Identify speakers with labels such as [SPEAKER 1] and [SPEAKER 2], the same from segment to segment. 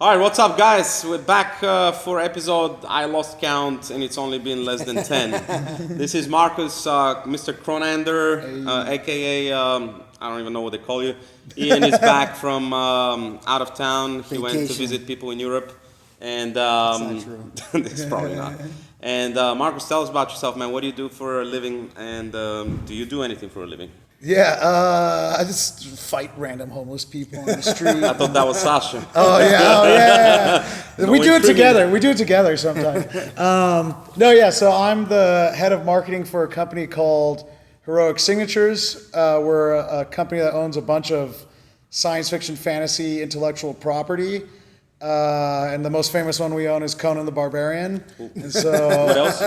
[SPEAKER 1] All right, what's up, guys? We're back for episode I lost count, and it's only been less than 10. This is Marcos, Mr. Cronander, aka I don't even know what they call you. Ian is back from out of town. He went to visit people in Europe, and
[SPEAKER 2] That's not true.
[SPEAKER 1] it's probably not. And Marcos, tell us about yourself, man. What do you do for a living, and do you do anything for a living?
[SPEAKER 2] Yeah, I just fight random homeless people on the street.
[SPEAKER 1] I thought that was Sasha.
[SPEAKER 2] Oh yeah. We do it together. We do it together sometimes. So I'm the head of marketing for a company called Heroic Signatures. We're a company that owns a bunch of science fiction, fantasy, intellectual property. And the most famous one we own is Conan the Barbarian. And so,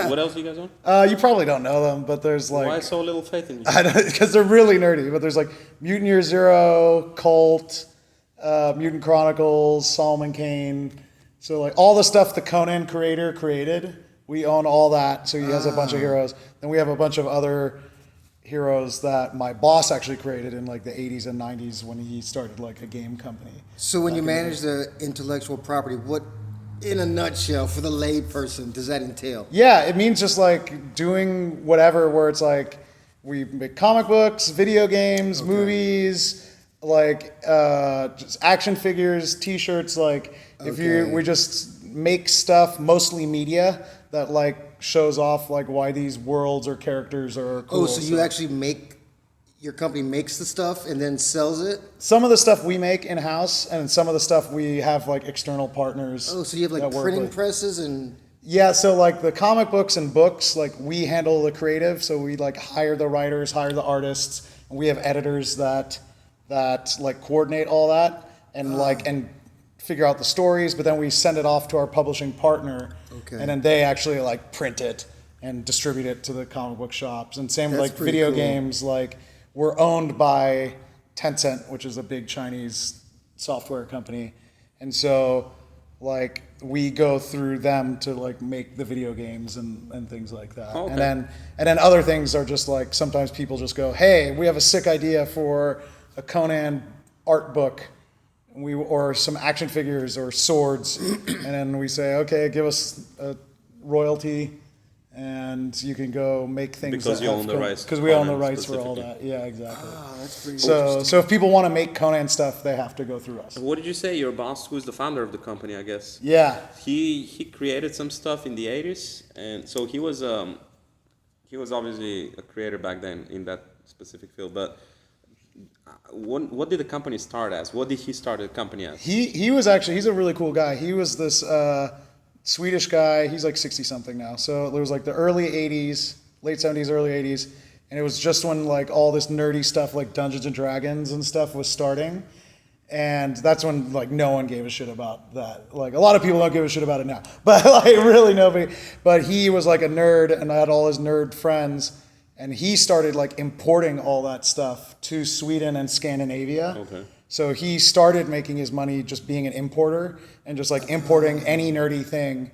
[SPEAKER 1] What else do you guys own?
[SPEAKER 2] you probably don't know them, but there's like...
[SPEAKER 1] Why so little faith in you?
[SPEAKER 2] Because they're really nerdy, but there's like Mutant Year Zero, Cult, Mutant Chronicles, Solomon Kane. So like all the stuff the Conan creator created, we own all that. So he has a bunch of heroes. Then we have a bunch of other heroes that my boss actually created in like the 80s and 90s when he started like a game company.
[SPEAKER 3] So when you manage the intellectual property, what, in a nutshell, for the lay person, does that entail?
[SPEAKER 2] Yeah, it means just like doing whatever where it's like we make comic books, video games, movies, like just action figures, t-shirts, like we just make stuff, mostly media, that like shows off like why these worlds or characters are cool.
[SPEAKER 3] Oh, so you actually your company makes the stuff and then sells it?
[SPEAKER 2] Some of the stuff we make in-house, and some of the stuff we have like external partners.
[SPEAKER 3] Oh, so you have like printing presses and...
[SPEAKER 2] Yeah, so like the comic books and books, like we handle the creative, so we like hire the writers, hire the artists, and we have editors that like coordinate all that and figure out the stories, but then we send it off to our publishing partner, and then they actually like print it and distribute it to the comic book shops. And same with like video games, like we're owned by Tencent, which is a big Chinese software company, and so like we go through them to like make the video games and things like that. Okay. And then other things are just like sometimes people just go, hey, we have a sick idea for a Conan art book. Or some action figures or swords, and then we say, okay, give us a royalty, and you can go make things.
[SPEAKER 1] Because you own the rights.
[SPEAKER 2] Because we own the rights for all that. Yeah, exactly.
[SPEAKER 3] That's pretty
[SPEAKER 2] So if people want to make Conan stuff, they have to go through us.
[SPEAKER 1] What did you say? Your boss, who's the founder of the company, I guess.
[SPEAKER 2] Yeah.
[SPEAKER 1] He created some stuff in the 80s, and so he was obviously a creator back then in that specific field, but. What did the company start as? What did he start the company as?
[SPEAKER 2] He's a really cool guy. He was this Swedish guy. He's like 60-something now. So it was like the early 80s, late 70s, early 80s. And it was just when like all this nerdy stuff like Dungeons and Dragons and stuff was starting. And that's when like no one gave a shit about that. Like a lot of people don't give a shit about it now. But like really nobody. But he was like a nerd and had all his nerd friends. And he started like importing all that stuff to Sweden and Scandinavia. Okay. So he started making his money just being an importer and just like importing any nerdy thing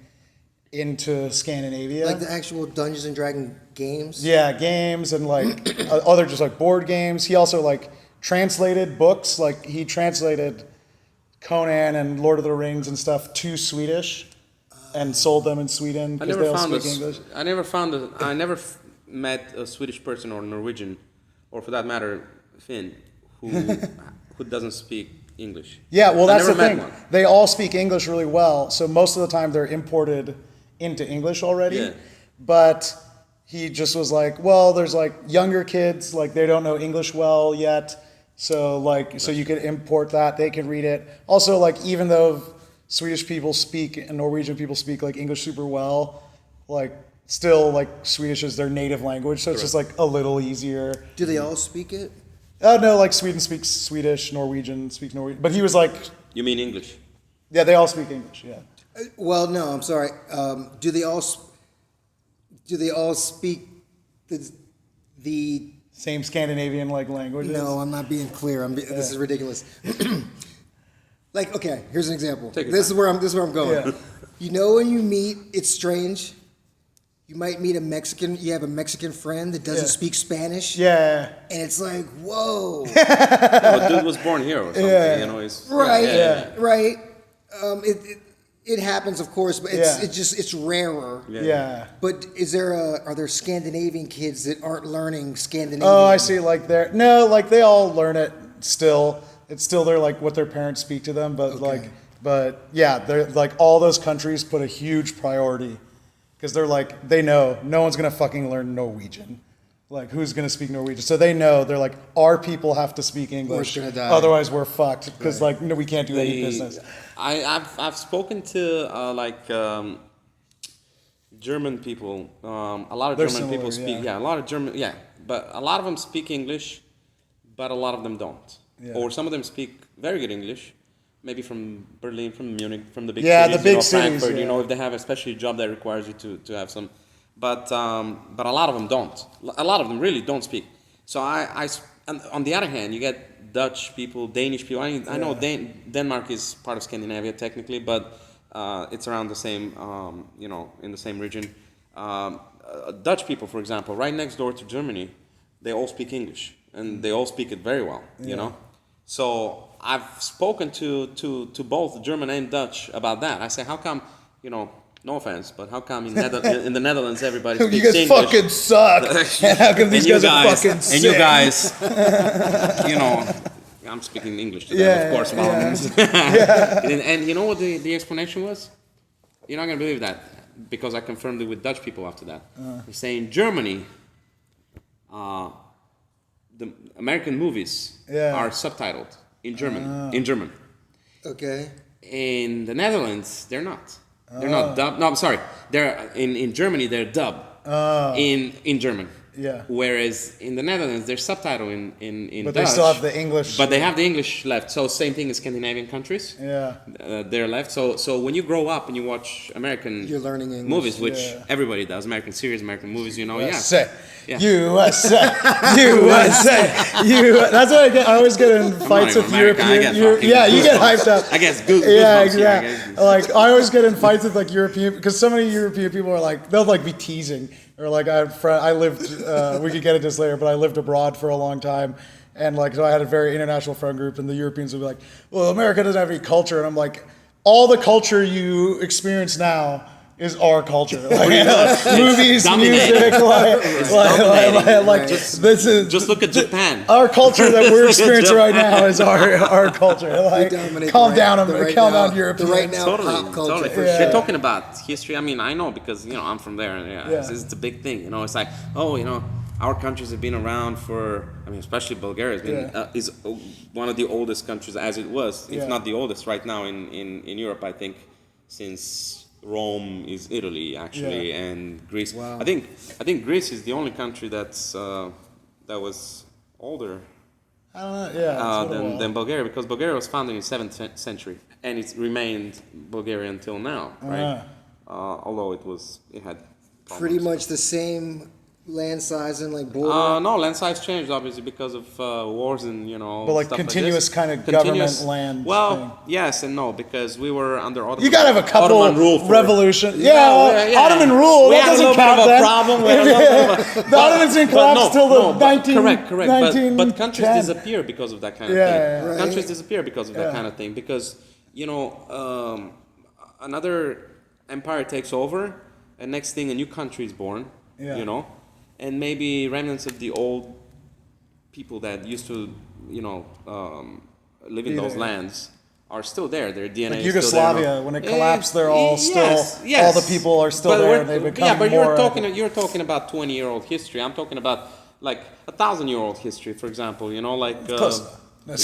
[SPEAKER 2] into Scandinavia.
[SPEAKER 3] Like the actual Dungeons and Dragons games?
[SPEAKER 2] Yeah, games and like other just like board games. He also like translated books. Like he translated Conan and Lord of the Rings and stuff to Swedish and sold them in Sweden because they all speak English.
[SPEAKER 1] I never met a Swedish person or Norwegian, or for that matter, Finn, who doesn't speak English.
[SPEAKER 2] Yeah, well, that's the thing. They all speak English really well, so most of the time they're imported into English already. Yeah. But he just was like, well, there's like younger kids, like they don't know English well yet, so you could import that, they could read it. Also, like even though Swedish people speak and Norwegian people speak like English super well, like still, like, Swedish is their native language, so it's just, like, a little easier.
[SPEAKER 3] Do they all speak it?
[SPEAKER 2] No, like, Sweden speaks Swedish, Norwegian speaks Norwegian. But he was like...
[SPEAKER 1] You mean English?
[SPEAKER 2] Yeah, they all speak English, yeah.
[SPEAKER 3] Well, no, I'm sorry. Do they all speak the...
[SPEAKER 2] Same Scandinavian, like, languages?
[SPEAKER 3] No, I'm not being clear. This is ridiculous. Like, okay, here's an example. This is where I'm going. Yeah. You know when you meet, it's strange... You might meet you have a Mexican friend that doesn't speak Spanish.
[SPEAKER 2] Yeah.
[SPEAKER 3] And it's like, whoa.
[SPEAKER 1] The dude was born here or something,
[SPEAKER 3] Right. It happens, of course, but it's rarer.
[SPEAKER 2] Yeah.
[SPEAKER 3] But are there Scandinavian kids that aren't learning Scandinavian?
[SPEAKER 2] Oh, I see. Like they all learn it still. It's still what their parents speak to them, but they're like all those countries put a huge priority because they know no one's gonna fucking learn Norwegian. Like, who's going to speak Norwegian? So they know, they're like, our people have to speak English.
[SPEAKER 3] We're gonna die.
[SPEAKER 2] Otherwise, we're fucked. Because, we can't do any business.
[SPEAKER 1] I've spoken to, German people. A lot of
[SPEAKER 2] They're
[SPEAKER 1] German
[SPEAKER 2] similar,
[SPEAKER 1] people speak, a lot of German, but a lot of them speak English, but a lot of them don't.
[SPEAKER 2] Yeah.
[SPEAKER 1] Or some of them speak very good English, maybe from Berlin, from Munich, from the big
[SPEAKER 2] Yeah,
[SPEAKER 1] cities,
[SPEAKER 2] the big cities,
[SPEAKER 1] Frankfurt, if they have especially a job that requires you to have some. But a lot of them don't. A lot of them really don't speak. So and on the other hand, you get Dutch people, Danish people. I know Denmark is part of Scandinavia technically, but it's around the same, in the same region. Dutch people, for example, right next door to Germany, they all speak English and they all speak it very well. You know. So I've spoken to both German and Dutch about that. I say, how come, no offense, but how come in the Netherlands everybody speaks
[SPEAKER 2] you guys
[SPEAKER 1] English?
[SPEAKER 2] fucking suck. And how come these guys are fucking sick?
[SPEAKER 1] And you guys, I'm speaking English to them, of course. And you know what the explanation was? You're not going to believe that, because I confirmed it with Dutch people after that. They say in Germany, the American movies are subtitled in German.
[SPEAKER 3] Okay.
[SPEAKER 1] In the Netherlands, they're not. They're not dubbed. No, I'm sorry. They're in Germany. They're dubbed in German.
[SPEAKER 2] Yeah.
[SPEAKER 1] Whereas in the Netherlands, they're subtitled in
[SPEAKER 2] But
[SPEAKER 1] Dutch.
[SPEAKER 2] they still have the English.
[SPEAKER 1] But they have the English left. So same thing as Scandinavian countries.
[SPEAKER 2] Yeah.
[SPEAKER 1] They're left. So when you grow up and you watch American
[SPEAKER 3] You're learning English.
[SPEAKER 1] movies, which everybody does, American series, American movies,
[SPEAKER 2] USA.
[SPEAKER 1] Yeah.
[SPEAKER 2] USA. That's what I always get in fights with European. You get hyped up.
[SPEAKER 1] I guess Google.
[SPEAKER 2] Yeah, exactly. I always get in fights with European, because so many European people are they'll be teasing, or I lived. We could get into this later, but I lived abroad for a long time, and so I had a very international friend group, and the Europeans would be like, "Well, America doesn't have any culture," and I'm like, "All the culture you experience now is our culture, movies, music, this is
[SPEAKER 1] just look at Japan.
[SPEAKER 2] Our culture that we're experiencing right now is our culture. Calm down, Europeans.
[SPEAKER 3] The right now pop culture.
[SPEAKER 1] Totally.
[SPEAKER 3] For
[SPEAKER 1] sure.
[SPEAKER 3] sure.
[SPEAKER 1] They're talking about history. I mean, I know because I'm from there. It's a big thing. It's like, our countries have been around for. I mean, especially Bulgaria has been is one of the oldest countries, as it was, if not the oldest, right now in Europe. I think since Rome is Italy, actually, and Greece.
[SPEAKER 3] Wow.
[SPEAKER 1] I think Greece is the only country that was older than Bulgaria, because Bulgaria was founded in the 7th century, and it's remained Bulgaria until now, right? Although it had problems.
[SPEAKER 3] Pretty much the same land size and border.
[SPEAKER 1] No, land size changed obviously because of wars and
[SPEAKER 2] but
[SPEAKER 1] stuff
[SPEAKER 2] continuous
[SPEAKER 1] like
[SPEAKER 2] kind of government land.
[SPEAKER 1] Well,
[SPEAKER 2] thing.
[SPEAKER 1] Yes and no, because we were under Ottoman.
[SPEAKER 2] You gotta have a couple
[SPEAKER 1] Ottoman rule
[SPEAKER 2] revolution. Ottoman rule.
[SPEAKER 1] We
[SPEAKER 2] that
[SPEAKER 1] had a
[SPEAKER 2] doesn't
[SPEAKER 1] little
[SPEAKER 2] count
[SPEAKER 1] bit of a
[SPEAKER 2] then.
[SPEAKER 1] problem.
[SPEAKER 2] The Ottomans didn't collapse till the 19.
[SPEAKER 1] Correct. But countries disappear because of that kind of thing.
[SPEAKER 3] Right.
[SPEAKER 1] Countries disappear because of that kind of thing, because another empire takes over, and next thing a new country is born. And maybe remnants of the old people that used to, live in those lands are still there. Their DNA is
[SPEAKER 2] Yugoslavia,
[SPEAKER 1] still there.
[SPEAKER 2] when it collapsed, they're all
[SPEAKER 1] yes.
[SPEAKER 2] all the people are still there. And they become
[SPEAKER 1] but
[SPEAKER 2] more.
[SPEAKER 1] you're talking about 20-year-old history. I'm talking about 1,000-year-old history, for example.
[SPEAKER 2] Close.
[SPEAKER 1] So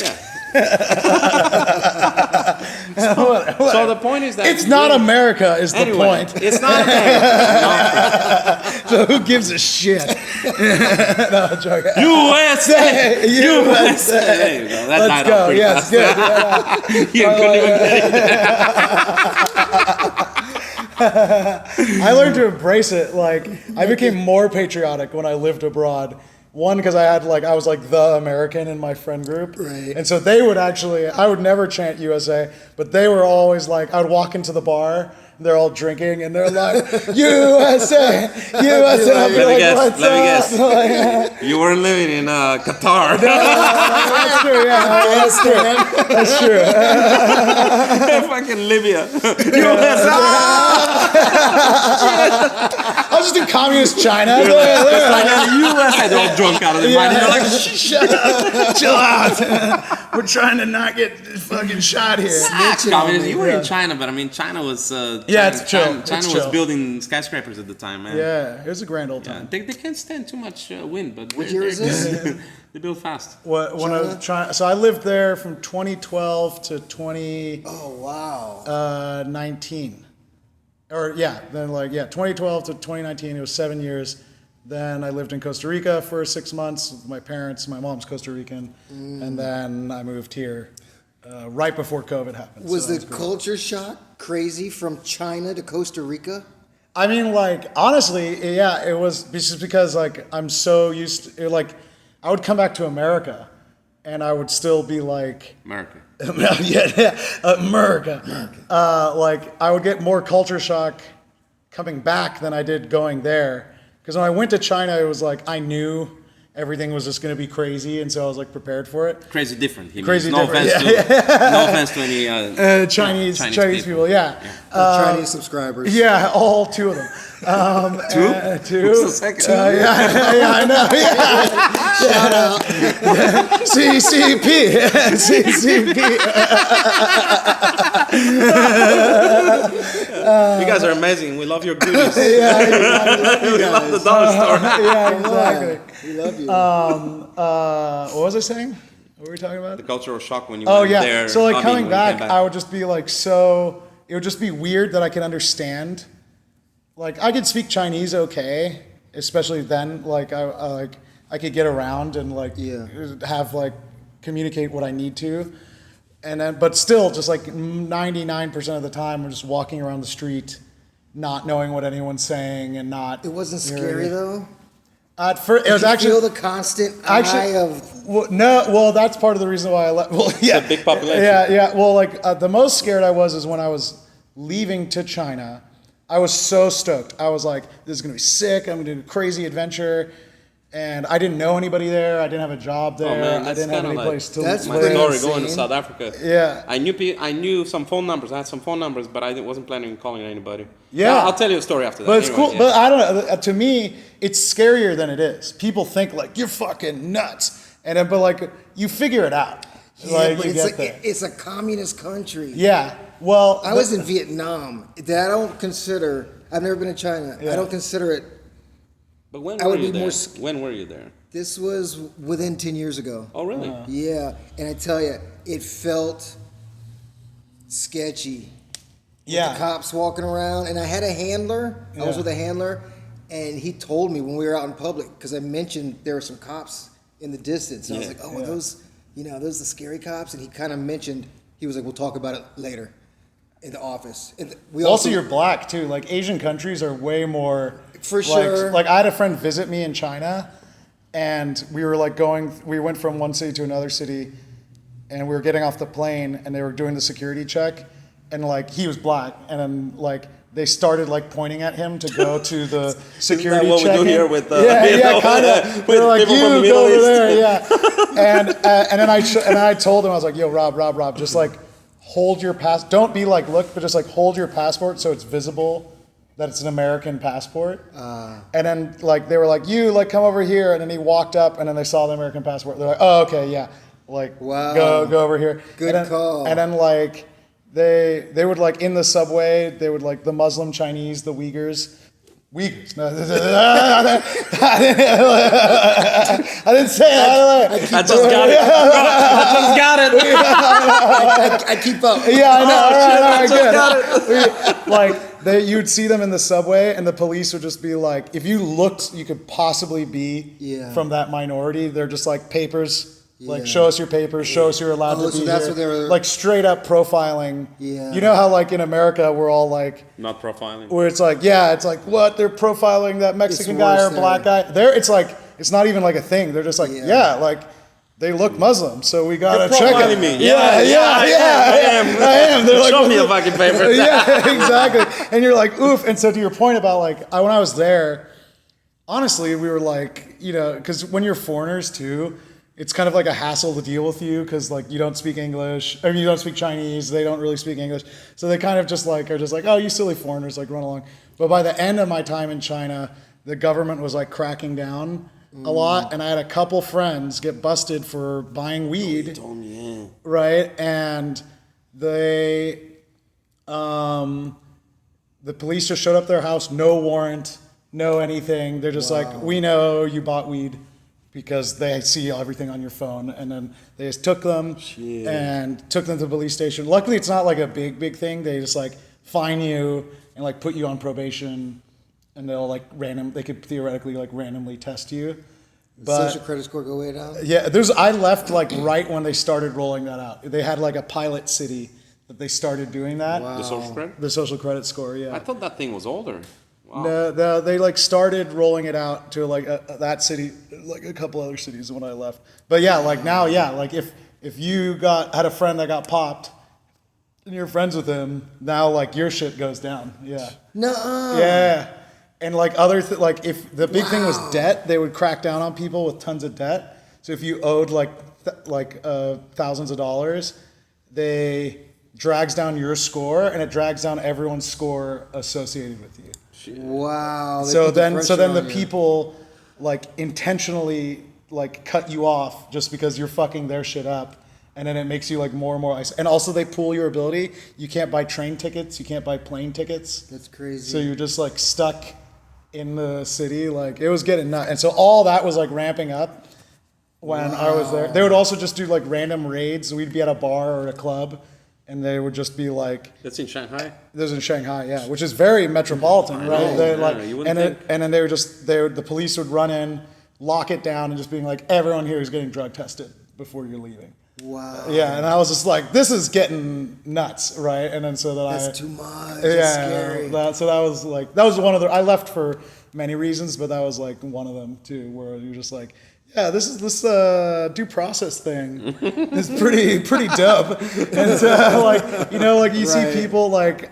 [SPEAKER 1] the point is that
[SPEAKER 2] it's not America is the point.
[SPEAKER 1] It's not America.
[SPEAKER 2] So who gives a shit? No, I'm joking.
[SPEAKER 1] USA. There you go.
[SPEAKER 2] Let's go. Yes, good.
[SPEAKER 1] You couldn't even get it.
[SPEAKER 2] I learned to embrace it. I became more patriotic when I lived abroad. One, because I was like the American in my friend group.
[SPEAKER 3] Right.
[SPEAKER 2] And so they would actually, I would never chant USA, but they were always like, I would walk into the bar, and they're all drinking, and they're like, USA, USA. I'd be like,
[SPEAKER 1] let me guess. You weren't living in Qatar.
[SPEAKER 2] That's true, yeah. That's true.
[SPEAKER 1] Fucking Libya.
[SPEAKER 2] I'll just do communist China.
[SPEAKER 1] It's like in the US, they're all drunk out of their mind. And you're like,
[SPEAKER 2] chill out. We're trying to not get fucking shot here.
[SPEAKER 1] communist. You were in China, but I mean, China was.
[SPEAKER 2] It's chill.
[SPEAKER 1] China was building skyscrapers at the time, man.
[SPEAKER 2] Yeah, it was a grand old time.
[SPEAKER 1] They can't stand too much wind, but
[SPEAKER 3] What year is this?
[SPEAKER 1] they build fast.
[SPEAKER 2] When I was trying, so I lived there from 2012 to 2019.
[SPEAKER 3] Oh wow.
[SPEAKER 2] 2012 to 2019. It was 7 years. Then I lived in Costa Rica for 6 months with my parents. My mom's Costa Rican, and then I moved here right before COVID happened.
[SPEAKER 3] Was the culture shock crazy from China to Costa Rica?
[SPEAKER 2] I mean, like, honestly, yeah, it was just because, like, I'm so used to, like, I would come back to America, and I would still be like...
[SPEAKER 1] America.
[SPEAKER 2] America. Like, I would get more culture shock coming back than I did going there. Because when I went to China, it was like, I knew everything was just going to be crazy, and so I was like prepared for it.
[SPEAKER 1] Crazy different. No
[SPEAKER 2] different.
[SPEAKER 1] offense to any
[SPEAKER 2] Chinese people. Yeah.
[SPEAKER 3] Chinese subscribers.
[SPEAKER 2] Yeah, all two of them.
[SPEAKER 1] Two?
[SPEAKER 2] Two.
[SPEAKER 1] What's the second?
[SPEAKER 2] I know. Yeah.
[SPEAKER 3] Shout out.
[SPEAKER 2] CCP. CCP.
[SPEAKER 1] You guys are amazing. We love your goodies.
[SPEAKER 2] We
[SPEAKER 1] love the dollar store.
[SPEAKER 2] Yeah, exactly.
[SPEAKER 3] We love you.
[SPEAKER 2] What was I saying? What were we talking about?
[SPEAKER 1] The cultural shock when you went there.
[SPEAKER 2] So like coming back, I would just be like it would just be weird that I could understand. Like I could speak Chinese okay, especially then. Like I could get around and have communicate what I need to. And then, but still, just like 99% of the time, we're just walking around the street, not knowing what anyone's saying, and not.
[SPEAKER 3] It wasn't scary though.
[SPEAKER 2] At first, it was actually
[SPEAKER 3] feel the constant eye of.
[SPEAKER 2] Well, that's part of the reason why I left. Well, yeah,
[SPEAKER 1] it's a big population.
[SPEAKER 2] Yeah. Well, the most scared I was is when I was leaving to China. I was so stoked. I was like, "This is gonna be sick. I'm gonna do a crazy adventure." And I didn't know anybody there. I didn't have a job there.
[SPEAKER 1] Oh, man,
[SPEAKER 2] I didn't have any place to
[SPEAKER 3] That's
[SPEAKER 1] my
[SPEAKER 2] live.
[SPEAKER 1] story going to South Africa.
[SPEAKER 2] Yeah.
[SPEAKER 1] I knew some phone numbers. I had some phone numbers, but I wasn't planning on calling anybody.
[SPEAKER 2] Yeah.
[SPEAKER 1] I'll tell you a story after that.
[SPEAKER 2] But it's
[SPEAKER 1] Anyways,
[SPEAKER 2] cool. But I don't know. To me, it's scarier than it is. People think like you're fucking nuts, and then, but you figure it out.
[SPEAKER 3] Yeah, but it's a communist country.
[SPEAKER 2] Yeah. Well,
[SPEAKER 3] I was in Vietnam. That I don't consider. I've never been to China.
[SPEAKER 2] Yeah.
[SPEAKER 3] I don't consider it.
[SPEAKER 1] But when
[SPEAKER 3] I
[SPEAKER 1] were
[SPEAKER 3] would
[SPEAKER 1] you
[SPEAKER 3] be
[SPEAKER 1] there?
[SPEAKER 3] more
[SPEAKER 1] When were you there?
[SPEAKER 3] This was within 10 years ago.
[SPEAKER 1] Oh, really?
[SPEAKER 3] Yeah, and I tell you, it felt sketchy.
[SPEAKER 2] Yeah.
[SPEAKER 3] With the cops walking around, and I had a handler. I was with a handler, and he told me when we were out in public, because I mentioned there were some cops in the distance. And I was like, oh, are those the scary cops? And he kind of mentioned, he was like, we'll talk about it later in the office. And
[SPEAKER 2] also, you're black, too. Like, Asian countries are way more...
[SPEAKER 3] For sure.
[SPEAKER 2] Like, I had a friend visit me in China, and we were we went from one city to another city, and we were getting off the plane, and they were doing the security check, and he was black, and then they started pointing at him to go to the security check.
[SPEAKER 1] What we do here with
[SPEAKER 2] kind of. They were like,
[SPEAKER 1] people
[SPEAKER 2] you
[SPEAKER 1] from the
[SPEAKER 2] go
[SPEAKER 1] Middle
[SPEAKER 2] over
[SPEAKER 1] East.
[SPEAKER 2] there, and then I told him, I was like, yo, Rob, just hold your don't be look, but just hold your passport so it's visible that it's an American passport. And then they were like, you come over here, and then he walked up, and then they saw the American passport. They're like, oh, okay, yeah,
[SPEAKER 3] wow,
[SPEAKER 2] go over here.
[SPEAKER 3] Good call.
[SPEAKER 2] And then they would in the subway, they would the Muslim Chinese, the Uyghurs. No, I didn't say that.
[SPEAKER 1] I just got it.
[SPEAKER 3] I keep up.
[SPEAKER 2] Yeah, I know. All right, good.
[SPEAKER 3] Got it.
[SPEAKER 2] You'd see them in the subway, and the police would just be like, if you looked, you could possibly be from that minority. They're just papers. Show us your papers. Show us you're allowed to be
[SPEAKER 3] that's
[SPEAKER 2] here.
[SPEAKER 3] what they were
[SPEAKER 2] straight up profiling.
[SPEAKER 3] Yeah.
[SPEAKER 2] You know how in America we're all
[SPEAKER 1] not profiling.
[SPEAKER 2] where it's what they're profiling that Mexican guy or black guy. There it's it's not even like a thing. They're just like, like they look Muslim, so we gotta
[SPEAKER 1] You're
[SPEAKER 2] check it.
[SPEAKER 1] profiling me.
[SPEAKER 2] I am. They're like,
[SPEAKER 1] show me a fucking paper.
[SPEAKER 2] Yeah, exactly. And you're like, oof. And so to your point about like, when I was there, honestly, we were like, you know, because when you're foreigners too, it's kind of like a hassle to deal with you because like you don't speak English, or you don't speak Chinese. They don't really speak English, so they kind of just like are just like, oh, you silly foreigners, like run along. But by the end of my time in China, the government was like cracking down a lot, and I had a couple friends get busted for buying weed. Right, and they, the police just showed up at their house, no warrant, no anything. They're just like, we know you bought weed because they see everything on your phone, and then they just took them and took them to the police station. Luckily, it's not like a big thing. They just like fine you and like put you on probation. And they'll like they could theoretically like randomly test you. But
[SPEAKER 3] social credit score go way down?
[SPEAKER 2] Yeah, I left like right when they started rolling that out. They had like a pilot city that they started doing that.
[SPEAKER 3] Wow.
[SPEAKER 1] The social credit?
[SPEAKER 2] The social credit score, yeah.
[SPEAKER 1] I thought that thing was older. Wow.
[SPEAKER 2] No, they like started rolling it out to like that city, like a couple other cities when I left. But yeah, like now, yeah, like if you had a friend that got popped, and you're friends with him, now like your shit goes down. Yeah.
[SPEAKER 3] No.
[SPEAKER 2] Yeah. And like like if the big thing was debt, they would crack down on people with tons of debt. So if you owed like thousands of dollars, they drags down your score and it drags down everyone's score associated with you.
[SPEAKER 3] Wow.
[SPEAKER 2] So then the people like intentionally like cut you off just because you're fucking their shit up. And then it makes you like more and more isolated. And also they pool your ability. You can't buy train tickets. You can't buy plane tickets.
[SPEAKER 3] That's crazy.
[SPEAKER 2] So you're just like stuck in the city. Like it was getting nuts. And so all that was like ramping up when I was there. They would also just do like random raids. We'd be at a bar or a club and they would just be like.
[SPEAKER 1] That's in Shanghai?
[SPEAKER 2] This is in Shanghai, yeah. Which is very metropolitan, right? They're like, and then the police would run in, lock it down and just being like, everyone here is getting drug tested before you're leaving.
[SPEAKER 3] Wow.
[SPEAKER 2] Yeah, and I was just like, this is getting nuts, right? And then
[SPEAKER 3] that's too much. That's scary.
[SPEAKER 2] That was one of the. I left for many reasons, but that was like one of them too, where you're just like, yeah, this due process thing is pretty dope. And like you see people like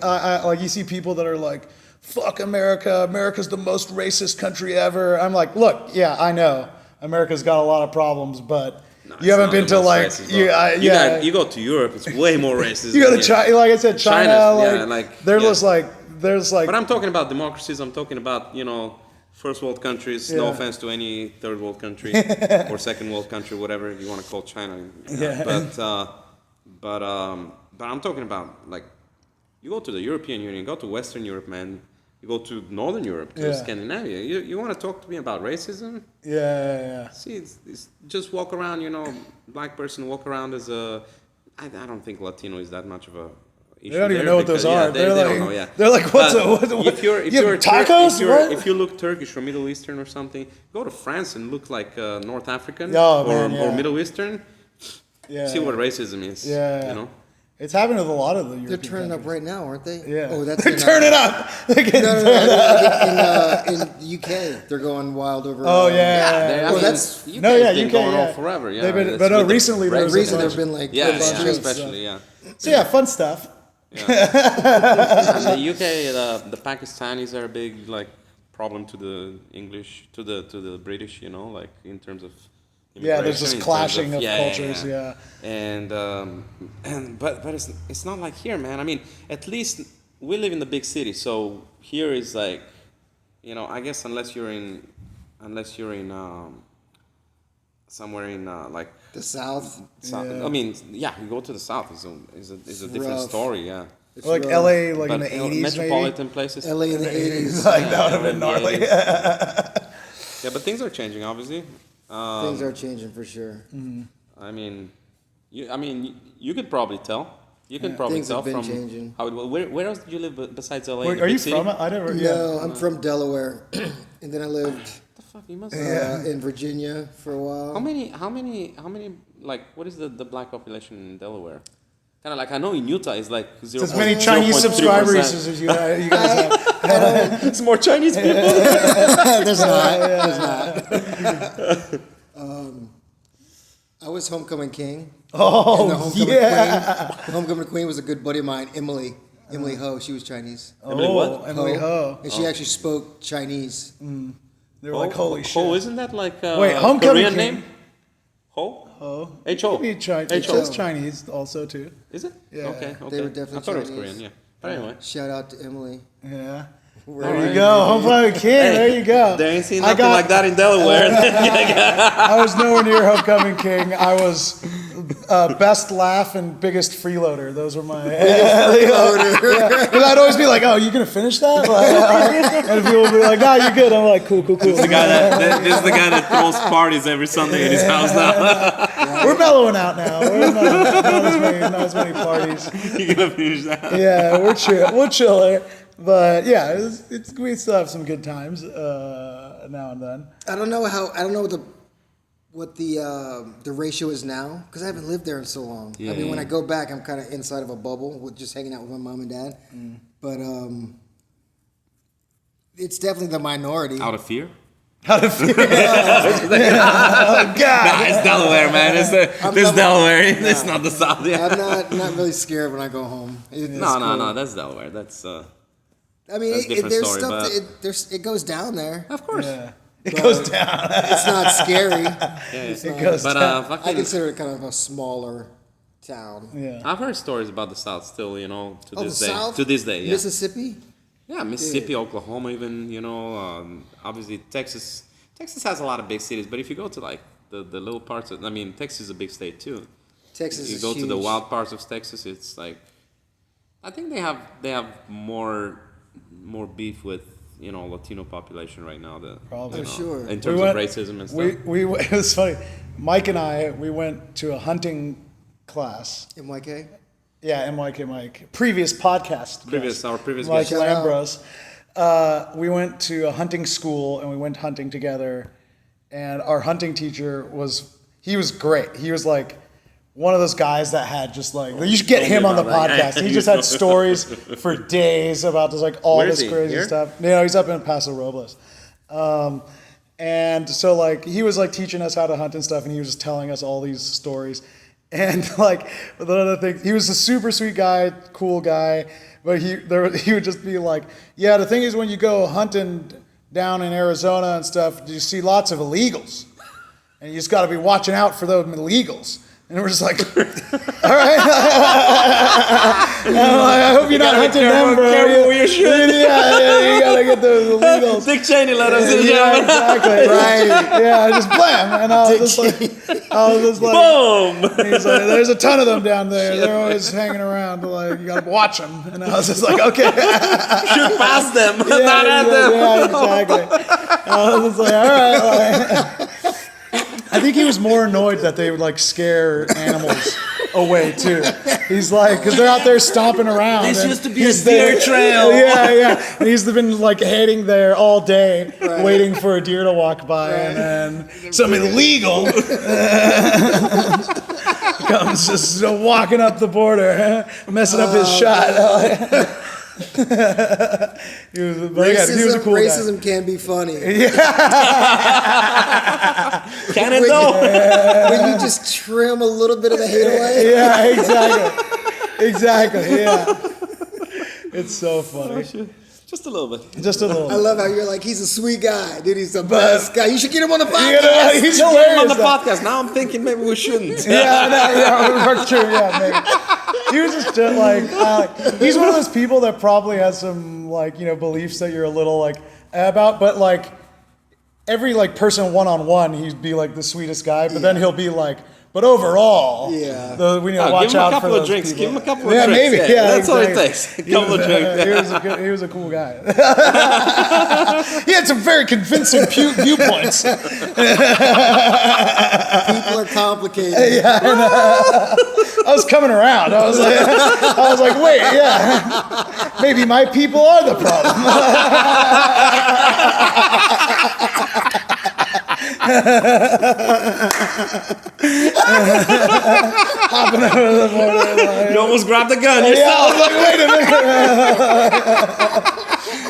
[SPEAKER 2] you see people that are like, fuck America. America's the most racist country ever. I'm like, look, yeah, I know America's got a lot of problems, but. No, you haven't been to like
[SPEAKER 1] racist, you go to Europe, it's way more racist.
[SPEAKER 2] You go to China, like I said, China, there's like.
[SPEAKER 1] But I'm talking about democracies. I'm talking about first world countries. No offense to any third world country or second world country, whatever you want to call China. But I'm talking about like you go to the European Union, go to Western Europe, man. You go to Northern Europe, to Scandinavia. You want to talk to me about racism?
[SPEAKER 2] Yeah.
[SPEAKER 1] See, it's just walk around, black person walk around as a. I don't think Latino is that much of a issue.
[SPEAKER 2] They don't even know what those are.
[SPEAKER 1] They don't know. Yeah.
[SPEAKER 2] They're like, what?
[SPEAKER 1] If you're
[SPEAKER 2] tacos?
[SPEAKER 1] If you look Turkish or Middle Eastern or something, go to France and look like North African or Middle Eastern.
[SPEAKER 3] Yeah.
[SPEAKER 1] See what racism is.
[SPEAKER 2] Yeah. It's happening with a lot of the European
[SPEAKER 3] They're turning
[SPEAKER 2] countries.
[SPEAKER 3] up right now, aren't they?
[SPEAKER 2] Yeah.
[SPEAKER 3] Oh, that's
[SPEAKER 2] they're turning up.
[SPEAKER 3] In the UK, they're going wild over.
[SPEAKER 2] Oh yeah.
[SPEAKER 1] That's been
[SPEAKER 2] UK
[SPEAKER 1] going on forever. Yeah.
[SPEAKER 2] Recently
[SPEAKER 3] there've been like
[SPEAKER 1] especially.
[SPEAKER 2] So yeah, fun stuff.
[SPEAKER 1] Yeah. And the UK, the Pakistanis are a big like problem to the English, to the British. Like in terms of.
[SPEAKER 2] Yeah, there's this clashing of cultures. Yeah.
[SPEAKER 1] And but it's not like here, man. I mean, at least we live in the big city, so here is like, I guess unless you're in somewhere in like
[SPEAKER 3] the south.
[SPEAKER 1] I mean, you go to the south is a different story. Yeah.
[SPEAKER 2] It's like rough. LA, like in the 80s,
[SPEAKER 1] metropolitan
[SPEAKER 2] maybe?
[SPEAKER 1] places.
[SPEAKER 3] LA in the 80s.
[SPEAKER 2] Like that would have been gnarly.
[SPEAKER 1] Yeah, but things are changing, obviously.
[SPEAKER 3] Things are changing for sure.
[SPEAKER 2] Mm-hmm.
[SPEAKER 1] I mean, you could probably tell. You can probably
[SPEAKER 3] things
[SPEAKER 1] tell
[SPEAKER 3] have been
[SPEAKER 1] from
[SPEAKER 3] changing.
[SPEAKER 1] how it. Where else did you live besides LA?
[SPEAKER 2] Wait, are you from it? I never.
[SPEAKER 3] No, I'm from Delaware, and then I lived.
[SPEAKER 1] The fuck, you must.
[SPEAKER 3] In Virginia for a while.
[SPEAKER 1] How many? Like, what is the black population in Delaware? Kind of like I know in Utah it's like 0.
[SPEAKER 2] As many Chinese subscribers as you guys have.
[SPEAKER 1] It's more Chinese people.
[SPEAKER 3] There's not. I was homecoming king.
[SPEAKER 2] Oh,
[SPEAKER 3] And the homecoming
[SPEAKER 2] yeah.
[SPEAKER 3] queen. The homecoming queen was a good buddy of mine, Emily Ho. She was Chinese.
[SPEAKER 1] Emily what?
[SPEAKER 2] Emily Ho.
[SPEAKER 3] And she actually spoke Chinese.
[SPEAKER 2] They were like, holy shit.
[SPEAKER 1] Ho, isn't that like a
[SPEAKER 2] Wait, homecoming
[SPEAKER 1] Korean
[SPEAKER 2] king?
[SPEAKER 1] name? Ho?
[SPEAKER 2] Ho.
[SPEAKER 1] H-O.
[SPEAKER 2] It says Chinese also, too.
[SPEAKER 1] Is it?
[SPEAKER 2] Yeah.
[SPEAKER 1] Okay.
[SPEAKER 3] They were definitely
[SPEAKER 1] I thought it was
[SPEAKER 3] Chinese.
[SPEAKER 1] Korean, yeah. But anyway.
[SPEAKER 3] Shout out to Emily.
[SPEAKER 2] Yeah.
[SPEAKER 3] Where
[SPEAKER 2] There you go. Homecoming king. There you go.
[SPEAKER 1] They ain't seen nothing like that in Delaware.
[SPEAKER 2] I was nowhere near homecoming king. I was best laugh and biggest freeloader. Those were my. Because I'd always be like, "Oh, you gonna finish that?" And people would be like, "No, you're good." I'm like, "Cool."
[SPEAKER 1] This is the guy that throws parties every Sunday at his house now.
[SPEAKER 2] We're mellowing out now. We're not as many parties.
[SPEAKER 1] You gonna finish that?
[SPEAKER 2] Yeah, we're chill. We're chiller. But yeah, we still have some good times now and then.
[SPEAKER 3] I don't know what the ratio is now because I haven't lived there in so long.
[SPEAKER 1] Yeah,
[SPEAKER 3] I mean, when I go back, I'm kind of inside of a bubble with just hanging out with my mom and dad. But it's definitely the minority.
[SPEAKER 1] Out of fear?
[SPEAKER 2] How to feel?
[SPEAKER 1] Oh, God. Nah, it's Delaware, man. It's Delaware. It's not the South. Yeah.
[SPEAKER 3] I'm not really scared when I go home.
[SPEAKER 1] No. That's Delaware. That's.
[SPEAKER 3] I mean,
[SPEAKER 1] That's a different
[SPEAKER 3] there's
[SPEAKER 1] story,
[SPEAKER 3] stuff.
[SPEAKER 1] but-
[SPEAKER 3] It goes down there.
[SPEAKER 1] Of course.
[SPEAKER 2] Yeah. It goes down.
[SPEAKER 3] It's not scary.
[SPEAKER 2] It goes down.
[SPEAKER 3] I consider it kind of a smaller town.
[SPEAKER 2] Yeah.
[SPEAKER 1] I've heard stories about the South still, to
[SPEAKER 3] Oh,
[SPEAKER 1] this
[SPEAKER 3] the
[SPEAKER 1] day.
[SPEAKER 3] South?
[SPEAKER 1] To this day, yeah.
[SPEAKER 3] Mississippi?
[SPEAKER 1] Yeah, Mississippi, Oklahoma, even, obviously Texas. Texas has a lot of big cities, but if you go to like the little parts of, Texas is a big state too.
[SPEAKER 3] Texas
[SPEAKER 1] You
[SPEAKER 3] is
[SPEAKER 1] go
[SPEAKER 3] huge.
[SPEAKER 1] to the wild parts of Texas, it's like, I think they have more beef with, Latino population right now.
[SPEAKER 2] Probably.
[SPEAKER 3] Sure.
[SPEAKER 1] In terms of racism and stuff.
[SPEAKER 2] It was funny. Mike and I, we went to a hunting class.
[SPEAKER 3] MYK?
[SPEAKER 2] Yeah, MYK Mike. Previous podcast.
[SPEAKER 1] Our previous
[SPEAKER 2] Mike
[SPEAKER 1] guest.
[SPEAKER 2] Lambros. We went to a hunting school and we went hunting together. And our hunting teacher he was great. He was like one of those guys that had just like, you should get him on the podcast. He just had stories for days about just like all this crazy stuff. He's up in Paso Robles. And so like he was like teaching us how to hunt and stuff, and he was just telling us all these stories. And like the other thing, he was a super sweet guy, cool guy, but he would just be like, yeah, the thing is when you go hunting down in Arizona and stuff, you see lots of illegals, and you just got to be watching out for those illegals. And we're just like, all right. And I'm like, I hope you're not hunting them, bro.
[SPEAKER 1] Careful with your shit.
[SPEAKER 2] Yeah, you gotta get those illegals.
[SPEAKER 1] Dick Cheney let us in.
[SPEAKER 2] Yeah, exactly. Right. Yeah, just blam. And I was just like,
[SPEAKER 1] Boom.
[SPEAKER 2] and he's like, there's a ton of them down there. They're always hanging around. Like, you gotta watch them. And I was just like, okay.
[SPEAKER 1] Shoot past them, not at
[SPEAKER 2] Yeah,
[SPEAKER 1] them.
[SPEAKER 2] exactly. I was just like, all right. Like, I think he was more annoyed that they would like scare animals away too. He's like, because they're out there stomping around.
[SPEAKER 1] This
[SPEAKER 2] and
[SPEAKER 1] used to be a
[SPEAKER 2] he's
[SPEAKER 1] deer
[SPEAKER 2] there-
[SPEAKER 1] trail.
[SPEAKER 2] Yeah. And he's been like heading there all day, waiting for a deer to walk by, and then some illegal comes just walking up the border, messing up his shot. he was a cool guy.
[SPEAKER 3] Racism can be funny.
[SPEAKER 1] Can it though?
[SPEAKER 3] When you just trim a little bit of the hate away.
[SPEAKER 2] Yeah, exactly. Yeah, it's so funny.
[SPEAKER 1] Just a little bit.
[SPEAKER 2] Just a little.
[SPEAKER 3] I love how you're like, he's a sweet guy. Dude, he's the best guy. You should get him on the podcast.
[SPEAKER 2] He's
[SPEAKER 1] Him
[SPEAKER 2] hilarious.
[SPEAKER 1] on the podcast. Now I'm thinking maybe we shouldn't.
[SPEAKER 2] Yeah, true. Yeah, maybe. He was just like, he's one of those people that probably has some like beliefs that you're a little like about, but like every like person one-on-one, he'd be like the sweetest guy, but then he'll be like, but overall, we need to watch out for those people.
[SPEAKER 1] Give him a couple of drinks.
[SPEAKER 2] Maybe. Yeah,
[SPEAKER 1] that's all it
[SPEAKER 2] exactly.
[SPEAKER 1] takes. A couple of drinks.
[SPEAKER 2] He was a cool guy. He had some very convincing viewpoints.
[SPEAKER 3] People are complicated.
[SPEAKER 2] Yeah, I was coming around. I was like, wait, yeah, maybe my people are the problem. Hopping over the border.
[SPEAKER 1] You almost grabbed the gun
[SPEAKER 2] Yeah, I
[SPEAKER 1] yourself.
[SPEAKER 2] was like, wait a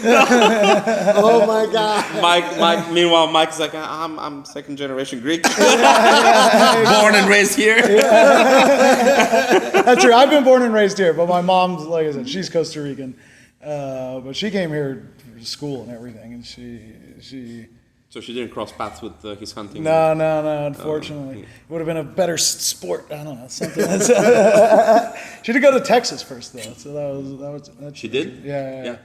[SPEAKER 2] minute.
[SPEAKER 3] Oh my God.
[SPEAKER 1] Meanwhile, Mike's like, I'm second generation Greek, born and raised here.
[SPEAKER 2] That's true. I've been born and raised here, but my mom's, like I said, she's Costa Rican, but she came here for school and everything, and she.
[SPEAKER 1] So she didn't cross paths with his hunting.
[SPEAKER 2] No. Unfortunately, it would have been a better sport. I don't know, something. She did go to Texas first, though. So that
[SPEAKER 1] she did.
[SPEAKER 2] Yeah.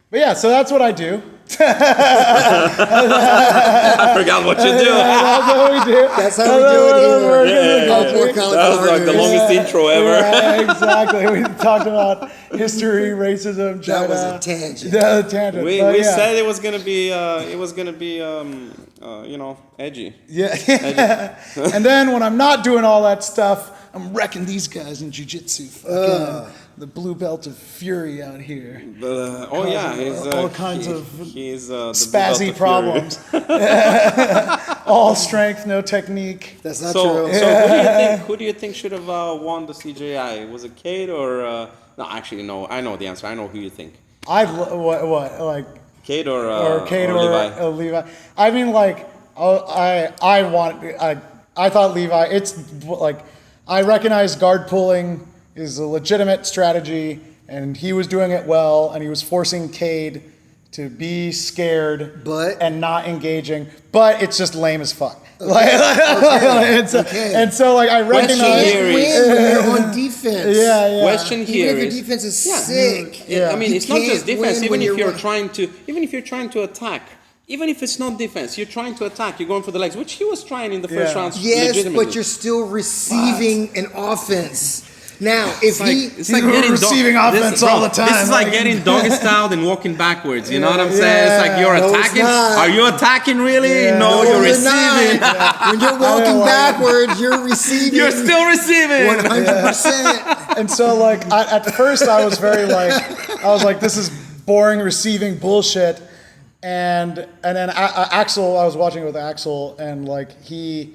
[SPEAKER 2] But yeah, so that's what I do.
[SPEAKER 1] I forgot what you do.
[SPEAKER 2] That's what we do.
[SPEAKER 3] That's how we do it here.
[SPEAKER 1] That was like the longest intro ever.
[SPEAKER 2] Yeah, exactly. We talked about history, racism, China.
[SPEAKER 3] That was a tangent.
[SPEAKER 2] Yeah, a tangent.
[SPEAKER 1] We said it was gonna be edgy.
[SPEAKER 2] Yeah. And then when I'm not doing all that stuff, I'm wrecking these guys in jiu-jitsu. The blue belt of fury out here.
[SPEAKER 1] He's
[SPEAKER 2] all kinds of
[SPEAKER 1] he's
[SPEAKER 2] spazzy problems. All strength, no technique.
[SPEAKER 3] That's not true.
[SPEAKER 1] So who do you think should have won the CJI? Was it Cade or no? Actually, no. I know the answer. I know who you think.
[SPEAKER 2] Like
[SPEAKER 1] Cade or
[SPEAKER 2] Levi? Levi. I mean, like, I thought Levi. It's like I recognize guard pulling is a legitimate strategy, and he was doing it well, and he was forcing Cade to be scared and not engaging. But it's just lame as fuck. And so like I recognize
[SPEAKER 3] when you're on defense.
[SPEAKER 2] Yeah.
[SPEAKER 1] Question here
[SPEAKER 3] even if your defense is sick.
[SPEAKER 1] I mean, it's not just defense. Even if you're trying to attack. Even if it's not defense, you're trying to attack, you're going for the legs, which he was trying in the first round.
[SPEAKER 3] Yes, but you're still receiving an offense. Now, if
[SPEAKER 2] it's like getting receiving offense all the time.
[SPEAKER 1] This is like getting doggy styled and walking backwards. You know what I'm saying? It's like you're attacking. Are you attacking really?
[SPEAKER 2] Yeah.
[SPEAKER 1] No, you're receiving.
[SPEAKER 3] When you're walking backwards, you're receiving.
[SPEAKER 1] You're still receiving.
[SPEAKER 3] 100%.
[SPEAKER 2] And so, like, at first, I was like, this is boring receiving bullshit. And then Axel, I was watching it with Axel, and like he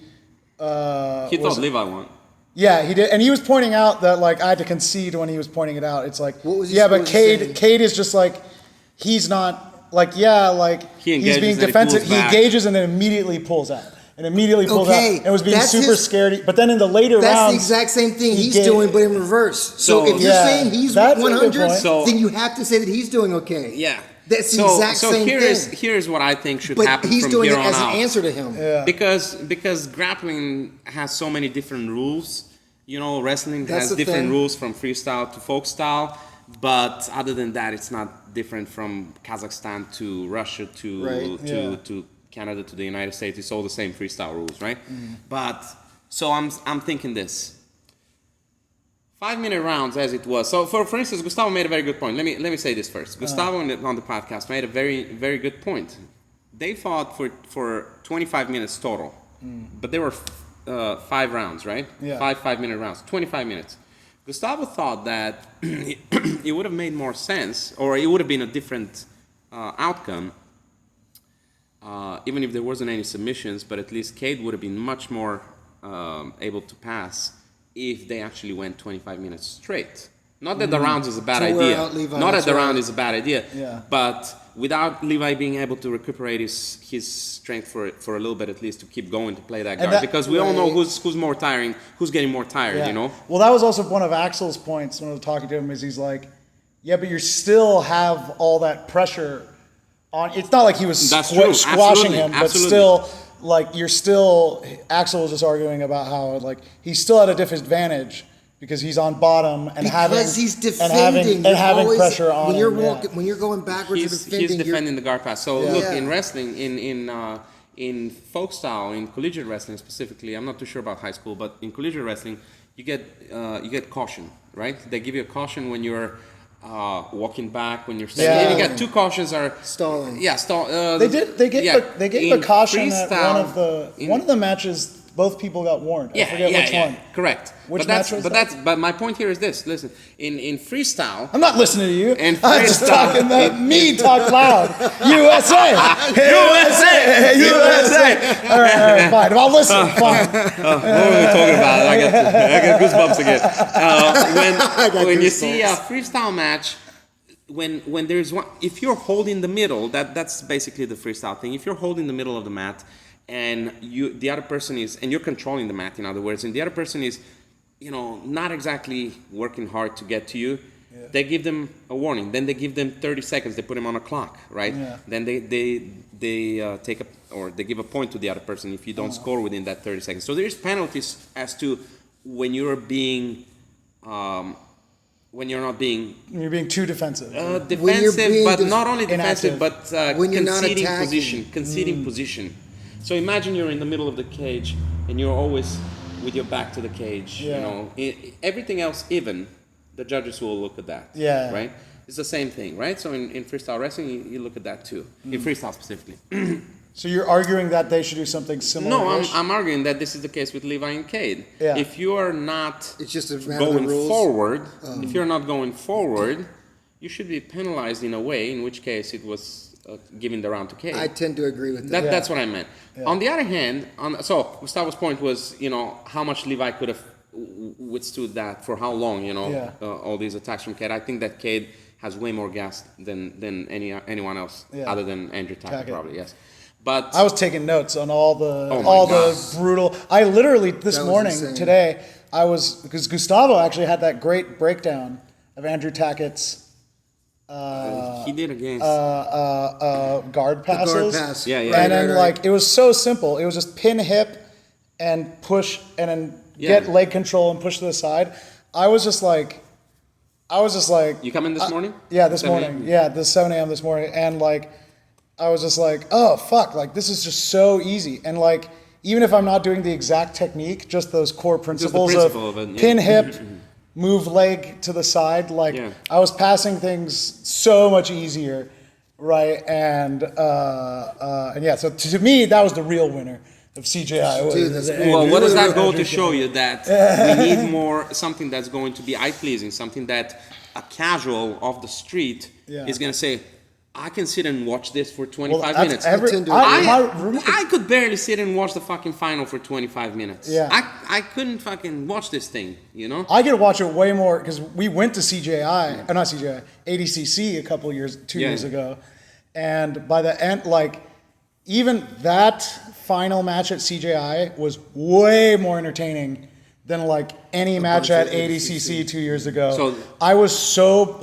[SPEAKER 1] thought Levi won.
[SPEAKER 2] Yeah, he did, and he was pointing out that like I had to concede when he was pointing it out. It's like, but Cade is just like he's not like he's being defensive. He engages and then immediately pulls out. And immediately pulls out and was being super scaredy. But then in the later rounds...
[SPEAKER 3] That's the exact same thing he's doing, but in reverse. So if you're saying he's 100, then you have to say that he's doing okay.
[SPEAKER 1] Yeah.
[SPEAKER 3] That's the exact same thing.
[SPEAKER 1] So here's what I think should happen from here on out.
[SPEAKER 3] But he's doing it as an answer to him.
[SPEAKER 2] Yeah.
[SPEAKER 1] Because grappling has so many different rules. You know, wrestling has different rules from freestyle to folk style. But other than that, it's not different from Kazakhstan to Russia to Canada to the United States. It's all the same freestyle rules, right? But so I'm thinking this. 5-minute rounds as it was. So for instance, Gustavo made a very good point. Let me say this first. Gustavo on the podcast made a very, very good point. They fought for 25 minutes total, but there were 5 rounds, right?
[SPEAKER 2] Yeah.
[SPEAKER 1] 5-minute rounds, 25 minutes. Gustavo thought that it would have made more sense, or it would have been a different outcome, even if there wasn't any submissions, but at least Cade would have been much more able to pass if they actually went 25 minutes straight. Not that the rounds is a bad idea. Not that the round is a bad idea.
[SPEAKER 2] Yeah.
[SPEAKER 1] But without Levi being able to recuperate his strength for a little bit at least to keep going to play that guard. Because we all know who's more tiring, who's getting more tired, you know?
[SPEAKER 2] Well, that was also one of Axel's points when I was talking to him is he's like, yeah, but you still have all that pressure on. It's not like he was squashing him, but still, like Axel was just arguing about how like he still had a disadvantage because he's on bottom and
[SPEAKER 3] he's defending
[SPEAKER 2] and having pressure on
[SPEAKER 3] when you're
[SPEAKER 2] him.
[SPEAKER 3] walking, when you're going backwards,
[SPEAKER 1] he's defending the guard pass. So look, in wrestling, in folk style, in collegiate wrestling specifically, I'm not too sure about high school, but in collegiate wrestling, you get caution, right? They give you a caution when you're walking back, when you're standing. You got 2 cautions are
[SPEAKER 3] stalling.
[SPEAKER 1] Yeah, stall.
[SPEAKER 2] They gave the caution at one of the matches. Both people got warned. I forget which one.
[SPEAKER 1] Correct.
[SPEAKER 2] Which match was that?
[SPEAKER 1] But my point here is this. Listen, in freestyle.
[SPEAKER 2] I'm not listening to you.
[SPEAKER 1] I'm
[SPEAKER 2] just talking about me talk loud. USA. USA. All right, fine. I'll listen. Fine.
[SPEAKER 1] What were we talking about? I got goosebumps again. When you see a freestyle match, when there's one, if you're holding the middle, that's basically the freestyle thing. If you're holding the middle of the mat, and the other person is, and you're controlling the mat, in other words, and the other person is, not exactly working hard to get to you, they give them a warning. Then they give them 30 seconds. They put them on a clock, right? Yeah. Then they they give a point to the other person if you don't score within that 30 seconds. So there's penalties as to when you're being. When you're not being...
[SPEAKER 2] You're being too defensive.
[SPEAKER 1] Defensive, but not only defensive, but
[SPEAKER 3] when you're
[SPEAKER 1] conceding
[SPEAKER 3] not
[SPEAKER 1] position. Conceding position. So imagine you're in the middle of the cage, and you're always with your back to the cage. Everything else even, the judges will look at that. Yeah. Right? It's the same thing, right? So in freestyle wrestling, you look at that too. In freestyle specifically.
[SPEAKER 2] So you're arguing that they should do something similar?
[SPEAKER 1] No, I'm arguing that this is the case with Levi and Cade. Yeah. If you are not going forward, if you're not going forward, you should be penalized in a way, in which case it was giving the round to Cade.
[SPEAKER 3] I tend to agree with that.
[SPEAKER 1] That's what I meant. Yeah. On the other hand, so Gustavo's point was, how much Levi could have withstood that for how long, all these attacks from Cade. I think that Cade has way more gas than anyone else, other than Andrew Tackett, probably, yes. But
[SPEAKER 2] I was taking notes on all the brutal. I literally today, because Gustavo actually had that great breakdown of Andrew Tackett's.
[SPEAKER 1] He did against
[SPEAKER 2] guard passes.
[SPEAKER 3] Guard pass.
[SPEAKER 2] Yeah. And then it was so simple. It was just pin hip and push, and then get leg control and push to the side. I was just like.
[SPEAKER 1] You come in this morning?
[SPEAKER 2] Yeah, this morning. Yeah, the 7 a.m. this morning, and I was just like, oh, fuck, this is just so easy. And even if I'm not doing the exact technique, just those core principles of pin hip, move leg to the side, I was passing things so much easier, right? And so to me, that was the real winner of CJI.
[SPEAKER 1] Well, what does that go to show you? That we need more, something that's going to be eye-pleasing, something that a casual off the street is going to say, I can sit and watch this for 25 minutes. I could barely sit and watch the fucking final for 25 minutes. Yeah. I couldn't fucking watch this thing,
[SPEAKER 2] I could watch it way more, because we went to CJI, or not CJI, ADCC a couple years, 2 years ago. And by the end, even that final match at CJI was way more entertaining than any match at ADCC 2 years ago. So I was so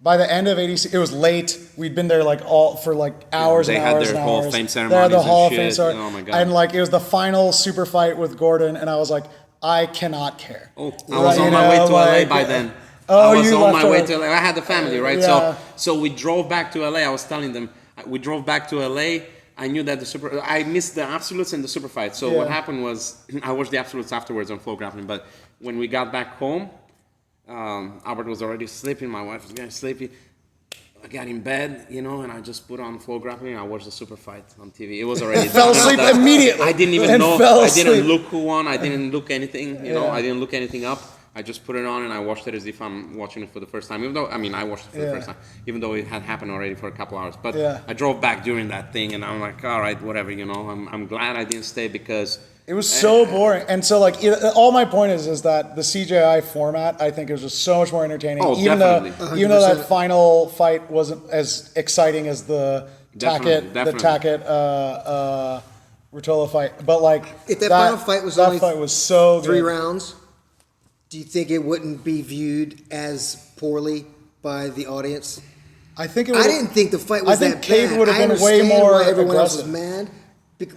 [SPEAKER 2] by the end of ADC, it was late. We'd been there for hours and hours and hours. They had their Hall of Fame ceremonies. They had the Hall of Fame ceremony. Oh my god! And it was the final super fight with Gordon, and I was like, I cannot care.
[SPEAKER 1] Oh, I was on my way to LA by then. I was on my way to LA. I had the family, right? Yeah. So we drove back to LA. I was telling them we drove back to LA. I knew that I missed the absolutes and the super fight. So what happened was I watched the absolutes afterwards on Flow Grappling. But when we got back home, Albert was already sleeping. My wife was getting sleepy. I got in bed, and I just put on Flow Grappling and I watched the super fight on TV. It was already
[SPEAKER 2] fell asleep immediately.
[SPEAKER 1] I didn't even know. I didn't look who won. I didn't look anything. I didn't look anything up. I just put it on and I watched it as if I'm watching it for the first time. Even though, I watched it for the first time, even though it had happened already for a couple hours. But I drove back during that thing and I'm like, all right, whatever, I'm glad I didn't stay because...
[SPEAKER 2] It was so boring. And so, all my point is that the CJI format, I think, is just so much more entertaining.
[SPEAKER 1] Oh,
[SPEAKER 2] even
[SPEAKER 1] definitely.
[SPEAKER 2] Even though that final fight wasn't as exciting as the Tackett Rutola fight. But,
[SPEAKER 3] if that final fight was
[SPEAKER 2] that fight was so
[SPEAKER 3] three rounds, do you think it wouldn't be viewed as poorly by the audience?
[SPEAKER 2] I think it
[SPEAKER 3] I didn't think the fight was that bad.
[SPEAKER 2] I think Cade would have been way more
[SPEAKER 3] why everyone
[SPEAKER 2] aggressive.
[SPEAKER 3] else was mad.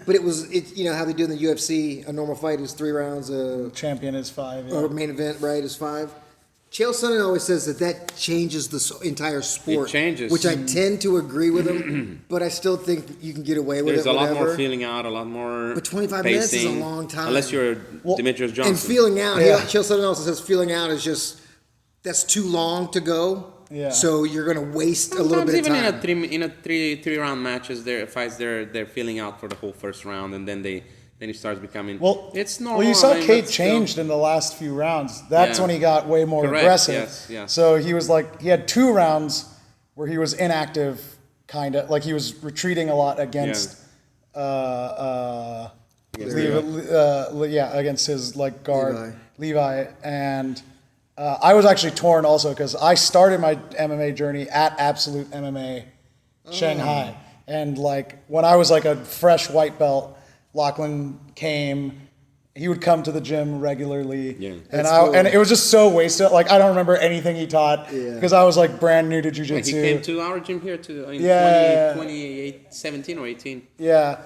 [SPEAKER 3] But it was, how they do in the UFC, a normal fight is 3 rounds.
[SPEAKER 2] Champion is 5.
[SPEAKER 3] Or main event, right, is 5. Chael Sonnen always says that changes the entire sport.
[SPEAKER 1] It changes.
[SPEAKER 3] Which I tend to agree with him, but I still think you can get away with
[SPEAKER 1] There's
[SPEAKER 3] it.
[SPEAKER 1] There's a lot more feeling out, a lot more
[SPEAKER 3] But 25
[SPEAKER 1] pacing,
[SPEAKER 3] minutes is a long time.
[SPEAKER 1] Unless you're Demetrius Johnson.
[SPEAKER 3] And feeling out, Chael Sonnen also says feeling out is just, that's too long to go. Yeah. So you're going to waste a little bit of time.
[SPEAKER 1] Even in a three round matches, they're feeling out for the whole first round, and then it starts becoming. It's normal.
[SPEAKER 2] Well, you saw Cade changed in the last few rounds. That's when he got way more aggressive.
[SPEAKER 1] Yes.
[SPEAKER 2] So he was he had 2 rounds where he was inactive, kind of he was retreating a lot against. Against his guard Levi, and I was actually torn also because I started my MMA journey at Absolute MMA Shanghai. And like when I was like a fresh white belt, Lachlan came. He would come to the gym regularly, and it was just so wasted. Like I don't remember anything he taught because I was like brand new to jiu-jitsu.
[SPEAKER 1] He came to our gym here in 2017 or 18.
[SPEAKER 2] Yeah.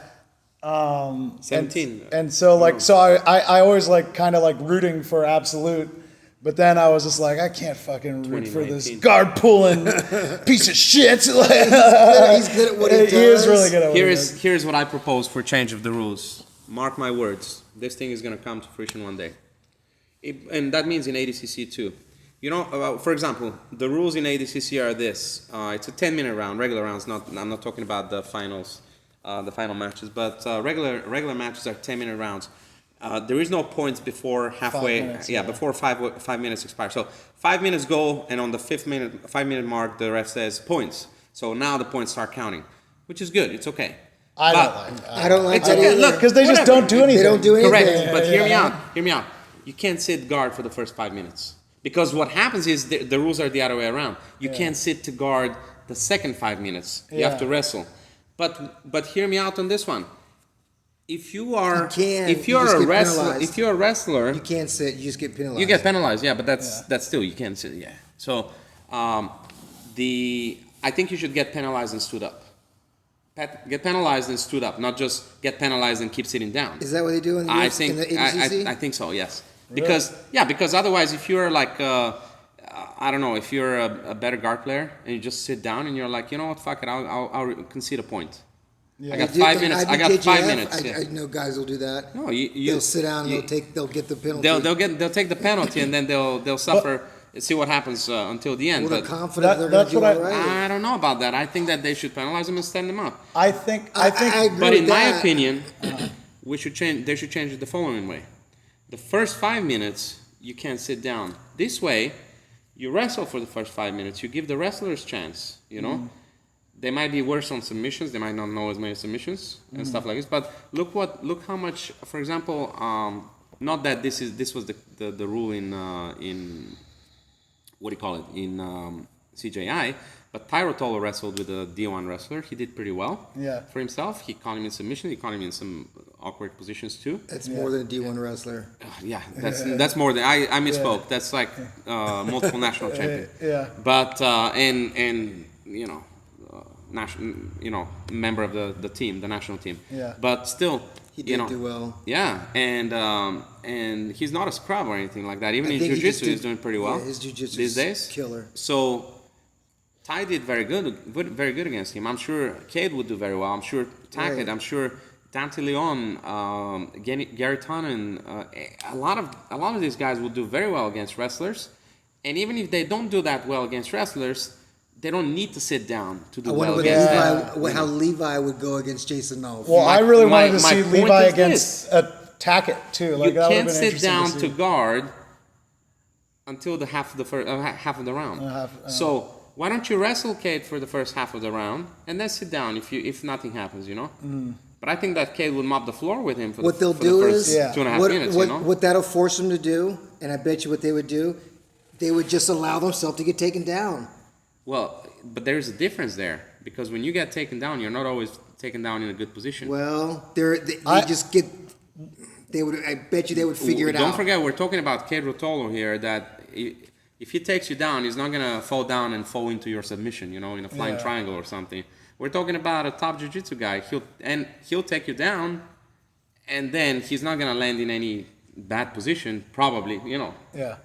[SPEAKER 1] 17.
[SPEAKER 2] And so like so I always like kind of like rooting for Absolute, but then I was just like I can't fucking root for this guard pulling piece of shit.
[SPEAKER 3] He's good at what he does.
[SPEAKER 2] He is really good at what he does.
[SPEAKER 1] Here's what I propose for change of the rules. Mark my words. This thing is going to come to fruition one day. And that means in ADCC too. You know, for example, the rules in ADCC are this. It's a 10-minute round, regular rounds. I'm not talking about the finals, the final matches, but regular matches are 10-minute rounds. There is no points before halfway.
[SPEAKER 2] 5 minutes,
[SPEAKER 1] before 5 minutes expire. So 5 minutes go, and on the 5-minute mark, the ref says points. So now the points start counting, which is good. It's okay.
[SPEAKER 3] I don't like that either.
[SPEAKER 2] Look, because they just don't do anything.
[SPEAKER 3] They don't do anything.
[SPEAKER 1] Correct, but hear me out. Hear me out. You can't sit guard for the first 5 minutes because what happens is the rules are the other way around. You can't sit to guard the second 5 minutes. You have to wrestle. But hear me out on this one. If you're a wrestler,
[SPEAKER 3] you can't sit. You just get penalized.
[SPEAKER 1] You get penalized. Yeah, but that's still you can't sit. Yeah. So I think you should get penalized and stood up. Get penalized and stood up, not just get penalized and keep sitting down.
[SPEAKER 3] Is that what they do in the ADCC?
[SPEAKER 1] I think so, yes. Because otherwise if you're like I don't know, if you're a better guard player and you just sit down and you're like, you know what, fuck it, I'll concede a point. Yeah. I got 5 minutes. I got 5 minutes.
[SPEAKER 3] I know guys will do that.
[SPEAKER 1] No,
[SPEAKER 3] they'll sit down and they'll get the penalty.
[SPEAKER 1] They'll take the penalty and then they'll suffer. See what happens until the end.
[SPEAKER 3] Well, they're confident they're going to do all right.
[SPEAKER 1] I don't know about that. I think that they should penalize them and stand them up.
[SPEAKER 2] I think.
[SPEAKER 3] I agree
[SPEAKER 1] but in
[SPEAKER 3] with
[SPEAKER 1] my
[SPEAKER 3] that.
[SPEAKER 1] opinion, they should change it the following way: the first 5 minutes you can't sit down. This way, you wrestle for the first 5 minutes. You give the wrestlers chance. You know, they might be worse on submissions. They might not know as many submissions and stuff like this. But look how much. For example, not that this was the rule in what do you call it, in CJI, but Tyrotolo wrestled with a D1 wrestler. He did pretty well for himself. He caught him in submission. He caught him in some awkward positions too.
[SPEAKER 3] That's more than a D1 wrestler.
[SPEAKER 1] That's more than, I misspoke. That's like multiple national champion. But, and you know, member of the team, the national team. But still,
[SPEAKER 3] he did do well.
[SPEAKER 1] Yeah, and he's not a scrub or anything like that. Even in jiu-jitsu, he's doing pretty well.
[SPEAKER 3] Yeah, his jiu-jitsu
[SPEAKER 1] these days,
[SPEAKER 3] killer.
[SPEAKER 1] So Ty did very good against him. I'm sure Cade would do very well. I'm sure Tackett. Right. I'm sure Dante Leon, Gary Tonnen. A lot of these guys will do very well against wrestlers. And even if they don't do that well against wrestlers, they don't need to sit down to do well against them.
[SPEAKER 3] How Levi would go against Jason Nolf.
[SPEAKER 2] Well, I really wanted to see Levi against Tackett too. Like,
[SPEAKER 1] you can't sit down to guard until the half of the round. So why don't you wrestle Cade for the first half of the round and then sit down if nothing happens, you know? But I think that Cade would mop the floor with him for the first 2.5 minutes.
[SPEAKER 3] What that'll force them to do, and I bet you what they would do, they would just allow themselves to get taken down.
[SPEAKER 1] Well, but there's a difference there because when you get taken down, you're not always taken down in a good position.
[SPEAKER 3] Well, I bet you they would figure it out.
[SPEAKER 1] Don't forget, we're talking about Cade Rotolo here. That if he takes you down, he's not gonna fall down and fall into your submission, in a flying triangle or something. We're talking about a top jiu-jitsu guy. He'll take you down, and then he's not gonna land in any bad position. Probably,
[SPEAKER 2] Yeah.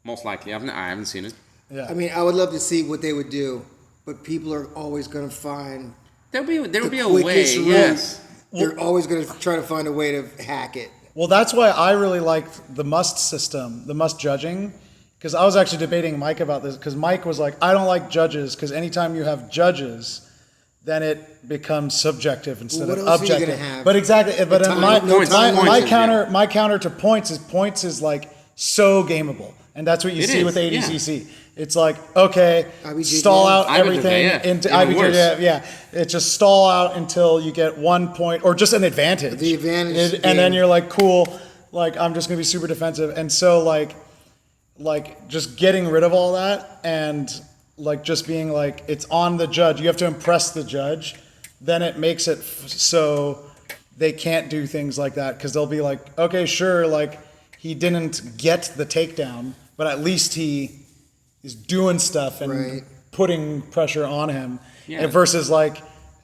[SPEAKER 1] Most likely, I haven't seen it.
[SPEAKER 2] Yeah.
[SPEAKER 3] I mean, I would love to see what they would do, but people are always going to find
[SPEAKER 1] there'll be a way. Yes,
[SPEAKER 3] they're always going to try to find a way to hack it.
[SPEAKER 2] Well, that's why I really liked the must system, the must judging, because I was actually debating Mike about this. Because Mike was like, I don't like judges because anytime you have judges, then it becomes subjective instead of objective.
[SPEAKER 3] Are you gonna have?
[SPEAKER 2] But exactly, but my counter to points is like so gameable. And that's what you see with ADCC. Yeah. It's like, okay, stall out everything into IBJJF. It's just stall out until you get 1 point or just an advantage.
[SPEAKER 3] The advantage.
[SPEAKER 2] And then you're like, cool, like I'm just going to be super defensive. And so like like just getting rid of all that and like just being like it's on the judge. You have to impress the judge. Then it makes it so they can't do things like that because they'll be like, okay, sure, like he didn't get the takedown, but at least he is doing stuff and putting pressure on him.
[SPEAKER 1] Yeah.
[SPEAKER 2] And versus like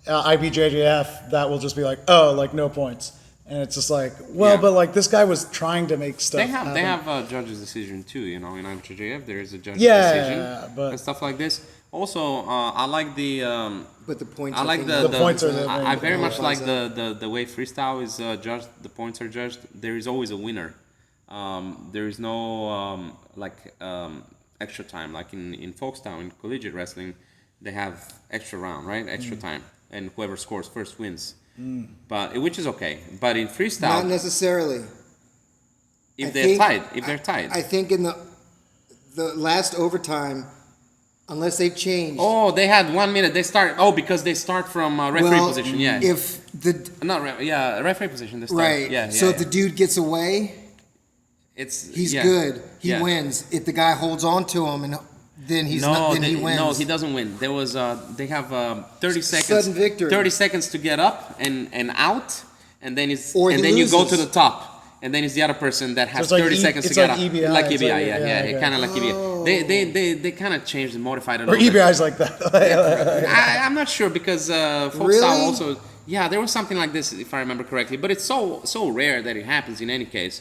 [SPEAKER 2] IBJJF, that will just be like, oh, like no points. And it's just like, well, but like this guy was trying to make stuff happen.
[SPEAKER 1] They have a judge's decision too, you know. In IBJJF, there is a judge's decision
[SPEAKER 2] but
[SPEAKER 1] and stuff like this. Also, I like the.
[SPEAKER 3] But the points.
[SPEAKER 1] I like
[SPEAKER 2] the points are the
[SPEAKER 1] I very much like the way freestyle is judged. The points are judged. There is always a winner. There is no extra time like in Folkstyle in collegiate wrestling. They have extra round, right? Extra time, and whoever scores first wins. But which is okay. But in freestyle,
[SPEAKER 3] Not necessarily.
[SPEAKER 1] if they're tied.
[SPEAKER 3] I think in the last overtime, unless they changed.
[SPEAKER 1] Oh, they had 1 minute. They start. Oh, because they start from referee position. Yeah.
[SPEAKER 3] If the
[SPEAKER 1] referee position. They start.
[SPEAKER 3] right.
[SPEAKER 1] Yeah.
[SPEAKER 3] So if the dude gets away, he's good. He wins. If the guy holds on to him and then he wins.
[SPEAKER 1] No, he doesn't win. There was they have 30 seconds.
[SPEAKER 3] Sudden victory.
[SPEAKER 1] 30 seconds to get up and out, and then
[SPEAKER 3] loses.
[SPEAKER 1] you go to the top. And then it's the other person that has
[SPEAKER 2] So it's
[SPEAKER 1] 30
[SPEAKER 2] like
[SPEAKER 1] seconds to
[SPEAKER 2] it's
[SPEAKER 1] get
[SPEAKER 2] like
[SPEAKER 1] up.
[SPEAKER 2] EBI.
[SPEAKER 1] Like
[SPEAKER 2] It's
[SPEAKER 1] EBI,
[SPEAKER 2] like-
[SPEAKER 1] yeah, kind of like EBI. They kind of changed and modified it a
[SPEAKER 2] or
[SPEAKER 1] little bit.
[SPEAKER 2] EBI's like that.
[SPEAKER 1] I'm not sure because Folkstyle
[SPEAKER 3] Really?
[SPEAKER 1] also. Yeah, there was something like this if I remember correctly, but it's so rare that it happens in any case.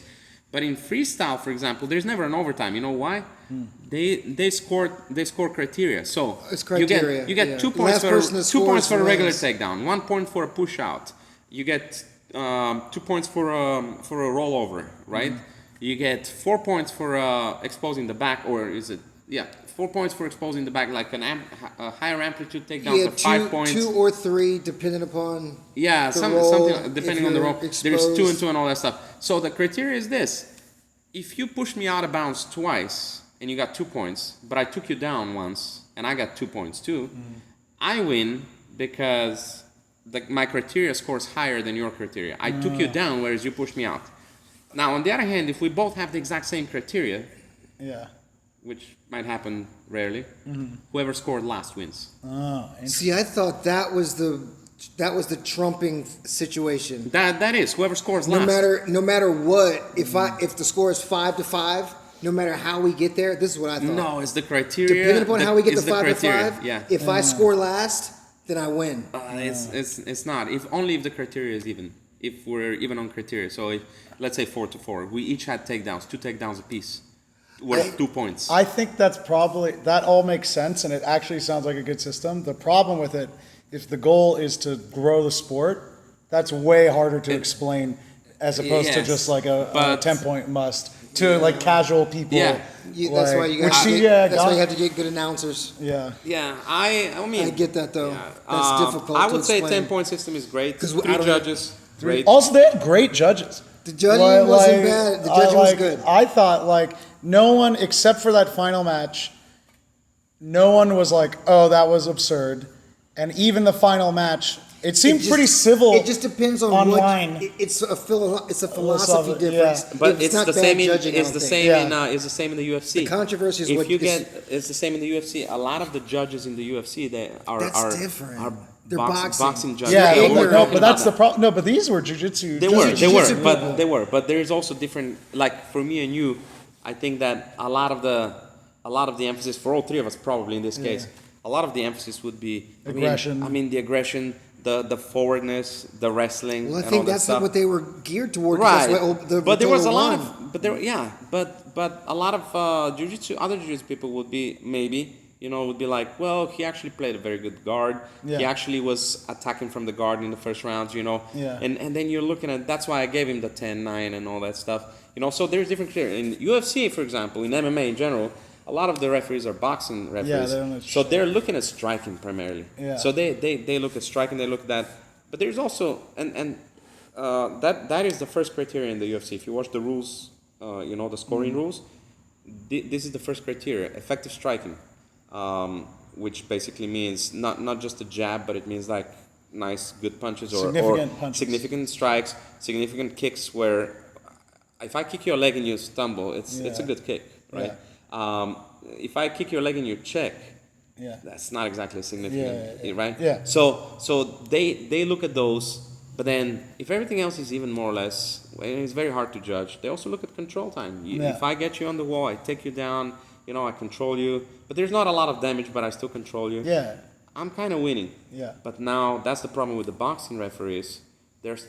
[SPEAKER 1] But in freestyle, for example, there's never an overtime. You know why? They score criteria. So
[SPEAKER 3] It's criteria,
[SPEAKER 1] you get
[SPEAKER 3] yeah.
[SPEAKER 1] 2 points
[SPEAKER 3] Last person that
[SPEAKER 1] 2 points
[SPEAKER 3] scores
[SPEAKER 1] for a regular
[SPEAKER 3] wins.
[SPEAKER 1] takedown, 1 point for a push out. You get 2 points for a rollover, right? You get 4 points for exposing the back, or is it 4 points for exposing the back, like a higher amplitude takedown
[SPEAKER 3] yeah,
[SPEAKER 1] for 5 points.
[SPEAKER 3] 2 or 3, depending upon.
[SPEAKER 1] Yeah,
[SPEAKER 3] the
[SPEAKER 1] something
[SPEAKER 3] roll,
[SPEAKER 1] depending
[SPEAKER 3] if
[SPEAKER 1] on the
[SPEAKER 3] you're
[SPEAKER 1] roll. There's 2 and
[SPEAKER 3] exposed.
[SPEAKER 1] 2 and all that stuff. So the criteria is this: if you push me out of bounds twice and you got 2 points, but I took you down once and I got 2 points too, I win because my criteria scores higher than your criteria. I took you down, whereas you pushed me out. Now, on the other hand, if we both have the exact same criteria,
[SPEAKER 2] Yeah.
[SPEAKER 1] which might happen rarely, whoever scored last wins.
[SPEAKER 2] Oh,
[SPEAKER 3] See, I thought that was the trumping situation.
[SPEAKER 1] That is whoever scores
[SPEAKER 3] No
[SPEAKER 1] last.
[SPEAKER 3] matter what, if the score is 5-5, no matter how we get there, this is what I thought.
[SPEAKER 1] No, it's the criteria.
[SPEAKER 3] Depending upon how we get
[SPEAKER 1] it's
[SPEAKER 3] to 5-5,
[SPEAKER 1] Yeah.
[SPEAKER 3] if I score last, then I win.
[SPEAKER 1] It's not. If the criteria is even. If we're even on criteria. So let's say 4-4. We each had takedowns, 2 takedowns apiece. Worth 2 points.
[SPEAKER 2] I think that all makes sense, and it actually sounds like a good system. The problem with it, if the goal is to grow the sport, that's way harder to explain as opposed to
[SPEAKER 1] Yes,
[SPEAKER 2] just like a
[SPEAKER 1] but-
[SPEAKER 2] 10-point must to like casual people.
[SPEAKER 1] Yeah.
[SPEAKER 3] That's why you got. That's why you have to get good announcers.
[SPEAKER 2] Yeah.
[SPEAKER 1] Yeah, I mean.
[SPEAKER 3] I get that though. That's difficult.
[SPEAKER 1] I would
[SPEAKER 3] to
[SPEAKER 1] say
[SPEAKER 3] explain.
[SPEAKER 1] 10-point system is great.
[SPEAKER 3] 'Cause
[SPEAKER 1] 3
[SPEAKER 3] I don't-
[SPEAKER 1] judges, great.
[SPEAKER 2] Also, they had great judges.
[SPEAKER 3] The judging wasn't bad. The judging was good.
[SPEAKER 2] I thought like no one except for that final match, no one was like, "Oh, that was absurd," and even the final match, it seemed pretty civil.
[SPEAKER 3] It just depends on
[SPEAKER 2] online.
[SPEAKER 3] what. It's a philosophy
[SPEAKER 2] Philosophy,
[SPEAKER 3] difference.
[SPEAKER 2] yeah.
[SPEAKER 1] But it's
[SPEAKER 3] not
[SPEAKER 1] the
[SPEAKER 3] bad
[SPEAKER 1] same.
[SPEAKER 3] judging, I
[SPEAKER 1] It's
[SPEAKER 3] don't
[SPEAKER 1] the
[SPEAKER 3] think.
[SPEAKER 1] same
[SPEAKER 2] Yeah.
[SPEAKER 1] in. It's the same in the UFC.
[SPEAKER 3] The controversy is
[SPEAKER 1] if
[SPEAKER 3] what
[SPEAKER 1] you
[SPEAKER 3] is-
[SPEAKER 1] get, it's the same in the UFC. A lot of the judges in the UFC
[SPEAKER 3] That's different.
[SPEAKER 1] are
[SPEAKER 3] They're
[SPEAKER 1] boxing
[SPEAKER 3] boxing.
[SPEAKER 1] judges.
[SPEAKER 2] Yeah,
[SPEAKER 3] They're
[SPEAKER 2] but
[SPEAKER 3] ignorant
[SPEAKER 2] no,
[SPEAKER 3] about
[SPEAKER 2] but that's the problem. No, but these were jujitsu.
[SPEAKER 1] They were,
[SPEAKER 3] jiu-jitsu people.
[SPEAKER 1] they were, but there is also different. Like for me and you, I think that a lot of the emphasis for all three of us, probably in this case, a lot of the emphasis would be
[SPEAKER 2] Aggression.
[SPEAKER 1] I mean the aggression, the forwardness, the wrestling.
[SPEAKER 3] Well, I
[SPEAKER 1] and
[SPEAKER 3] think
[SPEAKER 1] all that
[SPEAKER 3] that's
[SPEAKER 1] stuff.
[SPEAKER 3] not what they were geared toward.
[SPEAKER 1] Right,
[SPEAKER 3] That's what
[SPEAKER 1] but there was a
[SPEAKER 3] Vitola
[SPEAKER 1] lot
[SPEAKER 3] won.
[SPEAKER 1] of, but there, yeah, but a lot of jiu-jitsu, other jiu-jitsu people would be maybe, would be like, well, he actually played a very good guard.
[SPEAKER 2] Yeah.
[SPEAKER 1] He actually was attacking from the guard in the first rounds,
[SPEAKER 2] Yeah.
[SPEAKER 1] and then you're looking at, that's why I gave him the 10-9 and all that stuff, so there's different clear. In UFC, for example, in MMA in general, a lot of the referees are boxing referees.
[SPEAKER 2] they don't
[SPEAKER 1] So they're looking at striking primarily.
[SPEAKER 2] Yeah.
[SPEAKER 1] So they look at striking, they look at that. But there's also, and that is the first criteria in the UFC. If you watch the rules, the scoring rules, this is the first criteria: effective striking, which basically means not just a jab, but it means like nice, good punches or significant strikes, significant kicks. Where if I kick your leg and you stumble, it's a good kick, right? If I kick your leg in your cheek,
[SPEAKER 2] Yeah.
[SPEAKER 1] that's not exactly significant,
[SPEAKER 2] Yeah.
[SPEAKER 1] right?
[SPEAKER 2] Yeah.
[SPEAKER 1] So they look at those, but then if everything else is even more or less, it's very hard to judge. They also look at control time.
[SPEAKER 2] Yeah.
[SPEAKER 1] If I get you on the wall, I take you down. I control you, but there's not a lot of damage, but I still control you.
[SPEAKER 2] Yeah.
[SPEAKER 1] I'm kind of winning.
[SPEAKER 2] Yeah.
[SPEAKER 1] But now that's the problem with the boxing referees,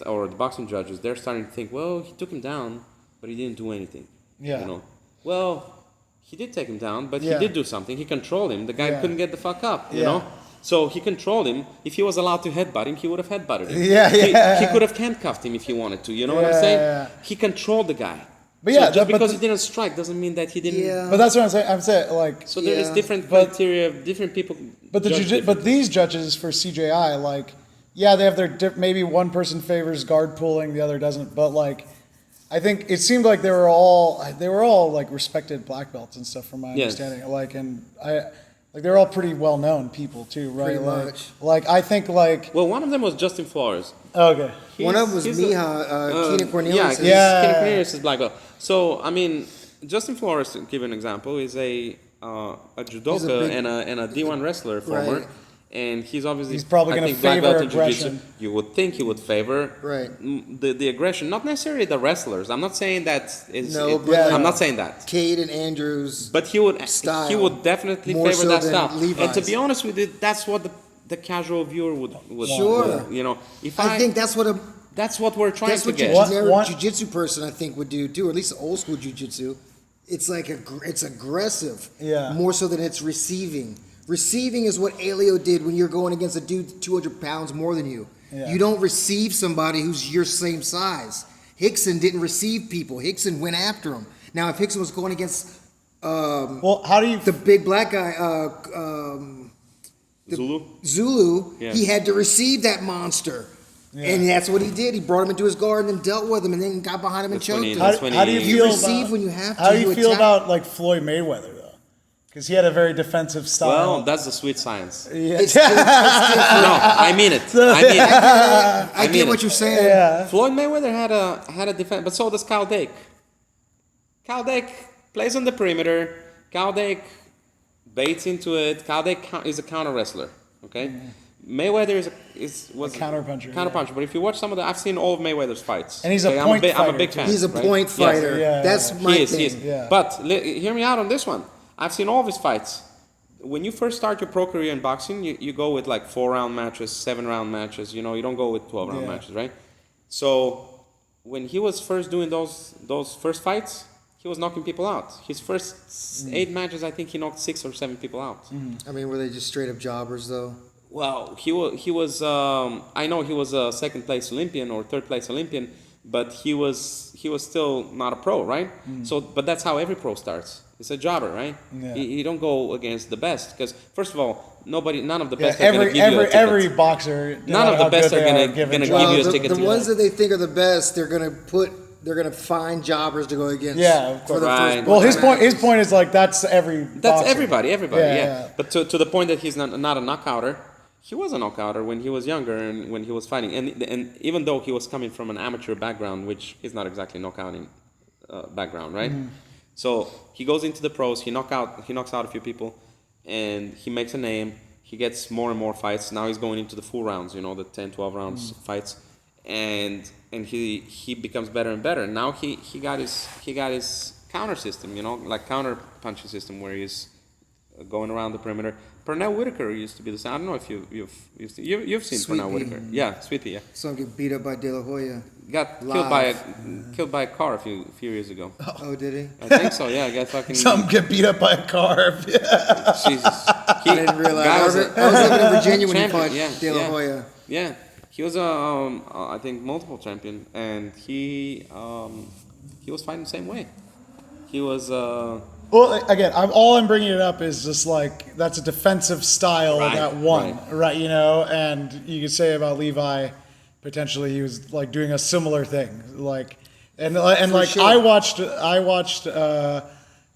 [SPEAKER 1] or the boxing judges. They're starting to think, well, he took him down, but he didn't do anything.
[SPEAKER 2] Yeah.
[SPEAKER 1] Well, he did take him down, but
[SPEAKER 2] Yeah.
[SPEAKER 1] he did do something. He controlled him. The guy
[SPEAKER 2] Yeah.
[SPEAKER 1] couldn't get the fuck up. You
[SPEAKER 2] Yeah.
[SPEAKER 1] know. So he controlled him. If he was allowed to headbutt him, he would have headbutted him.
[SPEAKER 2] Yeah, yeah.
[SPEAKER 1] He could have handcuffed him if he wanted to. You know what I'm saying?
[SPEAKER 2] Yeah.
[SPEAKER 1] He controlled the guy.
[SPEAKER 2] But
[SPEAKER 1] So
[SPEAKER 2] yeah,
[SPEAKER 1] just
[SPEAKER 2] but
[SPEAKER 1] because he didn't strike doesn't mean that he didn't.
[SPEAKER 3] Yeah.
[SPEAKER 2] But that's what I'm saying. I'm saying like.
[SPEAKER 1] So there is
[SPEAKER 3] Yeah.
[SPEAKER 1] different
[SPEAKER 2] But-
[SPEAKER 1] criteria, different people.
[SPEAKER 2] But
[SPEAKER 1] judge different.
[SPEAKER 2] but these judges for CJI, like, yeah, they have their maybe one person favors guard pulling, the other doesn't. But like, I think it seemed like they were all like respected black belts and stuff from my
[SPEAKER 1] Yes.
[SPEAKER 2] understanding. Like, and they're all pretty well known people too, right?
[SPEAKER 3] Pretty
[SPEAKER 2] like,
[SPEAKER 3] much.
[SPEAKER 2] Like I think like
[SPEAKER 1] Well, one of them was Justin Flores.
[SPEAKER 2] okay,
[SPEAKER 3] One of them was
[SPEAKER 1] He's
[SPEAKER 3] Miha, Keenan Cornelius.
[SPEAKER 2] Yeah.
[SPEAKER 1] Keenan Cornelius is black belt. So I mean, Justin Flores, to give an example, is a judoka
[SPEAKER 3] big-
[SPEAKER 1] and a D1 wrestler former,
[SPEAKER 3] Right.
[SPEAKER 1] and he's obviously
[SPEAKER 2] He's probably
[SPEAKER 1] I
[SPEAKER 2] gonna
[SPEAKER 1] think black
[SPEAKER 2] favor
[SPEAKER 1] belt in jiu-jitsu.
[SPEAKER 2] aggression.
[SPEAKER 1] You would think he would favor
[SPEAKER 3] Right.
[SPEAKER 1] the aggression, not necessarily the wrestlers. I'm not saying that is.
[SPEAKER 3] No, but
[SPEAKER 2] like-
[SPEAKER 1] I'm not saying that.
[SPEAKER 3] Cade and Andrews.
[SPEAKER 1] But he would
[SPEAKER 3] Style.
[SPEAKER 1] definitely
[SPEAKER 3] More
[SPEAKER 1] favor
[SPEAKER 3] so
[SPEAKER 1] that
[SPEAKER 3] than
[SPEAKER 1] style. And to
[SPEAKER 3] Levi's.
[SPEAKER 1] be honest with you, that's what the casual viewer would
[SPEAKER 3] Sure.
[SPEAKER 1] if
[SPEAKER 3] I think that's what
[SPEAKER 1] that's what we're trying
[SPEAKER 3] that's
[SPEAKER 1] to
[SPEAKER 3] what your
[SPEAKER 1] get.
[SPEAKER 2] What-
[SPEAKER 3] generic
[SPEAKER 2] what-
[SPEAKER 3] jiu-jitsu person I think would do too, or at least old school jiu-jitsu. It's like it's aggressive,
[SPEAKER 2] Yeah.
[SPEAKER 3] more so than it's receiving. Receiving is what Alio did when you're going against a dude 200 pounds more than you.
[SPEAKER 2] Yeah.
[SPEAKER 3] You don't receive somebody who's your same size. Hickson didn't receive people. Hickson went after him. Now, if Hickson was going against
[SPEAKER 2] well, how do you
[SPEAKER 3] the big black guy,
[SPEAKER 1] Zulu.
[SPEAKER 3] Zulu,
[SPEAKER 1] Yeah.
[SPEAKER 3] he had to receive that monster. And that's what he did. He brought him into his guard and then dealt with him and then got behind him and
[SPEAKER 1] That's when
[SPEAKER 3] choked
[SPEAKER 1] he-
[SPEAKER 3] him.
[SPEAKER 1] that's when
[SPEAKER 2] how do you
[SPEAKER 1] he-
[SPEAKER 2] feel
[SPEAKER 3] receive
[SPEAKER 2] about,
[SPEAKER 3] when you have to,
[SPEAKER 2] How do you
[SPEAKER 3] you
[SPEAKER 2] feel
[SPEAKER 3] attack.
[SPEAKER 2] about like Floyd Mayweather though? Because he had a very defensive style.
[SPEAKER 1] Well, that's the sweet science.
[SPEAKER 2] yeah.
[SPEAKER 3] It's still-
[SPEAKER 1] No, I mean it. I mean it.
[SPEAKER 3] I
[SPEAKER 1] mean
[SPEAKER 3] get what
[SPEAKER 1] it.
[SPEAKER 3] you're saying.
[SPEAKER 2] yeah.
[SPEAKER 1] Floyd Mayweather had a defense, but so does Cal Dake. Cal Dake plays on the perimeter. Cal Dake baits into it. Cal Dake is a counter wrestler. Okay, Mayweather was
[SPEAKER 2] A counterpuncher,
[SPEAKER 1] Counterpuncher, but if you watch some of I've seen all of Mayweather's fights,
[SPEAKER 2] And he's a
[SPEAKER 1] okay?
[SPEAKER 2] point
[SPEAKER 1] I'm a
[SPEAKER 2] fighter,
[SPEAKER 1] big
[SPEAKER 2] too.
[SPEAKER 1] fan.
[SPEAKER 3] He's a
[SPEAKER 1] right?
[SPEAKER 3] point
[SPEAKER 1] Yes.
[SPEAKER 3] fighter.
[SPEAKER 2] Yeah.
[SPEAKER 3] That's my
[SPEAKER 1] He is.
[SPEAKER 3] thing.
[SPEAKER 2] Yeah.
[SPEAKER 1] But hear me out on this one. I've seen all of his fights. When you first start your pro career in boxing, you go with like 4-round matches, 7-round matches. You don't go with 12-round
[SPEAKER 2] Yeah.
[SPEAKER 1] matches, right? So when he was first doing those first fights, he was knocking people out. His first 8 matches, I think he knocked 6 or 7 people out.
[SPEAKER 3] I mean, were they just straight up jobbers though?
[SPEAKER 1] Well, he was. I know he was a second place Olympian or third place Olympian, but he was still not a pro, right? So, but that's how every pro starts. It's a jobber, right?
[SPEAKER 2] Yeah.
[SPEAKER 1] You don't go against the best because first of all, none of the
[SPEAKER 2] Yeah,
[SPEAKER 1] best are going to give you a ticket.
[SPEAKER 2] every boxer. no
[SPEAKER 1] None of
[SPEAKER 2] matter
[SPEAKER 1] the
[SPEAKER 2] how
[SPEAKER 1] best
[SPEAKER 2] good
[SPEAKER 1] are
[SPEAKER 2] they
[SPEAKER 1] gonna
[SPEAKER 2] given
[SPEAKER 1] give
[SPEAKER 2] jobs.
[SPEAKER 1] you a ticket
[SPEAKER 3] the
[SPEAKER 1] to
[SPEAKER 3] ones that they think are the best, they're gonna find jobbers to go against.
[SPEAKER 2] Yeah, of
[SPEAKER 3] for
[SPEAKER 2] course.
[SPEAKER 3] the
[SPEAKER 1] Right.
[SPEAKER 3] first
[SPEAKER 2] Well,
[SPEAKER 3] match.
[SPEAKER 2] his point is like that's every.
[SPEAKER 1] That's
[SPEAKER 2] boxer.
[SPEAKER 1] everybody,
[SPEAKER 2] Yeah,
[SPEAKER 1] yeah.
[SPEAKER 2] yeah.
[SPEAKER 1] But to the point that he's not a knockouter, he was a knockouter when he was younger and when he was fighting. And even though he was coming from an amateur background, which is not exactly knockouting background, right? So he goes into the pros, he knocks out a few people, and he makes a name. He gets more and more fights. Now he's going into the full rounds, the 10, 12 rounds fights, and he becomes better and better. Now he got his counter system, like counter punching system where he's going around the perimeter. Pernell Whitaker used to be the same. I don't know if you've seen
[SPEAKER 3] Sweet
[SPEAKER 1] Pernell
[SPEAKER 3] Pea.
[SPEAKER 1] Whitaker. Yeah, Sweet Pea. Yeah.
[SPEAKER 3] Some get beat up by De La Hoya.
[SPEAKER 1] Got
[SPEAKER 3] Live.
[SPEAKER 1] killed by a car a few years ago.
[SPEAKER 3] Oh, did he?
[SPEAKER 1] I think so. Yeah, I got fucking.
[SPEAKER 2] Some get beat up by a car.
[SPEAKER 1] Jesus.
[SPEAKER 3] I didn't realize.
[SPEAKER 1] Guy
[SPEAKER 3] I
[SPEAKER 1] was
[SPEAKER 3] was
[SPEAKER 1] a-
[SPEAKER 3] living in Virginia when he
[SPEAKER 1] champion,
[SPEAKER 3] fought
[SPEAKER 1] yeah,
[SPEAKER 3] De La
[SPEAKER 1] yeah.
[SPEAKER 3] Hoya.
[SPEAKER 1] Yeah, he was I think multiple champion, and he was fighting the same way. He was
[SPEAKER 2] Well, again, all I'm bringing it up is just like that's a defensive style
[SPEAKER 1] Right,
[SPEAKER 2] that won,
[SPEAKER 1] right.
[SPEAKER 2] right? And you could say about Levi, potentially he was like doing a similar thing, like and like
[SPEAKER 3] sure.
[SPEAKER 2] I watched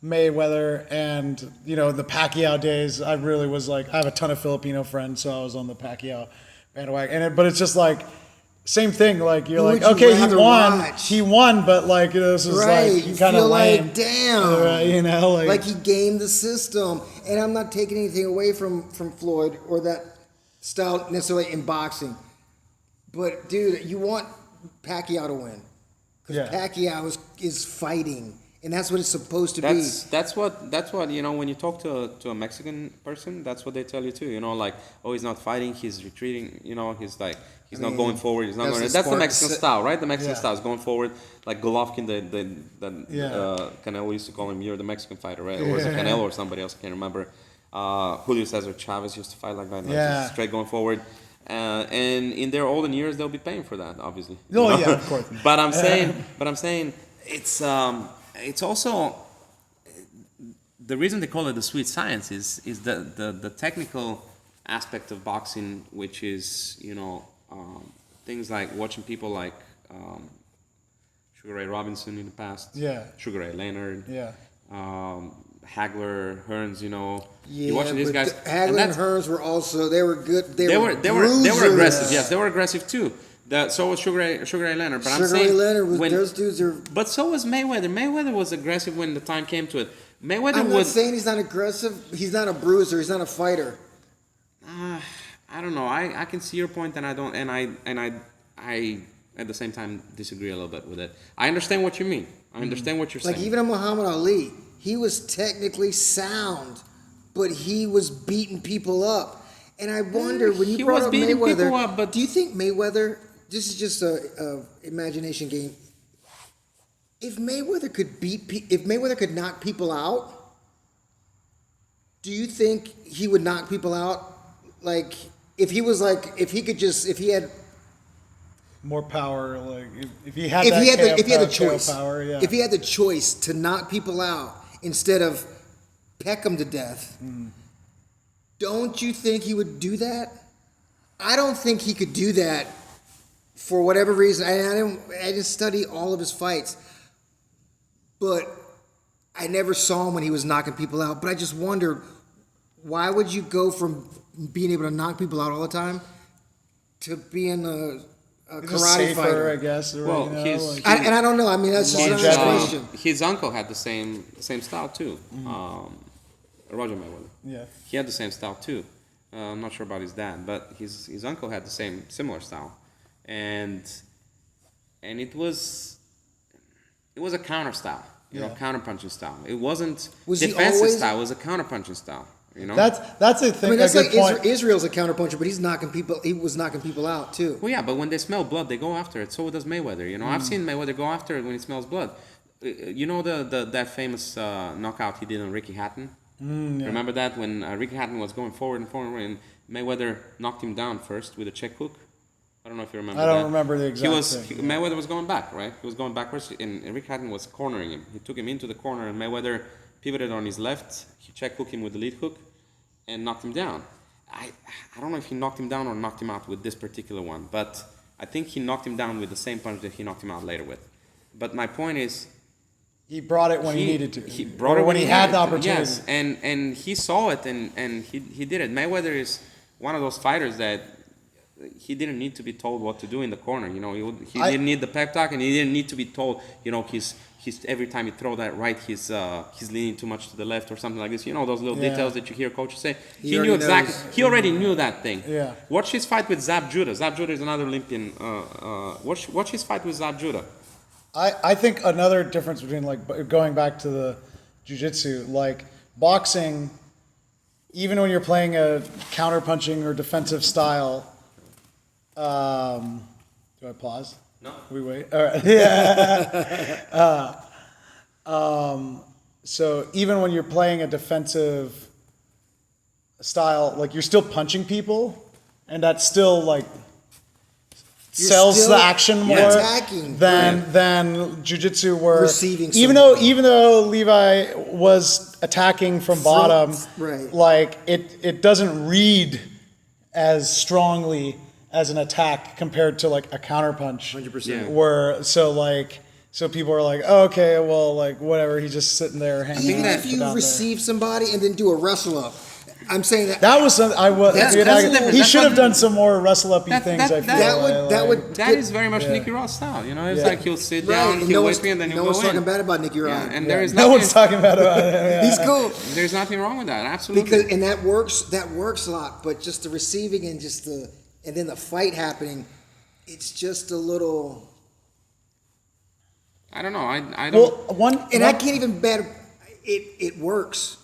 [SPEAKER 2] Mayweather and the Pacquiao days. I really was like I have a ton of Filipino friends, so I was on the Pacquiao bandwagon. But it's just like same thing. Like you're
[SPEAKER 3] Who
[SPEAKER 2] like,
[SPEAKER 3] would you
[SPEAKER 2] okay,
[SPEAKER 3] rather watch?
[SPEAKER 2] he won, but like this is
[SPEAKER 3] Right,
[SPEAKER 2] like
[SPEAKER 3] you
[SPEAKER 2] kind of
[SPEAKER 3] feel
[SPEAKER 2] lame.
[SPEAKER 3] like, damn.
[SPEAKER 2] You know,
[SPEAKER 3] like he gamed the system. And I'm not taking anything away from Floyd or that style necessarily in boxing. But, dude, you want Pacquiao to win. Because Pacquiao is fighting. And that's what it's supposed to be.
[SPEAKER 1] That's what you know, when you talk to a Mexican person, that's what they tell you too. You know, like, oh, he's not fighting, he's retreating. You know, he's like he's not going forward. He's not going. That's the Mexican style, right? The Mexican style is going forward. Like Golovkin, Canelo used to call him, "You're the Mexican fighter," right? Or was it Canelo or somebody else? I can't remember. Julio Cesar Chavez used to fight like that. Just straight going forward. And in their olden years, they'll be paying for that, obviously.
[SPEAKER 2] Oh yeah, of course.
[SPEAKER 1] but I'm saying, it's also the reason they call it the sweet science is the technical aspect of boxing, which is things like watching people like Sugar Ray Robinson in the past, Sugar Ray Leonard, Hagler, Hearns, you're watching these guys.
[SPEAKER 3] Hagler and Hearns were also good. They were
[SPEAKER 1] aggressive. Yes, they were aggressive too. So was Sugar Ray Leonard. But
[SPEAKER 3] Sugar Ray Leonard was those dudes are.
[SPEAKER 1] But so was Mayweather. Mayweather was aggressive when the time came to it.
[SPEAKER 3] I'm not saying he's not aggressive. He's not a bruiser. He's not a fighter.
[SPEAKER 1] I don't know. I can see your point, and I don't. And I at the same time disagree a little bit with it. I understand what you mean. I understand what you're saying.
[SPEAKER 3] Like even a Muhammad Ali, he was technically sound, but he was beating people up. And I wonder when you brought up Mayweather, but do you think Mayweather? This is just a imagination game. If Mayweather could knock people out, do you think he would knock people out? Like if he had
[SPEAKER 2] more power, like if he had the
[SPEAKER 3] choice,
[SPEAKER 2] power,
[SPEAKER 3] if he had the choice to knock people out instead of peck them to death, don't you think he would do that? I don't think he could do that for whatever reason. I didn't study all of his fights, but I never saw him when he was knocking people out. But I just wondered, why would you go from being able to knock people out all the time to being a karate fighter,
[SPEAKER 2] I guess.
[SPEAKER 1] Well,
[SPEAKER 3] and I don't know. I mean, that's just another question.
[SPEAKER 1] His uncle had the same style too. Roger Mayweather.
[SPEAKER 2] Yeah. He
[SPEAKER 1] had the same style too. I'm not sure about his dad, but his uncle had the similar style, and it was a counter style, counter punching style. It wasn't defensive style. It was a counter punching style.
[SPEAKER 2] That's a thing.
[SPEAKER 3] I mean, that's like Israel's a counterpuncher, but he's knocking people. He was knocking people out too.
[SPEAKER 1] Well, yeah, but when they smell blood, they go after it. So does Mayweather. I've seen Mayweather go after it when he smells blood. That famous knockout he did on Ricky Hatton. Remember that when Ricky Hatton was going forward and Mayweather knocked him down first with a check hook. I don't know if you remember.
[SPEAKER 2] I don't remember the exact thing.
[SPEAKER 1] Mayweather was going back, right? He was going backwards, and Ricky Hatton was cornering him. He took him into the corner, and Mayweather pivoted on his left. He check hooked him with the lead hook and knocked him down. I don't know if he knocked him down or knocked him out with this particular one, but I think he knocked him down with the same punch that he knocked him out later with. But my point is,
[SPEAKER 2] he brought it when he needed to.
[SPEAKER 1] He brought it
[SPEAKER 2] when he had the opportunity.
[SPEAKER 1] Yes, and he saw it and he did it. Mayweather is one of those fighters that he didn't need to be told what to do in the corner. He didn't need the pep talk, and he didn't need to be told. He's every time he throw that right, he's leaning too much to the left or something like this. Those little details that you hear coaches say. He knew exactly. He already knew that thing.
[SPEAKER 2] Yeah.
[SPEAKER 1] Watch his fight with Zab Judah. Zab Judah is another Olympian. Watch his fight with Zab Judah.
[SPEAKER 2] I think another difference between going back to the jiu-jitsu, like boxing, even when you're playing a counter-punching or defensive style. Do I pause?
[SPEAKER 1] No.
[SPEAKER 2] We wait. All right. Yeah. So even when you're playing a defensive style, you're still punching people, and that's still sells the action more than jiu-jitsu were
[SPEAKER 3] receiving.
[SPEAKER 2] Even though Levi was attacking from bottom,
[SPEAKER 3] right?
[SPEAKER 2] It doesn't read as strongly as an attack compared to a counterpunch.
[SPEAKER 3] 100%.
[SPEAKER 2] So people are like, oh, okay, well, whatever. He's just sitting there hanging.
[SPEAKER 3] Even if you receive somebody and then do a wrestle up, I'm saying that
[SPEAKER 2] That was something I was.
[SPEAKER 3] That's-
[SPEAKER 2] dude,
[SPEAKER 3] that's
[SPEAKER 2] I-
[SPEAKER 3] the difference.
[SPEAKER 2] he
[SPEAKER 1] That's
[SPEAKER 2] should have
[SPEAKER 1] what-
[SPEAKER 2] done some more wrestle up
[SPEAKER 1] That-
[SPEAKER 2] things.
[SPEAKER 1] that-
[SPEAKER 2] I feel
[SPEAKER 3] that would
[SPEAKER 1] That is very much Nicky Ross style, you know. It's
[SPEAKER 2] Yeah.
[SPEAKER 1] like he'll sit
[SPEAKER 3] right.
[SPEAKER 1] down,
[SPEAKER 3] and
[SPEAKER 1] he'll
[SPEAKER 3] no
[SPEAKER 1] wait
[SPEAKER 3] one's,
[SPEAKER 1] for you, and then he'll
[SPEAKER 3] no
[SPEAKER 1] go
[SPEAKER 3] one's talking
[SPEAKER 1] in.
[SPEAKER 3] bad about Nicky Ryan.
[SPEAKER 1] Yeah, and there is
[SPEAKER 2] no
[SPEAKER 1] nothing,
[SPEAKER 2] one's talking about it. Yeah.
[SPEAKER 3] He's cool.
[SPEAKER 1] There's nothing wrong with that. Absolutely.
[SPEAKER 3] Because and that works a lot, but just the receiving and then the fight happening, it's just a little.
[SPEAKER 1] I don't know. I
[SPEAKER 2] Well,
[SPEAKER 1] don't.
[SPEAKER 3] I can't even bet it works.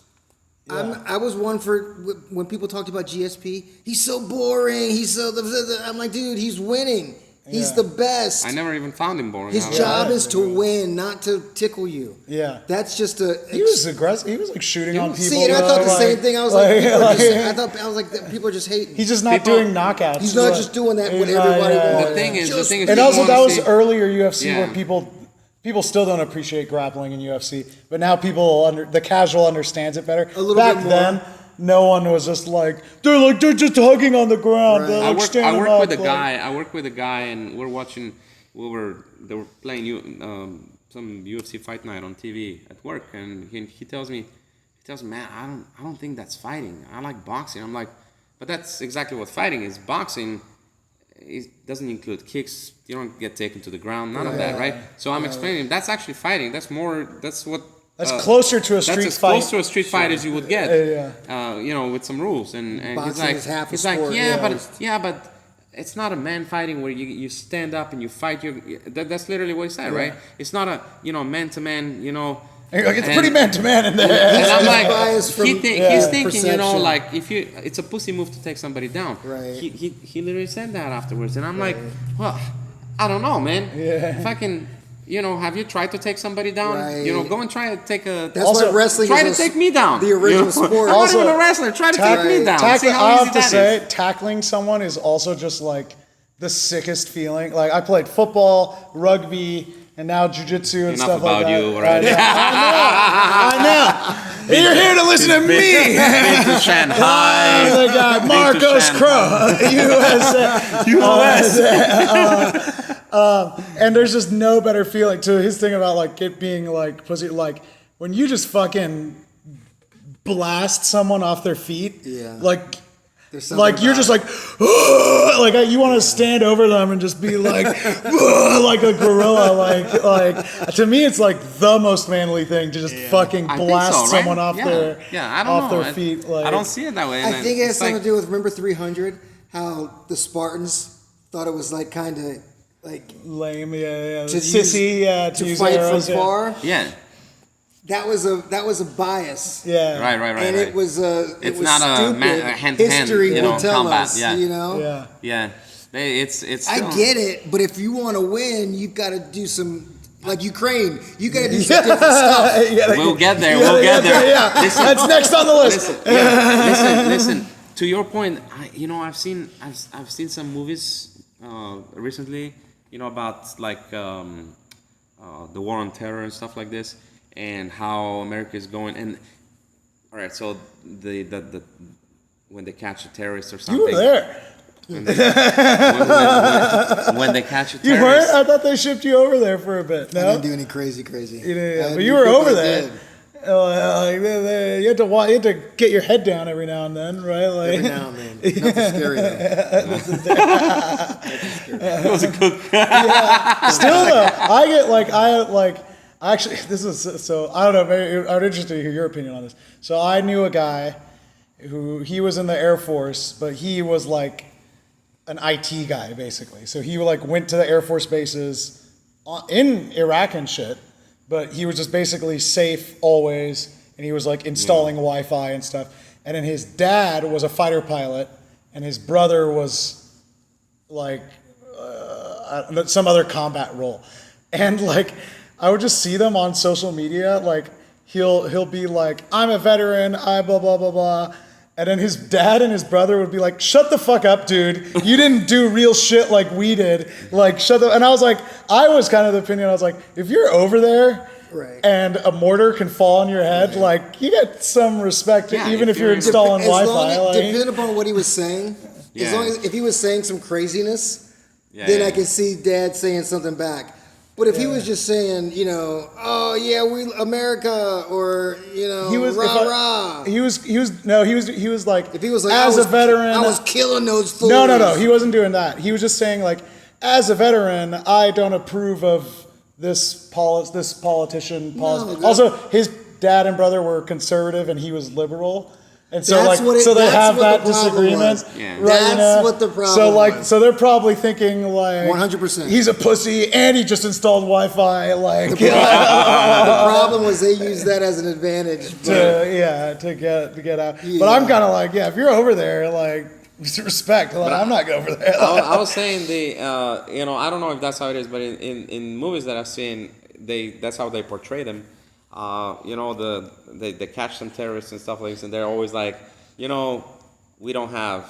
[SPEAKER 3] I was one for when people talked about GSP. He's so boring. He's so. I'm like, dude, he's winning. He's
[SPEAKER 2] Yeah.
[SPEAKER 3] the best.
[SPEAKER 1] I never even found him boring.
[SPEAKER 3] His job is to win, not to tickle you.
[SPEAKER 2] Yeah.
[SPEAKER 3] That's just
[SPEAKER 2] He was aggressive. He was like shooting on people.
[SPEAKER 3] See, and I thought the same thing. I was I was like, people are just hating.
[SPEAKER 2] He's just not doing knockouts.
[SPEAKER 3] He's not just doing that what everybody wants.
[SPEAKER 1] The thing is,
[SPEAKER 2] And
[SPEAKER 1] people
[SPEAKER 2] also, that
[SPEAKER 1] wanna
[SPEAKER 2] was
[SPEAKER 1] see-
[SPEAKER 2] earlier UFC
[SPEAKER 1] Yeah.
[SPEAKER 2] where people still don't appreciate grappling in UFC, but now the casual understands it better.
[SPEAKER 3] A little
[SPEAKER 2] Back
[SPEAKER 3] bit more.
[SPEAKER 2] then, no one was just like they're just hugging on the ground.
[SPEAKER 3] Right.
[SPEAKER 2] They're
[SPEAKER 1] I
[SPEAKER 2] like
[SPEAKER 1] work
[SPEAKER 2] standing
[SPEAKER 1] with
[SPEAKER 2] up,
[SPEAKER 1] a
[SPEAKER 2] like-
[SPEAKER 1] guy. I work with a guy, and they were playing some UFC fight night on TV at work, and he tells me, man, I don't think that's fighting. I like boxing. I'm like, but that's exactly what fighting is. Boxing, it doesn't include kicks. You don't get taken to the ground. None of that, right? So I'm explaining that's actually fighting. That's
[SPEAKER 2] closer to a street
[SPEAKER 1] that's as
[SPEAKER 2] fight.
[SPEAKER 1] close to a street fight as you would get. With some rules. And he's
[SPEAKER 3] Boxing
[SPEAKER 1] like,
[SPEAKER 3] is half a
[SPEAKER 1] he's
[SPEAKER 3] sport,
[SPEAKER 1] like, but it's not a man fighting where you stand up and you fight. That's literally what he said, right? It's not a man to man.
[SPEAKER 2] It's pretty man to man in there.
[SPEAKER 1] And I'm like,
[SPEAKER 3] biased from
[SPEAKER 1] he's thinking,
[SPEAKER 3] perception.
[SPEAKER 1] like it's a pussy move to take somebody down.
[SPEAKER 3] Right.
[SPEAKER 1] He literally said that afterwards, and I'm like, well, I don't know, man.
[SPEAKER 2] Yeah.
[SPEAKER 1] Fucking, have you tried to take somebody down?
[SPEAKER 3] Right.
[SPEAKER 1] Go and try to take a.
[SPEAKER 3] That's
[SPEAKER 2] Also,
[SPEAKER 3] why wrestling
[SPEAKER 1] Try
[SPEAKER 3] is
[SPEAKER 1] to take me down.
[SPEAKER 3] the original sport.
[SPEAKER 1] I'm
[SPEAKER 2] Also,
[SPEAKER 1] not even a wrestler. Try to take me down. See how
[SPEAKER 2] I
[SPEAKER 1] easy
[SPEAKER 2] have to
[SPEAKER 1] that
[SPEAKER 2] say,
[SPEAKER 1] is.
[SPEAKER 2] tackling someone is also just like the sickest feeling. Like I played football, rugby, and now jiu-jitsu and
[SPEAKER 1] Enough
[SPEAKER 2] stuff like
[SPEAKER 1] about
[SPEAKER 2] that.
[SPEAKER 1] you, right?
[SPEAKER 2] I know. You're here to listen to me.
[SPEAKER 1] Been to Shanghai.
[SPEAKER 2] The guy Marcos USA. And there's just no better feeling to his thing about like it being like pussy. Like when you just fucking blast someone off their feet.
[SPEAKER 3] Yeah.
[SPEAKER 2] Like you're just like, like you want to stand over them and just be like, like a gorilla. Like to me, it's like the most manly thing to just fucking
[SPEAKER 1] I think
[SPEAKER 2] blast
[SPEAKER 1] so, right?
[SPEAKER 2] someone off
[SPEAKER 1] I don't
[SPEAKER 2] off
[SPEAKER 1] know.
[SPEAKER 2] their feet. Like
[SPEAKER 1] I don't see it that way.
[SPEAKER 3] I think it has something to do with remember 300, how the Spartans thought it was like kind of like
[SPEAKER 2] lame, yeah.
[SPEAKER 3] to
[SPEAKER 2] Sissy,
[SPEAKER 3] use,
[SPEAKER 2] to
[SPEAKER 3] to
[SPEAKER 2] use
[SPEAKER 3] fight
[SPEAKER 2] arrows,
[SPEAKER 3] from far.
[SPEAKER 1] Yeah.
[SPEAKER 3] That was a bias.
[SPEAKER 2] Yeah.
[SPEAKER 1] Right.
[SPEAKER 3] And it was
[SPEAKER 1] It's
[SPEAKER 3] was
[SPEAKER 1] not a
[SPEAKER 3] stupid.
[SPEAKER 1] hand-to-hand,
[SPEAKER 3] History will tell
[SPEAKER 1] combat.
[SPEAKER 3] us.
[SPEAKER 1] Yeah.
[SPEAKER 2] Yeah.
[SPEAKER 1] Yeah. It's.
[SPEAKER 3] I
[SPEAKER 1] still-
[SPEAKER 3] get it, but if you want to win, you've got to do some like Ukraine. You got to do some different stuff.
[SPEAKER 1] We'll get there. We'll get there.
[SPEAKER 2] Yeah.
[SPEAKER 1] Listen,
[SPEAKER 2] That's next on the list.
[SPEAKER 1] listen. To your point, I've seen some movies recently, about like the war on terror and stuff like this, and how America is going. And all right, so the when they catch a terrorist or something.
[SPEAKER 2] You were there.
[SPEAKER 1] When they catch a terrorist.
[SPEAKER 2] You weren't? I thought they shipped you over there for a bit.
[SPEAKER 3] I
[SPEAKER 2] No?
[SPEAKER 3] didn't do any crazy.
[SPEAKER 2] Yeah, but you were over there. You had to get your head down every now and then, right? Like,
[SPEAKER 3] Every now and then. Nothing scary though.
[SPEAKER 1] It was a good.
[SPEAKER 2] Still though, actually, this is so. I don't know. Maybe I'm interested to hear your opinion on this. So I knew a guy he was in the Air Force, but he was like an IT guy basically. So he like went to the Air Force bases in Iraq and shit, but he was just basically safe always, and he was like installing Wi-Fi and stuff. And then his dad was a fighter pilot, and his brother was like some other combat role. And like I would just see them on social media, like he'll be like, I'm a veteran, I blah blah blah blah. And then his dad and his brother would be like, shut the fuck up, dude. You didn't do real shit like we did. Like, shut the... And I was kind of the opinion, I was like, if you're over there
[SPEAKER 3] Right.
[SPEAKER 2] and a mortar can fall on your head, like, you get some respect,
[SPEAKER 1] Yeah,
[SPEAKER 2] even
[SPEAKER 1] if
[SPEAKER 2] if you're
[SPEAKER 1] you're-
[SPEAKER 2] installing Wi-Fi. Like,
[SPEAKER 3] Depending upon what he was saying,
[SPEAKER 1] Yeah.
[SPEAKER 3] as long as if he was saying some craziness,
[SPEAKER 1] Yeah,
[SPEAKER 3] then
[SPEAKER 1] yeah.
[SPEAKER 3] I can see Dad saying something back. But if he was just saying, you know, oh yeah, we America, or you know,
[SPEAKER 2] He was
[SPEAKER 3] rah.
[SPEAKER 2] he was like,
[SPEAKER 3] If he was like,
[SPEAKER 2] as a veteran,
[SPEAKER 3] I was killing those fools.
[SPEAKER 2] No, he wasn't doing that. He was just saying like, as a veteran, I don't approve of this politician. Also, his dad and brother were conservative, and he was liberal. And so, they have that disagreement.
[SPEAKER 3] Yeah.
[SPEAKER 2] Right,
[SPEAKER 3] That's what the problem was.
[SPEAKER 2] So they're probably thinking like,
[SPEAKER 3] 100%.
[SPEAKER 2] He's a pussy, and he just installed Wi-Fi. Like,
[SPEAKER 3] the problem was they used that as an advantage
[SPEAKER 2] to get out. Yeah. But I'm kind of like, if you're over there, like, respect. Like, I'm not going over there.
[SPEAKER 1] I was saying I don't know if that's how it is, but in movies that I've seen, that's how they portray them. They catch some terrorists and stuff like this, and they're always like, we don't have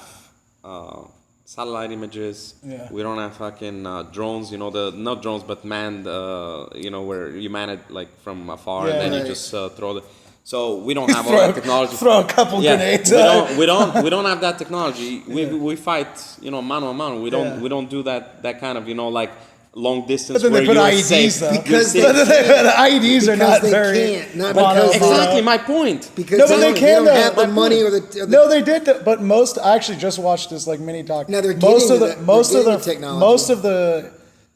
[SPEAKER 1] satellite images. Yeah. We don't have fucking drones. Not drones, but manned. Where you man it like from afar, and then you just throw the. So we don't have all that technology.
[SPEAKER 2] Throw a couple grenades.
[SPEAKER 1] We don't have that technology. We fight, mano a mano. We don't do that kind of like long distance.
[SPEAKER 2] But then they put IEDs though.
[SPEAKER 3] Because
[SPEAKER 2] the IEDs are not very.
[SPEAKER 1] Exactly my point.
[SPEAKER 3] Because
[SPEAKER 2] they
[SPEAKER 3] don't have the money or the.
[SPEAKER 2] No, they did. But I actually just watched this like mini doc.
[SPEAKER 3] Now they're getting most of
[SPEAKER 2] the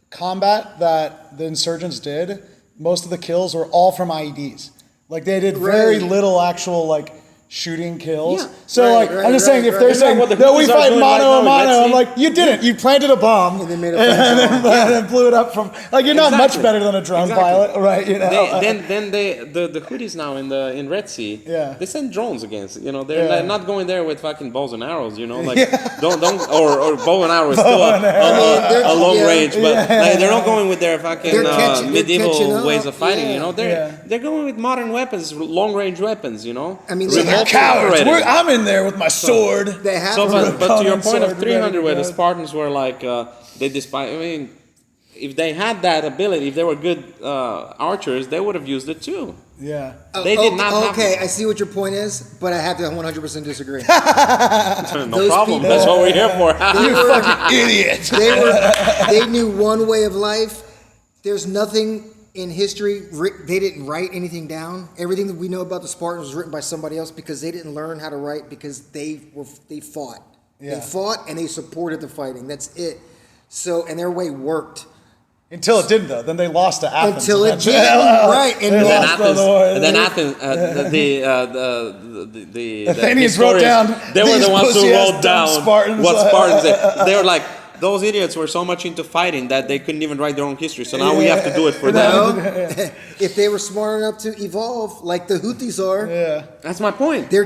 [SPEAKER 2] combat that the insurgents did, most of the kills were all from IEDs. Like they did very little actual like shooting kills. Yeah. So I'm just saying if they're saying no, we fight mano a mano, I'm like, you didn't. You planted a bomb
[SPEAKER 3] and then made a and
[SPEAKER 2] blew it up from like you're not much better than a drone pilot, right?
[SPEAKER 1] Then the Houthis now in Red Sea, they send drones against. They're not going there with fucking bows and arrows. Don't or bow and arrow is still a long range, but they're not going with their fucking medieval ways of fighting. They're going with modern weapons, long range weapons.
[SPEAKER 3] I mean.
[SPEAKER 2] Cowards. I'm in there with my sword.
[SPEAKER 1] But to your point of 300, where the Spartans were like, if they had that ability, if they were good archers, they would have used it too.
[SPEAKER 2] Yeah.
[SPEAKER 1] They did not.
[SPEAKER 3] Okay, I see what your point is, but I have to 100% disagree.
[SPEAKER 1] No problem. That's what we're here for.
[SPEAKER 2] You fucking idiot.
[SPEAKER 3] They knew one way of life. There's nothing in history, they didn't write anything down. Everything that we know about the Spartans was written by somebody else because they didn't learn how to write because they fought. Yeah. They fought and they supported the fighting. That's it. So, and their way worked.
[SPEAKER 2] Until it didn't, though. Then they lost to Athens.
[SPEAKER 3] Until it did, right.
[SPEAKER 1] And then Athens, the
[SPEAKER 2] Athenians wrote down.
[SPEAKER 1] They were the ones who wrote down
[SPEAKER 2] Spartans.
[SPEAKER 1] What Spartans did. They were like, those idiots were so much into fighting that they couldn't even write their own history. So now we have to do it for them.
[SPEAKER 3] If they were smart enough to evolve, like the Houthis are,
[SPEAKER 1] that's my point.
[SPEAKER 3] They're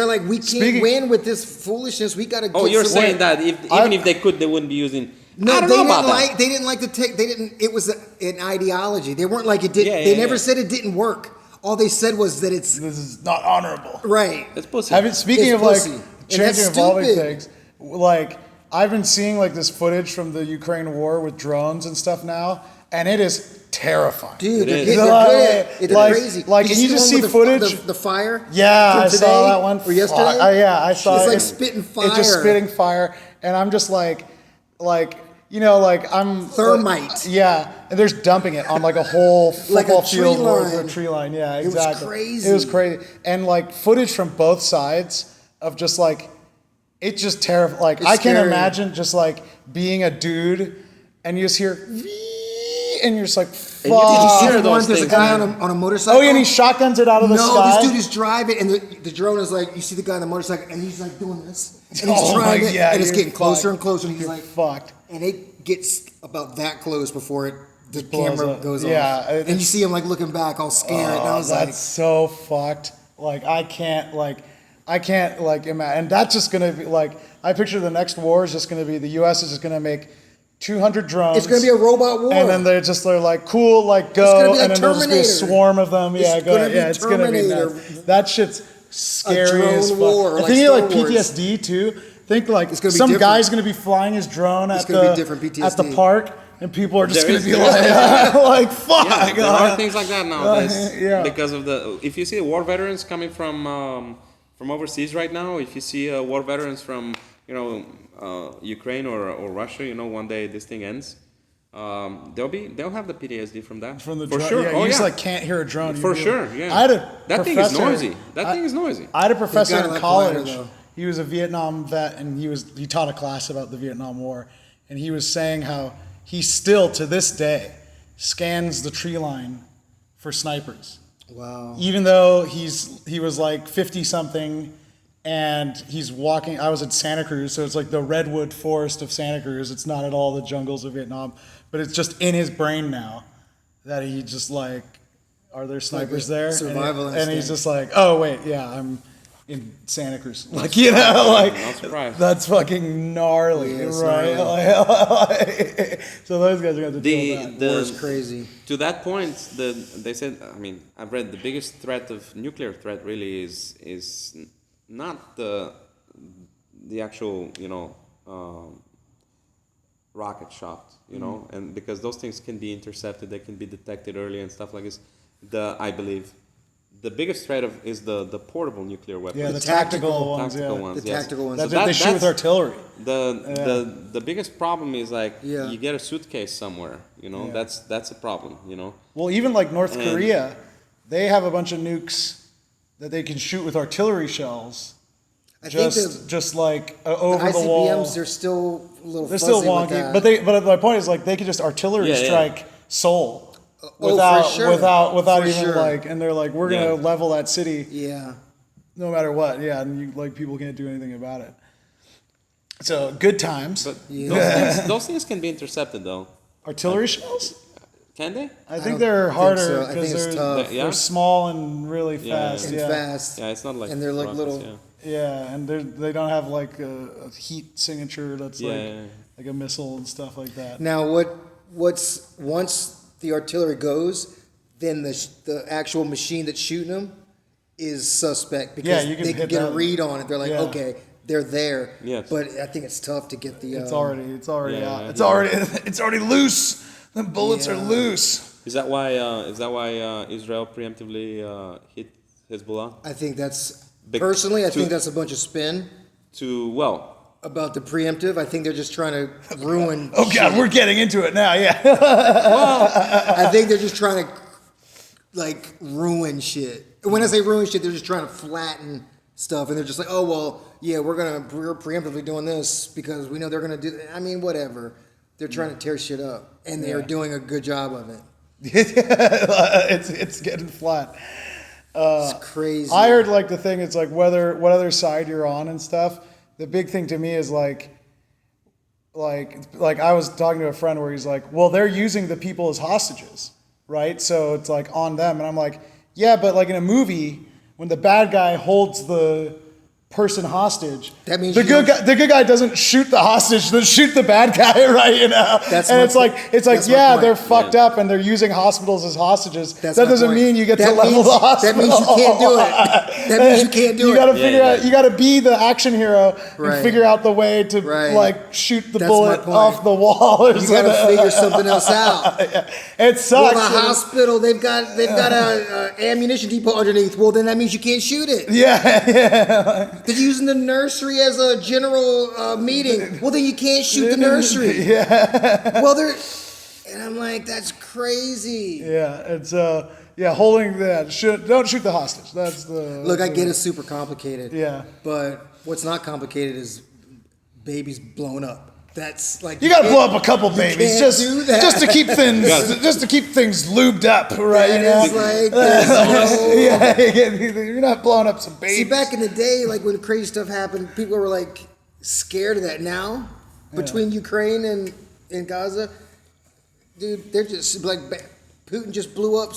[SPEAKER 3] like, we can't win with this foolishness. We got to.
[SPEAKER 1] Oh, you're saying that even if they could, they wouldn't be using.
[SPEAKER 3] No,
[SPEAKER 1] I don't know about that.
[SPEAKER 3] They didn't like the tech. They didn't. It was an ideology. They weren't like it did. They never said it didn't work. All they said was that this
[SPEAKER 2] is not honorable.
[SPEAKER 3] Right.
[SPEAKER 1] It's pussy.
[SPEAKER 2] Speaking of like changing evolving things, like. I've been seeing like this footage from the Ukraine war with drones and stuff now, and it is terrifying.
[SPEAKER 3] Dude, they're good. It's crazy.
[SPEAKER 2] Like, can you just see footage?
[SPEAKER 3] The fire?
[SPEAKER 2] Yeah, I saw that one.
[SPEAKER 3] Or yesterday?
[SPEAKER 2] I saw it.
[SPEAKER 3] It's like spitting fire.
[SPEAKER 2] It's just spitting fire, and I'm just like I'm
[SPEAKER 3] thermite.
[SPEAKER 2] And they're dumping it on like a whole football field or a tree line. Yeah, exactly.
[SPEAKER 3] It was
[SPEAKER 2] crazy. And like footage from both sides of just like. It's just terrifying. Like I can't imagine just like being a dude and you just hear and you're just like, fuck.
[SPEAKER 3] Did you see the one? There's a guy on a motorcycle.
[SPEAKER 2] Oh yeah, and he shotguns it out of the sky.
[SPEAKER 3] No, this dude is driving and the drone is like, you see the guy on the motorcycle and he's like doing this. And he's trying it and it's getting closer and closer and he's like,
[SPEAKER 2] fucked.
[SPEAKER 3] And it gets about that close before the camera goes off.
[SPEAKER 2] Yeah.
[SPEAKER 3] And you see him like looking back all scared. And I was
[SPEAKER 2] that's so fucked. Like I can't imagine. And that's just going to be like, I picture the next war is just going to be the U.S. is just going to make 200 drones.
[SPEAKER 3] It's going to be a robot war.
[SPEAKER 2] And then they're like, cool, like go.
[SPEAKER 3] Like
[SPEAKER 2] and then there'll just be a swarm of them. It's going to be nuts. That shit's scary as fuck.
[SPEAKER 3] War,
[SPEAKER 2] I think you like PTSD too. Think like some guy's going to be flying his drone at the park. And people are just going to be like, fuck.
[SPEAKER 1] Yeah, there are things like that nowadays. Because of if you see war veterans coming from overseas right now, if you see war veterans from Ukraine or Russia, one day this thing ends. they'll have the PTSD from that.
[SPEAKER 2] From the
[SPEAKER 1] for
[SPEAKER 2] drone.
[SPEAKER 1] sure.
[SPEAKER 2] Yeah,
[SPEAKER 1] Oh,
[SPEAKER 2] you just
[SPEAKER 1] yeah.
[SPEAKER 2] like can't hear a drone.
[SPEAKER 1] For sure, yeah.
[SPEAKER 2] I had a
[SPEAKER 1] that thing is
[SPEAKER 2] professor-
[SPEAKER 1] noisy. That thing is noisy.
[SPEAKER 2] I had a professor
[SPEAKER 3] gotta
[SPEAKER 2] in
[SPEAKER 3] let quieter,
[SPEAKER 2] college.
[SPEAKER 3] though.
[SPEAKER 2] He was a Vietnam vet, and he taught a class about the Vietnam War, and he was saying how he still to this day scans the tree line for snipers.
[SPEAKER 3] Wow.
[SPEAKER 2] Even though he was like 50 something, and he's walking. I was at Santa Cruz, so it's like the redwood forest of Santa Cruz. It's not at all the jungles of Vietnam, but it's just in his brain now that he just like, are there snipers there?
[SPEAKER 3] Survival
[SPEAKER 2] and he's
[SPEAKER 3] instinct.
[SPEAKER 2] just like, oh wait, yeah, I'm in Santa Cruz. Like, you know, like
[SPEAKER 1] Not surprised.
[SPEAKER 2] that's fucking gnarly,
[SPEAKER 3] Yeah, it's
[SPEAKER 2] right? Like, so those guys are going to deal with that.
[SPEAKER 3] War's crazy.
[SPEAKER 1] To that point, they said. I mean, I've read the biggest threat of nuclear threat really is not the actual rocket shot, and because those things can be intercepted, they can be detected early and stuff like this. I believe the biggest threat is the portable nuclear weapons.
[SPEAKER 2] Yeah, the tactical ones.
[SPEAKER 1] Tactical
[SPEAKER 2] Yeah.
[SPEAKER 1] ones.
[SPEAKER 3] The
[SPEAKER 1] yes.
[SPEAKER 3] tactical ones.
[SPEAKER 2] They shoot with artillery.
[SPEAKER 1] The biggest problem is like
[SPEAKER 3] Yeah.
[SPEAKER 1] you get a suitcase somewhere,
[SPEAKER 2] Yeah.
[SPEAKER 1] that's a problem,
[SPEAKER 2] Well, even like North
[SPEAKER 1] And-
[SPEAKER 2] Korea, they have a bunch of nukes that they can shoot with artillery shells.
[SPEAKER 3] I think
[SPEAKER 2] Just like over
[SPEAKER 3] the
[SPEAKER 2] the
[SPEAKER 3] ICBMs,
[SPEAKER 2] wall.
[SPEAKER 3] they're still a little
[SPEAKER 2] They're
[SPEAKER 3] fuzzy
[SPEAKER 2] still wonky,
[SPEAKER 3] with that.
[SPEAKER 2] but my point is like they could just artillery
[SPEAKER 1] Yeah, yeah.
[SPEAKER 2] strike Seoul
[SPEAKER 3] for
[SPEAKER 2] without
[SPEAKER 3] sure.
[SPEAKER 2] without
[SPEAKER 3] For
[SPEAKER 2] even
[SPEAKER 3] sure.
[SPEAKER 2] like, and they're like, we're gonna
[SPEAKER 1] Yeah.
[SPEAKER 2] level that city
[SPEAKER 3] Yeah.
[SPEAKER 2] no matter what. Yeah, and people can't do anything about it. So good times.
[SPEAKER 1] But
[SPEAKER 3] Yeah.
[SPEAKER 1] those things can be intercepted though.
[SPEAKER 2] Artillery shells?
[SPEAKER 1] Can they?
[SPEAKER 2] I think
[SPEAKER 3] don't
[SPEAKER 2] they're
[SPEAKER 3] think
[SPEAKER 2] harder
[SPEAKER 3] so. I
[SPEAKER 2] because
[SPEAKER 3] think it's tough.
[SPEAKER 1] Yeah?
[SPEAKER 2] they're small and really
[SPEAKER 1] Yeah,
[SPEAKER 2] fast.
[SPEAKER 3] And
[SPEAKER 2] Yeah,
[SPEAKER 3] fast.
[SPEAKER 1] Yeah, it's not like
[SPEAKER 3] And they're like
[SPEAKER 1] rockets,
[SPEAKER 3] little-
[SPEAKER 1] yeah.
[SPEAKER 2] yeah, and they don't have like a heat signature that's
[SPEAKER 1] Yeah,
[SPEAKER 2] like
[SPEAKER 1] yeah, yeah.
[SPEAKER 2] like a missile and stuff like that.
[SPEAKER 3] Now, what's once the artillery goes, then the actual machine that's shooting them is suspect because
[SPEAKER 2] Yeah, you can
[SPEAKER 3] they
[SPEAKER 2] hit
[SPEAKER 3] can get
[SPEAKER 2] that.
[SPEAKER 3] a read on it. They're like,
[SPEAKER 2] Yeah.
[SPEAKER 3] okay, they're there.
[SPEAKER 1] Yes.
[SPEAKER 3] But I think it's tough to get the.
[SPEAKER 2] It's already
[SPEAKER 1] yeah,
[SPEAKER 2] out.
[SPEAKER 1] yeah,
[SPEAKER 2] It's
[SPEAKER 1] yeah.
[SPEAKER 2] already it's already loose. The bullets are
[SPEAKER 3] Yeah.
[SPEAKER 2] loose.
[SPEAKER 1] Is that why Israel preemptively hit Hezbollah?
[SPEAKER 3] I think that's
[SPEAKER 1] Big-
[SPEAKER 3] personally. I
[SPEAKER 1] to-
[SPEAKER 3] think that's a bunch of spin about the preemptive. I think they're just trying to ruin.
[SPEAKER 2] Oh God, we're getting into it now. Yeah.
[SPEAKER 3] I think they're just trying to like ruin shit. When I say ruin shit, they're just trying to flatten stuff, and they're just like, oh well, yeah, we're preemptively doing this because we know they're gonna do. I mean, whatever. They're trying to tear shit up, and they're
[SPEAKER 2] Yeah.
[SPEAKER 3] doing a good job of it.
[SPEAKER 2] it's getting flat.
[SPEAKER 3] It's crazy.
[SPEAKER 2] I heard like the thing. It's like what other side you're on and stuff. The big thing to me is like I was talking to a friend where he's like, well, they're using the people as hostages, right? So it's like on them, and I'm like, yeah, but like in a movie, when the bad guy holds the person hostage,
[SPEAKER 3] That means
[SPEAKER 2] the
[SPEAKER 3] you
[SPEAKER 2] good
[SPEAKER 3] don't-
[SPEAKER 2] guy, the good guy doesn't shoot the hostage, they shoot the bad guy, right?
[SPEAKER 3] That's
[SPEAKER 2] and
[SPEAKER 3] my
[SPEAKER 2] it's like
[SPEAKER 3] point. That's my
[SPEAKER 2] yeah,
[SPEAKER 3] point.
[SPEAKER 2] they're fucked up and they're using hospitals as hostages.
[SPEAKER 3] That's
[SPEAKER 2] that
[SPEAKER 3] my
[SPEAKER 2] doesn't
[SPEAKER 3] point.
[SPEAKER 2] mean you get
[SPEAKER 3] That
[SPEAKER 2] to level
[SPEAKER 3] means-
[SPEAKER 2] the hospital.
[SPEAKER 3] That means you can't do it. That means you can't do
[SPEAKER 2] You
[SPEAKER 3] it.
[SPEAKER 2] got to
[SPEAKER 1] Yeah,
[SPEAKER 2] figure
[SPEAKER 1] yeah.
[SPEAKER 2] out. You got to be the action hero
[SPEAKER 3] Right.
[SPEAKER 2] and figure out the way to
[SPEAKER 3] Right.
[SPEAKER 2] like shoot the
[SPEAKER 3] That's
[SPEAKER 2] bullet
[SPEAKER 3] my point.
[SPEAKER 2] off the wall. Or
[SPEAKER 3] You got to figure something else out.
[SPEAKER 2] It
[SPEAKER 3] Well,
[SPEAKER 2] sucks.
[SPEAKER 3] the hospital, they've got a ammunition depot underneath. Well, then that means you can't shoot it.
[SPEAKER 2] yeah.
[SPEAKER 3] They're using the nursery as a general meeting. Well, then you can't shoot the nursery.
[SPEAKER 2] Yeah.
[SPEAKER 3] Well, and I'm like, that's crazy.
[SPEAKER 2] Yeah. It's holding that. Don't shoot the hostage. That's the.
[SPEAKER 3] Look, I get it's super complicated.
[SPEAKER 2] Yeah.
[SPEAKER 3] But what's not complicated is babies blown up. That's like
[SPEAKER 2] You got to
[SPEAKER 3] can't-
[SPEAKER 2] blow up a couple babies
[SPEAKER 3] can't
[SPEAKER 2] just
[SPEAKER 3] do that.
[SPEAKER 2] just to keep things lubed up, right?
[SPEAKER 3] And
[SPEAKER 2] You know?
[SPEAKER 3] it's like, there's no-
[SPEAKER 2] Yeah, you're not blowing up some babies.
[SPEAKER 3] See, back in the day, like when crazy stuff happened, people were like scared of that. Now, between Ukraine and Gaza, dude, they're just like Putin just blew up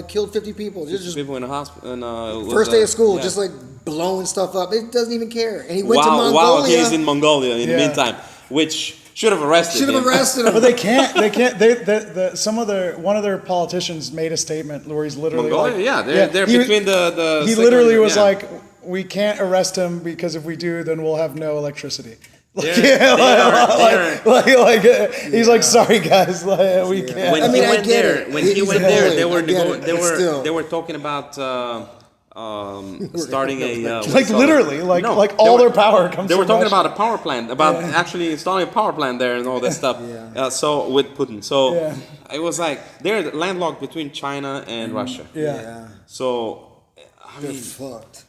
[SPEAKER 3] killed 50 people. Just
[SPEAKER 1] People in the hospital.
[SPEAKER 3] first day of school,
[SPEAKER 1] yeah.
[SPEAKER 3] just like blowing stuff up. It doesn't even care. And he went to
[SPEAKER 1] While
[SPEAKER 3] Mongolia.
[SPEAKER 1] he's in Mongolia in the
[SPEAKER 2] Yeah.
[SPEAKER 1] meantime, which should have arrested him.
[SPEAKER 2] But they can't. One of their politicians made a statement where he's literally
[SPEAKER 1] Mongolia,
[SPEAKER 2] like,
[SPEAKER 1] yeah, they're
[SPEAKER 2] he-
[SPEAKER 1] between the.
[SPEAKER 2] He
[SPEAKER 1] second
[SPEAKER 2] literally
[SPEAKER 1] and-
[SPEAKER 2] was
[SPEAKER 1] yeah.
[SPEAKER 2] like, "We can't arrest him because if we do, then we'll have no electricity." He's like, "Sorry guys, like, we can't."
[SPEAKER 1] When
[SPEAKER 3] I mean,
[SPEAKER 1] he
[SPEAKER 3] I
[SPEAKER 1] went
[SPEAKER 3] get
[SPEAKER 1] there,
[SPEAKER 3] it.
[SPEAKER 1] when he
[SPEAKER 3] He's
[SPEAKER 1] went
[SPEAKER 3] a
[SPEAKER 1] there,
[SPEAKER 3] bully.
[SPEAKER 1] they were
[SPEAKER 3] I get it, but still.
[SPEAKER 1] they were talking about starting a
[SPEAKER 2] Like literally, like
[SPEAKER 1] No,
[SPEAKER 2] like
[SPEAKER 1] they
[SPEAKER 2] all
[SPEAKER 1] were-
[SPEAKER 2] their power comes.
[SPEAKER 1] They were
[SPEAKER 2] from
[SPEAKER 1] talking
[SPEAKER 2] Russia.
[SPEAKER 1] about a power plant, about actually installing a power plant there and all that stuff.
[SPEAKER 3] Yeah.
[SPEAKER 1] So with Putin, so
[SPEAKER 2] Yeah.
[SPEAKER 1] it was like they're landlocked between China and Russia.
[SPEAKER 2] Yeah.
[SPEAKER 1] So I
[SPEAKER 3] They're
[SPEAKER 1] mean,
[SPEAKER 3] fucked.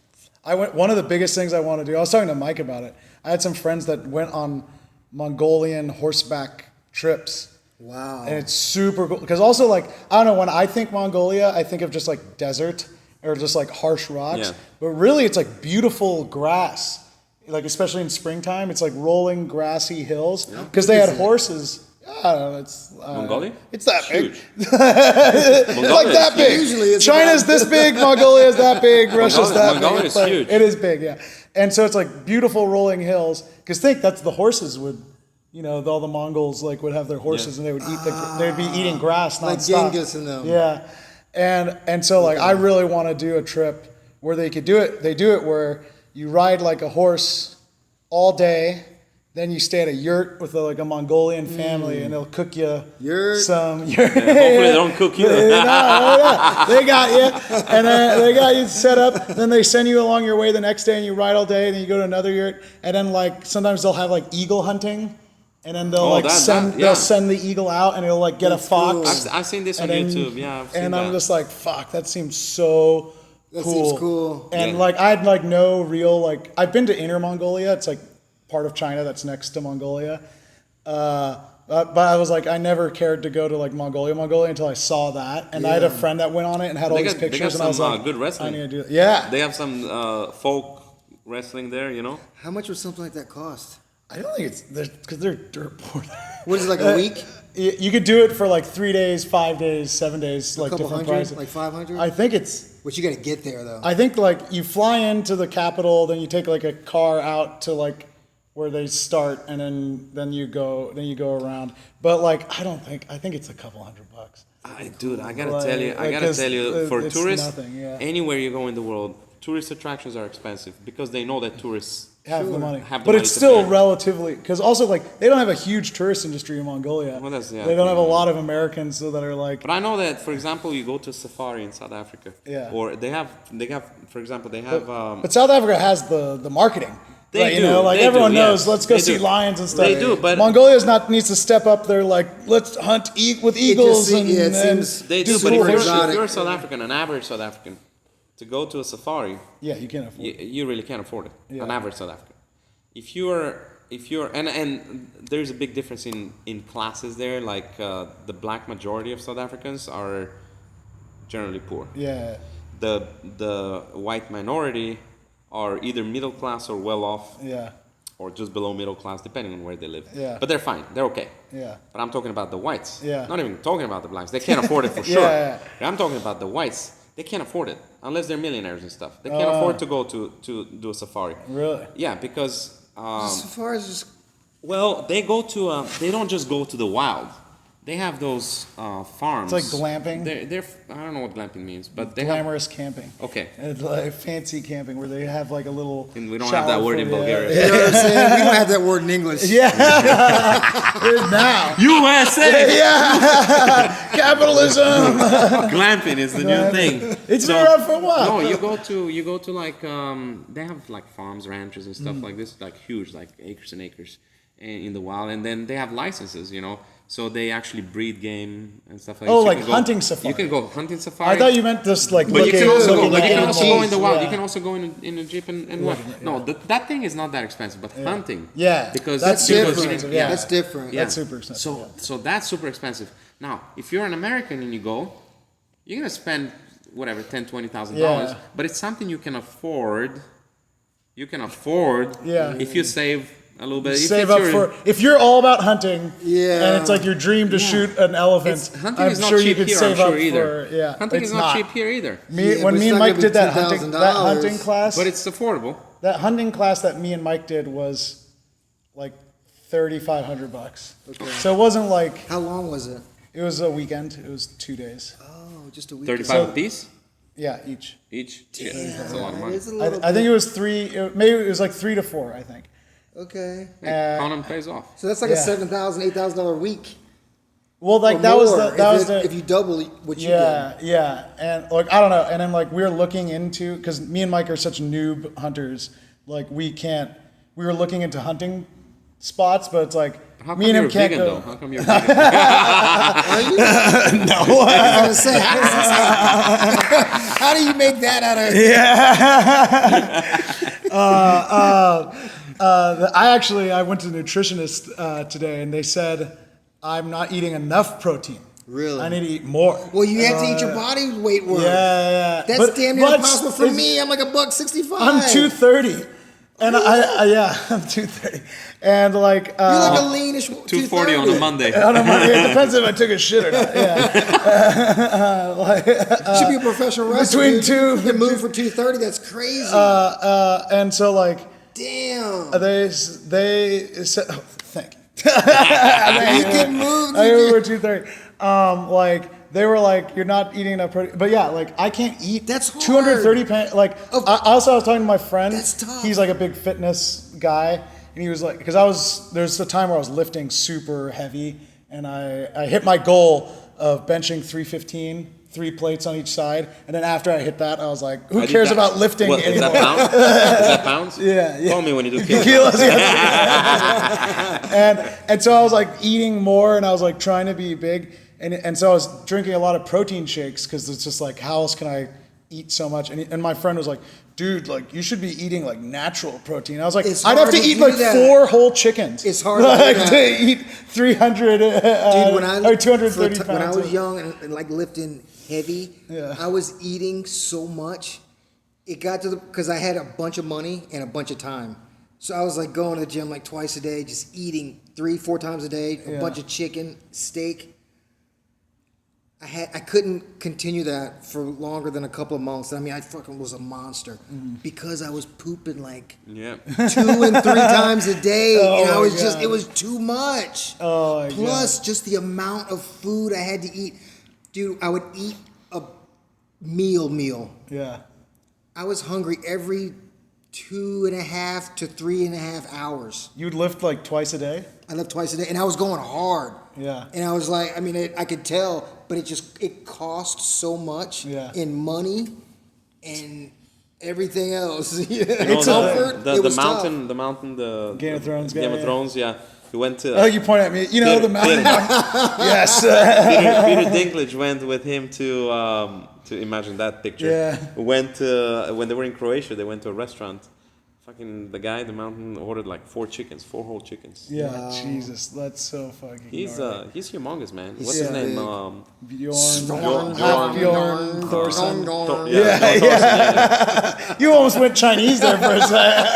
[SPEAKER 2] One of the biggest things I want to do. I was talking to Mike about it. I had some friends that went on Mongolian horseback trips.
[SPEAKER 3] Wow.
[SPEAKER 2] And it's super cool because also like I don't know, when I think Mongolia, I think of just like desert or just like harsh rocks.
[SPEAKER 1] Yeah.
[SPEAKER 2] But really, it's like beautiful grass. Like especially in springtime, it's like rolling grassy hills because they had horses. I don't know.
[SPEAKER 1] Mongolia?
[SPEAKER 2] It's that big.
[SPEAKER 1] Huge.
[SPEAKER 2] It's like that big.
[SPEAKER 3] Usually it's
[SPEAKER 2] China's this big. Mongolia is that big. Russia's that
[SPEAKER 1] Mongolia
[SPEAKER 2] big.
[SPEAKER 1] is
[SPEAKER 2] It's like-
[SPEAKER 1] huge.
[SPEAKER 2] It is big, yeah. And so it's like beautiful rolling hills. Because think that's the horses would. You know, all the Mongols like would have their horses and they would eat. They would be eating grass
[SPEAKER 3] Like
[SPEAKER 2] nonstop.
[SPEAKER 3] Genghis and them.
[SPEAKER 2] Yeah, and so like I really want to do a trip where they could do it. They do it where you ride like a horse all day, then you stay at a yurt with like a Mongolian family, and they'll cook you some yurt.
[SPEAKER 1] hopefully they don't cook you.
[SPEAKER 2] They got you, and then they got you set up. Then they send you along your way the next day, and you ride all day. And then you go to another yurt, and then like sometimes they'll have like eagle hunting. And then they'll they'll send the eagle out and it'll like get a fox.
[SPEAKER 1] I've seen this on
[SPEAKER 2] And then-
[SPEAKER 1] YouTube. Yeah, I've seen
[SPEAKER 2] And
[SPEAKER 1] that.
[SPEAKER 2] I'm just like, fuck, that seems so
[SPEAKER 3] That
[SPEAKER 2] cool.
[SPEAKER 3] seems cool.
[SPEAKER 2] And
[SPEAKER 1] Yeah.
[SPEAKER 2] like I had like no real like I've been to Inner Mongolia. It's like part of China that's next to Mongolia. But I was like, I never cared to go to like Mongolia until I saw that. And I had a friend that went on it and had all
[SPEAKER 1] They
[SPEAKER 2] these
[SPEAKER 1] got- they
[SPEAKER 2] pictures,
[SPEAKER 1] got
[SPEAKER 2] and I was
[SPEAKER 1] some,
[SPEAKER 2] like,
[SPEAKER 1] good wrestling.
[SPEAKER 2] I need to do that. Yeah.
[SPEAKER 1] They have some folk wrestling there, you know.
[SPEAKER 3] How much would something like that cost?
[SPEAKER 2] I don't think it's because they're dirt poor.
[SPEAKER 3] What is it, like a week?
[SPEAKER 2] You could do it for like 3 days, 5 days, 7 days, like
[SPEAKER 3] couple
[SPEAKER 2] different
[SPEAKER 3] hundred?
[SPEAKER 2] prices.
[SPEAKER 3] Like 500?
[SPEAKER 2] I think it's.
[SPEAKER 3] But you got to get there though.
[SPEAKER 2] I think like you fly into the capital, then you take like a car out to like where they start, and then you go around. But like I think it's a couple $100.
[SPEAKER 1] Dude, I gotta
[SPEAKER 2] Like-
[SPEAKER 1] tell you,
[SPEAKER 2] like, 'cause
[SPEAKER 1] for
[SPEAKER 2] it's
[SPEAKER 1] tourists,
[SPEAKER 2] nothing, yeah.
[SPEAKER 1] anywhere you go in the world, tourist attractions are expensive because they know that tourists
[SPEAKER 2] Have the money,
[SPEAKER 1] Have the
[SPEAKER 2] but
[SPEAKER 1] money
[SPEAKER 2] it's
[SPEAKER 1] to
[SPEAKER 2] still
[SPEAKER 1] pay.
[SPEAKER 2] relatively because also like they don't have a huge tourist industry in Mongolia.
[SPEAKER 1] Well, that's- yeah,
[SPEAKER 2] they don't have a
[SPEAKER 1] yeah.
[SPEAKER 2] lot of Americans that are like.
[SPEAKER 1] But I know that, for example, you go to a safari in South Africa,
[SPEAKER 2] Yeah.
[SPEAKER 1] or they have, for example, they have.
[SPEAKER 2] But South Africa has the marketing.
[SPEAKER 1] They
[SPEAKER 2] right,
[SPEAKER 1] do,
[SPEAKER 2] You know, like
[SPEAKER 1] they do,
[SPEAKER 2] everyone knows,
[SPEAKER 1] yes.
[SPEAKER 2] let's go
[SPEAKER 1] They
[SPEAKER 2] see
[SPEAKER 1] do.
[SPEAKER 2] lions and stuff.
[SPEAKER 1] They do, but-
[SPEAKER 2] Mongolia's needs to step up. They're like, let's hunt with eagles
[SPEAKER 3] seems-
[SPEAKER 2] and,
[SPEAKER 3] yeah, it
[SPEAKER 2] and
[SPEAKER 3] seems-
[SPEAKER 1] They do,
[SPEAKER 2] do
[SPEAKER 1] but
[SPEAKER 2] cool
[SPEAKER 1] if you're,
[SPEAKER 2] horse-
[SPEAKER 1] if you're a South African, an average South African, to go to a safari,
[SPEAKER 2] yeah, you can't afford.
[SPEAKER 1] you really can't afford it.
[SPEAKER 2] Yeah.
[SPEAKER 1] An average South African. If you're and there's a big difference in classes there. Like the black majority of South Africans are generally poor.
[SPEAKER 2] Yeah,
[SPEAKER 1] The white minority are either middle class or well off,
[SPEAKER 2] yeah,
[SPEAKER 1] or just below middle class, depending on where they live.
[SPEAKER 2] Yeah.
[SPEAKER 1] But they're fine. They're okay.
[SPEAKER 2] yeah.
[SPEAKER 1] But I'm talking about the whites.
[SPEAKER 2] Yeah.
[SPEAKER 1] Not even talking about the blacks. They can't afford it for sure.
[SPEAKER 2] Yeah.
[SPEAKER 1] I'm talking about the whites. They can't afford it unless they're millionaires and stuff. They can't afford to go to do a safari.
[SPEAKER 2] Really?
[SPEAKER 1] Yeah, because
[SPEAKER 3] So far as just
[SPEAKER 1] well, they go to they don't just go to the wild. They have those farms.
[SPEAKER 2] It's like glamping?
[SPEAKER 1] They're I don't know what glamping means, but they have.
[SPEAKER 2] Glamorous camping.
[SPEAKER 1] Okay.
[SPEAKER 2] It's like fancy camping where they have like a little.
[SPEAKER 1] And we don't have that
[SPEAKER 2] shower
[SPEAKER 1] word
[SPEAKER 2] for
[SPEAKER 1] in
[SPEAKER 2] you.
[SPEAKER 1] Bulgaria.
[SPEAKER 3] you know what I'm saying? We don't have that word in English.
[SPEAKER 2] Yeah, it is now.
[SPEAKER 1] USA.
[SPEAKER 2] Yeah, capitalism.
[SPEAKER 1] Glamping is the new thing.
[SPEAKER 2] It's been around for a while.
[SPEAKER 1] No, you go to like they have like farms, ranches, and stuff like this, like huge, like acres and acres in the wild, and then they have licenses, you know, so they actually breed game and stuff like.
[SPEAKER 2] Oh,
[SPEAKER 1] this. You
[SPEAKER 2] like
[SPEAKER 1] can go-
[SPEAKER 2] hunting safari.
[SPEAKER 1] You can go hunting safari.
[SPEAKER 2] I thought you meant just like
[SPEAKER 1] But you
[SPEAKER 2] looking,
[SPEAKER 1] can also go.
[SPEAKER 2] looking
[SPEAKER 1] But
[SPEAKER 2] at
[SPEAKER 1] you can also go in the
[SPEAKER 2] animals.
[SPEAKER 1] wild.
[SPEAKER 2] Yeah.
[SPEAKER 1] You can also go in a jeep and what? No, that thing is not that expensive. But hunting,
[SPEAKER 2] Yeah,
[SPEAKER 1] because
[SPEAKER 2] that's
[SPEAKER 1] because
[SPEAKER 2] super expensive, yeah.
[SPEAKER 3] That's different.
[SPEAKER 1] Yeah.
[SPEAKER 2] That's super expensive,
[SPEAKER 1] So
[SPEAKER 2] yeah.
[SPEAKER 1] so that's super expensive. Now, if you're an American and you go, you're gonna spend whatever $10,000-$20,000,
[SPEAKER 2] Yeah.
[SPEAKER 1] but it's something you can afford. You can afford
[SPEAKER 2] Yeah.
[SPEAKER 1] if you save a little bit. If
[SPEAKER 2] Save
[SPEAKER 1] it's
[SPEAKER 2] up
[SPEAKER 1] your-
[SPEAKER 2] for if you're all about hunting.
[SPEAKER 3] Yeah.
[SPEAKER 2] and it's like your dream to shoot an elephant.
[SPEAKER 1] hunting
[SPEAKER 2] I'm
[SPEAKER 1] is not
[SPEAKER 2] sure
[SPEAKER 1] cheap
[SPEAKER 2] you could
[SPEAKER 1] here.
[SPEAKER 2] save
[SPEAKER 1] I'm sure
[SPEAKER 2] up
[SPEAKER 1] either.
[SPEAKER 2] for yeah.
[SPEAKER 1] Hunting
[SPEAKER 2] it's
[SPEAKER 1] is not cheap here either.
[SPEAKER 3] Yeah,
[SPEAKER 2] When
[SPEAKER 3] but
[SPEAKER 2] me
[SPEAKER 3] it's
[SPEAKER 2] and
[SPEAKER 3] not
[SPEAKER 2] Mike
[SPEAKER 3] gonna
[SPEAKER 2] did
[SPEAKER 3] be
[SPEAKER 2] that hunting
[SPEAKER 3] $10,000.
[SPEAKER 2] class,
[SPEAKER 1] But it's affordable.
[SPEAKER 2] that hunting class that me and Mike did was like $3,500.
[SPEAKER 3] Okay.
[SPEAKER 2] So it wasn't like
[SPEAKER 3] How long was it?
[SPEAKER 2] it was a weekend. It was 2 days.
[SPEAKER 3] Oh, just a week.
[SPEAKER 1] 35 apiece
[SPEAKER 2] Yeah, each.
[SPEAKER 1] each. Yeah, that's a lot of money.
[SPEAKER 3] It's a little
[SPEAKER 2] I think it was maybe it was like 3 to 4. I think.
[SPEAKER 3] okay.
[SPEAKER 1] Hey, Conan pays off.
[SPEAKER 3] So that's like
[SPEAKER 2] Yeah.
[SPEAKER 3] a $7,000, $8,000 week.
[SPEAKER 2] Well, like
[SPEAKER 3] Or
[SPEAKER 2] that was
[SPEAKER 3] more
[SPEAKER 2] the
[SPEAKER 3] if you double what you
[SPEAKER 2] yeah,
[SPEAKER 3] get.
[SPEAKER 2] yeah, and like I don't know, and then like we're looking into because me and Mike are such noob hunters, like we were looking into hunting spots, but it's like
[SPEAKER 1] How
[SPEAKER 2] me
[SPEAKER 1] come
[SPEAKER 2] and him
[SPEAKER 1] you're
[SPEAKER 2] can't
[SPEAKER 1] vegan,
[SPEAKER 2] go.
[SPEAKER 1] though? How come you're vegan?
[SPEAKER 2] No,
[SPEAKER 3] I was gonna say, how do you make that out of?
[SPEAKER 2] I went to the nutritionist today, and they said I'm not eating enough protein.
[SPEAKER 3] Really?
[SPEAKER 2] I need to eat more.
[SPEAKER 3] Well, you have to eat your body weight worth.
[SPEAKER 2] Yeah.
[SPEAKER 3] That's damn near impossible for me. I'm like $165.
[SPEAKER 2] I'm 230, and I'm 230, and like
[SPEAKER 3] You're like a leanish
[SPEAKER 1] 240 on a Monday.
[SPEAKER 2] It depends if I took a shit or not. Yeah,
[SPEAKER 3] You should be a professional wrestler.
[SPEAKER 2] between two,
[SPEAKER 3] You can move for 230. That's crazy.
[SPEAKER 2] and so like
[SPEAKER 3] Damn.
[SPEAKER 2] they said, oh, thank you.
[SPEAKER 3] You can move.
[SPEAKER 2] I over 230. Like they were like, you're not eating enough protein. But yeah, like I can't eat.
[SPEAKER 3] That's hard.
[SPEAKER 2] 230 pounds. Like I was talking to my friend.
[SPEAKER 3] That's tough.
[SPEAKER 2] He's like a big fitness guy, and he was like, because there's a time where I was lifting super heavy, and I hit my goal of benching 315. 3 plates on each side, and then after I hit that, I was like, "Who cares about lifting
[SPEAKER 1] What, is
[SPEAKER 2] anymore?"
[SPEAKER 1] that pounds? Is that pounds?
[SPEAKER 2] Yeah.
[SPEAKER 1] Call me when you do kilos.
[SPEAKER 2] Kilos, yeah. and so I was like eating more, and I was like trying to be big, and so I was drinking a lot of protein shakes because it's just like, how else can I eat so much? And my friend was like, dude, like you should be eating like natural protein. I was like,
[SPEAKER 3] It's
[SPEAKER 2] I'd have
[SPEAKER 3] hard
[SPEAKER 2] to
[SPEAKER 3] to
[SPEAKER 2] eat
[SPEAKER 3] do
[SPEAKER 2] like
[SPEAKER 3] that.
[SPEAKER 2] 4 whole chickens.
[SPEAKER 3] It's hard to do
[SPEAKER 2] like
[SPEAKER 3] that.
[SPEAKER 2] to eat 300
[SPEAKER 3] Dude,
[SPEAKER 2] or 230 pounds.
[SPEAKER 3] when I was
[SPEAKER 2] of-
[SPEAKER 3] young and like lifting heavy,
[SPEAKER 2] Yeah.
[SPEAKER 3] I was eating so much. It got to because I had a bunch of money and a bunch of time. So I was like going to the gym like twice a day, just eating 3-4 times a day, a bunch of chicken, steak. I couldn't continue that for longer than a couple of months. I mean, I fucking was a monster because I was pooping like
[SPEAKER 1] Yeah.
[SPEAKER 3] 2 and 3 times a day, and I
[SPEAKER 2] my
[SPEAKER 3] was just,
[SPEAKER 2] God.
[SPEAKER 3] it was too much.
[SPEAKER 2] Oh, my
[SPEAKER 3] Plus, just the amount of food I had to eat. Dude, I would eat a meal.
[SPEAKER 2] Yeah.
[SPEAKER 3] I was hungry every 2.5 to 3.5 hours.
[SPEAKER 2] You would lift like twice a day?
[SPEAKER 3] I left twice a day, and I was going hard.
[SPEAKER 2] Yeah.
[SPEAKER 3] And I was like, I mean, I could tell, but it cost so much
[SPEAKER 2] in
[SPEAKER 3] money and everything else.
[SPEAKER 2] It's
[SPEAKER 3] comfort.
[SPEAKER 2] a-
[SPEAKER 3] It was tough.
[SPEAKER 1] the mountain, the
[SPEAKER 2] Game of Thrones guy,
[SPEAKER 1] Game of
[SPEAKER 2] yeah.
[SPEAKER 1] Thrones, yeah. We went to.
[SPEAKER 2] Oh, you point at me. You know the mountain. Yes.
[SPEAKER 1] Peter Dinklage went with him to imagine that picture.
[SPEAKER 2] Yeah.
[SPEAKER 1] We went when they were in Croatia. They went to a restaurant. Fucking the guy, the mountain, ordered like 4 whole chickens.
[SPEAKER 2] Yeah,
[SPEAKER 3] Wow.
[SPEAKER 2] Jesus, that's so fucking.
[SPEAKER 1] He's
[SPEAKER 2] gnarly.
[SPEAKER 1] he's humongous, man. What's
[SPEAKER 2] so
[SPEAKER 1] his name?
[SPEAKER 3] big.
[SPEAKER 2] Bjorn,
[SPEAKER 1] Bjorn.
[SPEAKER 2] Bjorn Thorson.
[SPEAKER 1] Yeah.
[SPEAKER 2] You almost went Chinese there for a second.